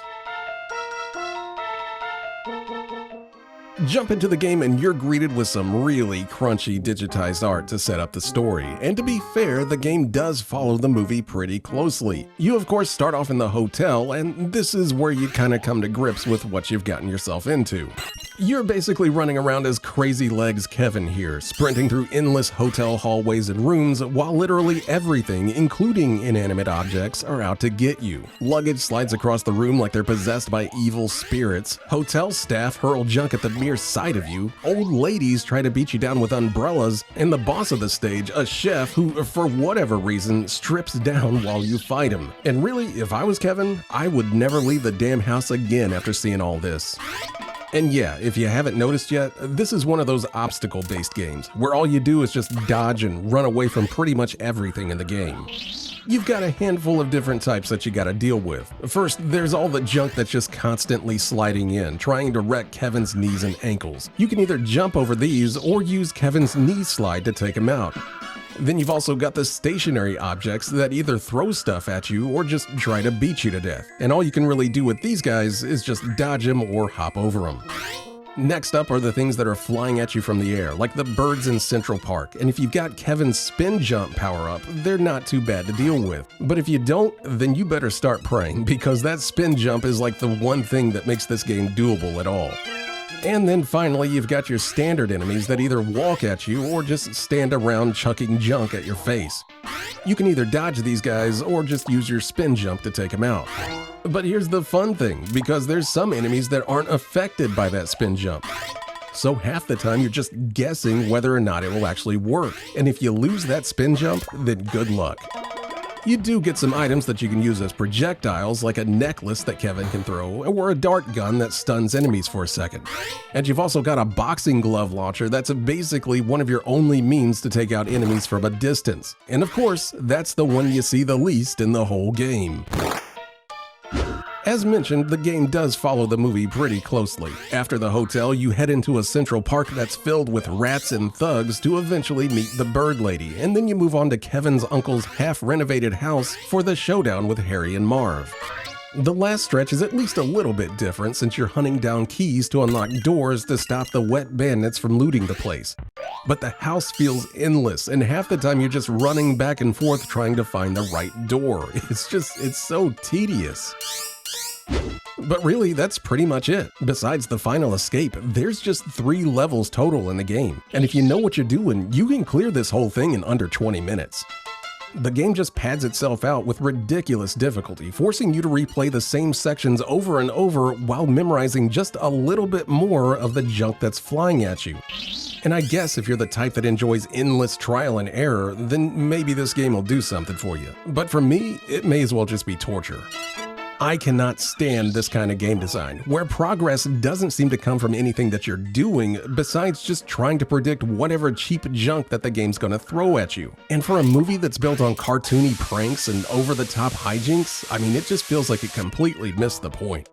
Jump into the game and you're greeted with some really crunchy digitized art to set up the story. And to be fair, the game does follow the movie pretty closely. You of course start off in the hotel, and this is where you kind of come to grips with what you've gotten yourself into. You're basically running around as Crazy Legs Kevin here, sprinting through endless hotel hallways and rooms while literally everything, including inanimate objects, are out to get you. Luggage slides across the room like they're possessed by evil spirits. Hotel staff hurl junk at the mere sight of you. Old ladies try to beat you down with umbrellas. And the boss of the stage, a chef who, for whatever reason, strips down while you fight him. And really, if I was Kevin, I would never leave the damn house again after seeing all this. And yeah, if you haven't noticed yet, this is one of those obstacle-based games, where all you do is just dodge and run away from pretty much everything in the game. You've got a handful of different types that you gotta deal with. First, there's all the junk that's just constantly sliding in, trying to wreck Kevin's knees and ankles. You can either jump over these or use Kevin's knee slide to take him out. Then you've also got the stationary objects that either throw stuff at you or just try to beat you to death. And all you can really do with these guys is just dodge them or hop over them. Next up are the things that are flying at you from the air, like the birds in Central Park. And if you've got Kevin's spin jump power up, they're not too bad to deal with. But if you don't, then you better start praying, because that spin jump is like the one thing that makes this game doable at all. And then finally, you've got your standard enemies that either walk at you or just stand around chucking junk at your face. You can either dodge these guys or just use your spin jump to take them out. But here's the fun thing, because there's some enemies that aren't affected by that spin jump. So half the time you're just guessing whether or not it will actually work. And if you lose that spin jump, then good luck. You do get some items that you can use as projectiles, like a necklace that Kevin can throw, or a dart gun that stuns enemies for a second. And you've also got a boxing glove launcher that's basically one of your only means to take out enemies from a distance. And of course, that's the one you see the least in the whole game. As mentioned, the game does follow the movie pretty closely. After the hotel, you head into a Central Park that's filled with rats and thugs to eventually meet the Bird Lady, and then you move on to Kevin's uncle's half-renovated house for the showdown with Harry and Marv. The last stretch is at least a little bit different since you're hunting down keys to unlock doors to stop the wet bandits from looting the place. But the house feels endless, and half the time you're just running back and forth trying to find the right door. It's so tedious. But really, that's pretty much it. Besides the final escape, there's just 3 levels total in the game. And if you know what you're doing, you can clear this whole thing in under 20 minutes. The game just pads itself out with ridiculous difficulty, forcing you to replay the same sections over and over while memorizing just a little bit more of the junk that's flying at you. And I guess if you're the type that enjoys endless trial and error, then maybe this game will do something for you. But for me, it may as well just be torture. I cannot stand this kind of game design, where progress doesn't seem to come from anything that you're doing besides just trying to predict whatever cheap junk that the game's gonna throw at you. And for a movie that's built on cartoony pranks and over-the-top hijinks, I mean, it just feels like it completely missed the point.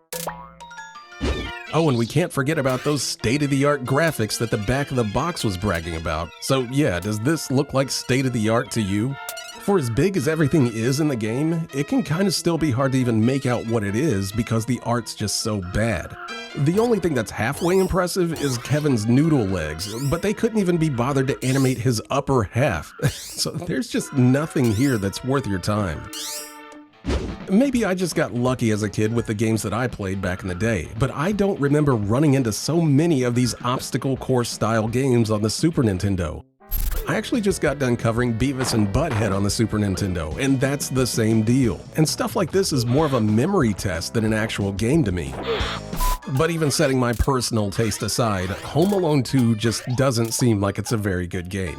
Oh, and we can't forget about those state-of-the-art graphics that the back of the box was bragging about. So yeah, does this look like state-of-the-art to you? For as big as everything is in the game, it can kind of still be hard to even make out what it is because the art's just so bad. The only thing that's halfway impressive is Kevin's noodle legs, but they couldn't even be bothered to animate his upper half. So there's just nothing here that's worth your time. Maybe I just got lucky as a kid with the games that I played back in the day, but I don't remember running into so many of these obstacle course style games on the Super Nintendo. I actually just got done covering Beavis and Butthead on the Super Nintendo, and that's the same deal. And stuff like this is more of a memory test than an actual game to me. But even setting my personal taste aside, Home Alone 2 just doesn't seem like it's a very good game.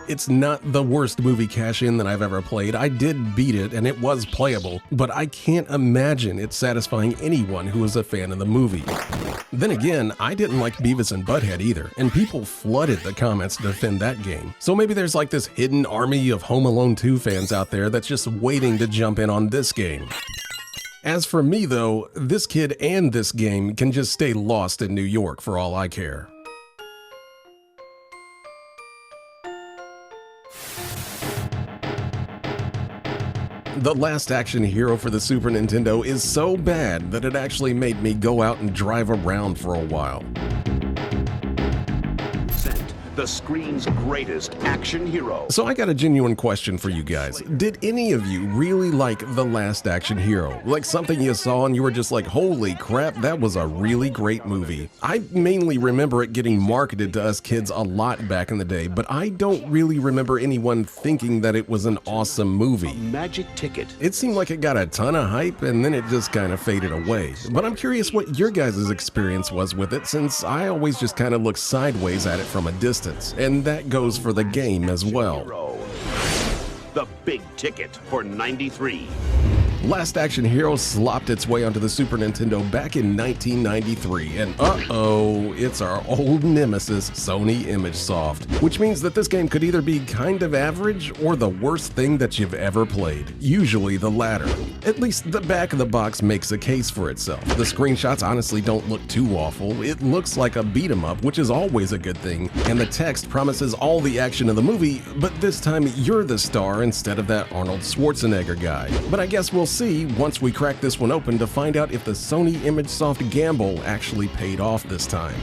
It's not the worst movie cash-in that I've ever played. I did beat it and it was playable, but I can't imagine it satisfying anyone who is a fan of the movie. Then again, I didn't like Beavis and Butthead either, and people flooded the comments to defend that game. So maybe there's like this hidden army of Home Alone 2 fans out there that's just waiting to jump in on this game. As for me though, this kid and this game can just stay lost in New York for all I care. The Last Action Hero for the Super Nintendo is so bad that it actually made me go out and drive around for a while. The screen's greatest action hero. So I got a genuine question for you guys. Did any of you really like The Last Action Hero? Like something you saw and you were just like, holy crap, that was a really great movie. I mainly remember it getting marketed to us kids a lot back in the day, but I don't really remember anyone thinking that it was an awesome movie. Magic ticket. It seemed like it got a ton of hype and then it just kind of faded away. But I'm curious what your guys' experience was with it, since I always just kind of look sideways at it from a distance. And that goes for the game as well. The big ticket for '93. Last Action Hero slopped its way onto the Super Nintendo back in 1993, and uh-oh, it's our old nemesis, Sony ImageSoft, which means that this game could either be kind of average or the worst thing that you've ever played, usually the latter. At least the back of the box makes a case for itself. The screenshots honestly don't look too awful. It looks like a beat 'em up, which is always a good thing, and the text promises all the action of the movie, but this time you're the star instead of that Arnold Schwarzenegger guy. But I guess we'll see once we crack this one open to find out if the Sony ImageSoft gamble actually paid off this time.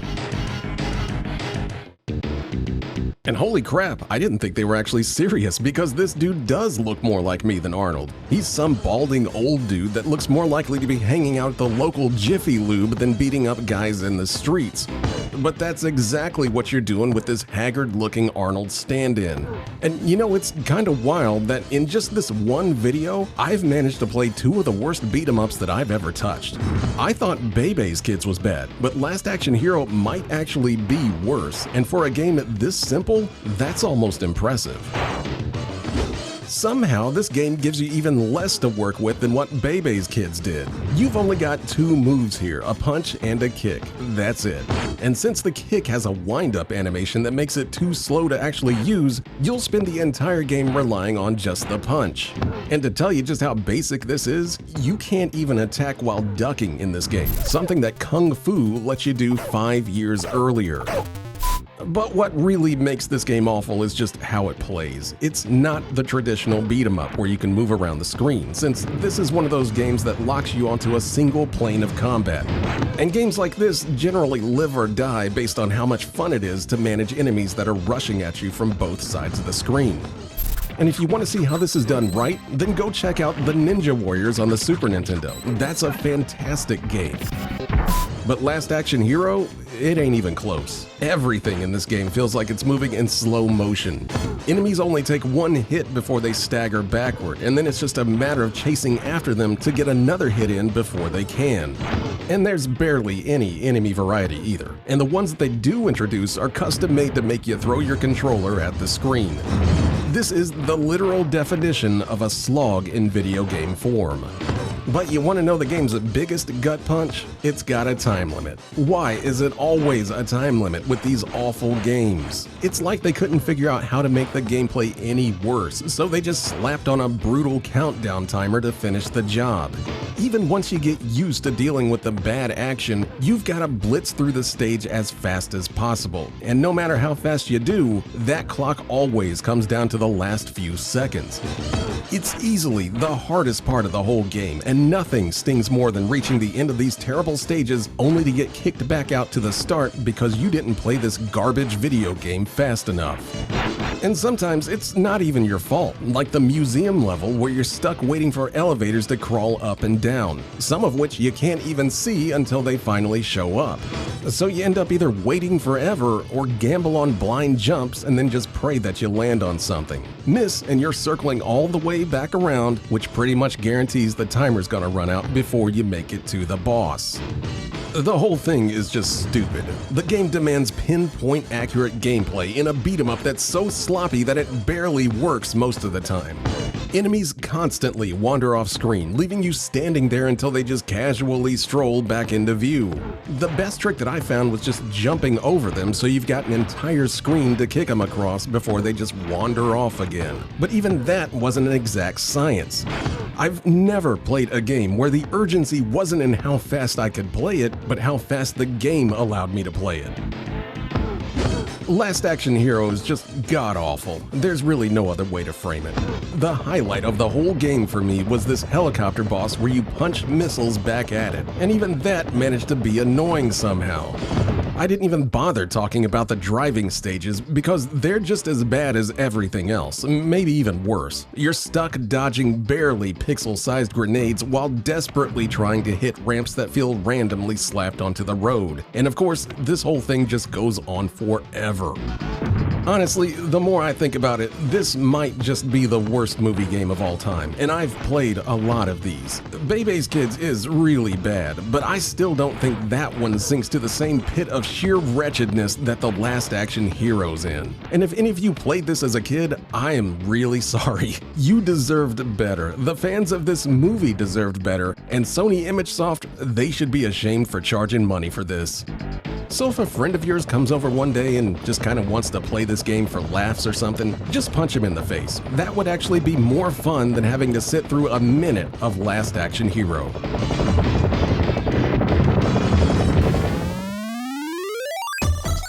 And holy crap, I didn't think they were actually serious, because this dude does look more like me than Arnold. He's some balding old dude that looks more likely to be hanging out at the local Jiffy Lube than beating up guys in the streets. But that's exactly what you're doing with this haggard-looking Arnold stand-in. And you know, it's kind of wild that in just this one video, I've managed to play two of the worst beat-em-ups that I've ever touched. I thought Bebe's Kids was bad, but Last Action Hero might actually be worse, and for a game this simple, that's almost impressive. Somehow, this game gives you even less to work with than what Bebe's Kids did. You've only got two moves here, a punch and a kick. That's it. And since the kick has a wind-up animation that makes it too slow to actually use, you'll spend the entire game relying on just the punch. And to tell you just how basic this is, you can't even attack while ducking in this game, something that Kung Fu lets you do 5 years earlier. But what really makes this game awful is just how it plays. It's not the traditional beat-em-up where you can move around the screen, since this is one of those games that locks you onto a single plane of combat. And games like this generally live or die based on how much fun it is to manage enemies that are rushing at you from both sides of the screen. And if you want to see how this is done right, then go check out the Ninja Warriors on the Super Nintendo. That's a fantastic game. But Last Action Hero, it ain't even close. Everything in this game feels like it's moving in slow motion. Enemies only take one hit before they stagger backward, and then it's just a matter of chasing after them to get another hit in before they can. And there's barely any enemy variety either, and the ones that they do introduce are custom made to make you throw your controller at the screen. This is the literal definition of a slog in video game form. But you want to know the game's biggest gut punch? It's got a time limit. Why is it always a time limit with these awful games? It's like they couldn't figure out how to make the gameplay any worse, so they just slapped on a brutal countdown timer to finish the job. Even once you get used to dealing with the bad action, you've got to blitz through the stage as fast as possible. And no matter how fast you do, that clock always comes down to the last few seconds. It's easily the hardest part of the whole game, and nothing stings more than reaching the end of these terrible stages only to get kicked back out to the start because you didn't play this garbage video game fast enough. And sometimes it's not even your fault, like the museum level where you're stuck waiting for elevators to crawl up and down, some of which you can't even see until they finally show up. So you end up either waiting forever or gamble on blind jumps and then just pray that you land on something. Miss and you're circling all the way back around, which pretty much guarantees the timer's gonna run out before you make it to the boss. The whole thing is just stupid. The game demands pinpoint accurate gameplay in a beat-em-up that's so sloppy that it barely works most of the time. Enemies constantly wander off screen, leaving you standing there until they just casually stroll back into view. The best trick that I found was just jumping over them so you've got an entire screen to kick them across before they just wander off again. But even that wasn't an exact science. I've never played a game where the urgency wasn't in how fast I could play it, but how fast the game allowed me to play it. Last Action Hero is just god-awful. There's really no other way to frame it. The highlight of the whole game for me was this helicopter boss where you punch missiles back at it, and even that managed to be annoying somehow. I didn't even bother talking about the driving stages because they're just as bad as everything else, maybe even worse. You're stuck dodging barely pixel-sized grenades while desperately trying to hit ramps that feel randomly slapped onto the road. And of course, this whole thing just goes on forever. Honestly, the more I think about it, this might just be the worst movie game of all time, and I've played a lot of these. Bebe's Kids is really bad, but I still don't think that one sinks to the same pit of sheer wretchedness that the Last Action Hero's in. And if any of you played this as a kid, I am really sorry. You deserved better. The fans of this movie deserved better, and Sony ImageSoft, they should be ashamed for charging money for this. So if a friend of yours comes over one day and just kind of wants to play this game for laughs or something, just punch him in the face. That would actually be more fun than having to sit through a minute of Last Action Hero.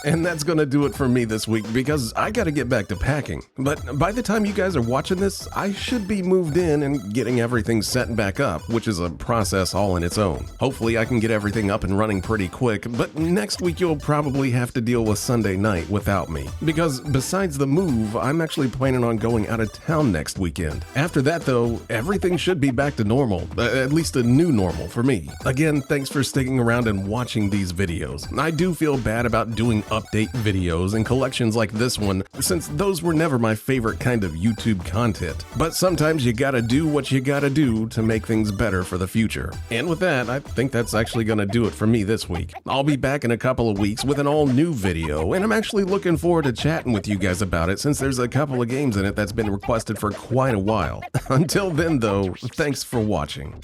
And that's gonna do it for me this week because I gotta get back to packing. But by the time you guys are watching this, I should be moved in and getting everything set back up, which is a process all in its own. Hopefully I can get everything up and running pretty quick, but next week you'll probably have to deal with Sunday night without me. Because besides the move, I'm actually planning on going out of town next weekend. After that though, everything should be back to normal, at least a new normal for me. Again, thanks for sticking around and watching these videos. I do feel bad about doing update videos and collections like this one, since those were never my favorite kind of YouTube content. But sometimes you gotta do what you gotta do to make things better for the future. And with that, I think that's actually gonna do it for me this week. I'll be back in a couple of weeks with an all new video, and I'm actually looking forward to chatting with you guys about it since there's a couple of games in it that's been requested for quite a while. Until then though, thanks for watching.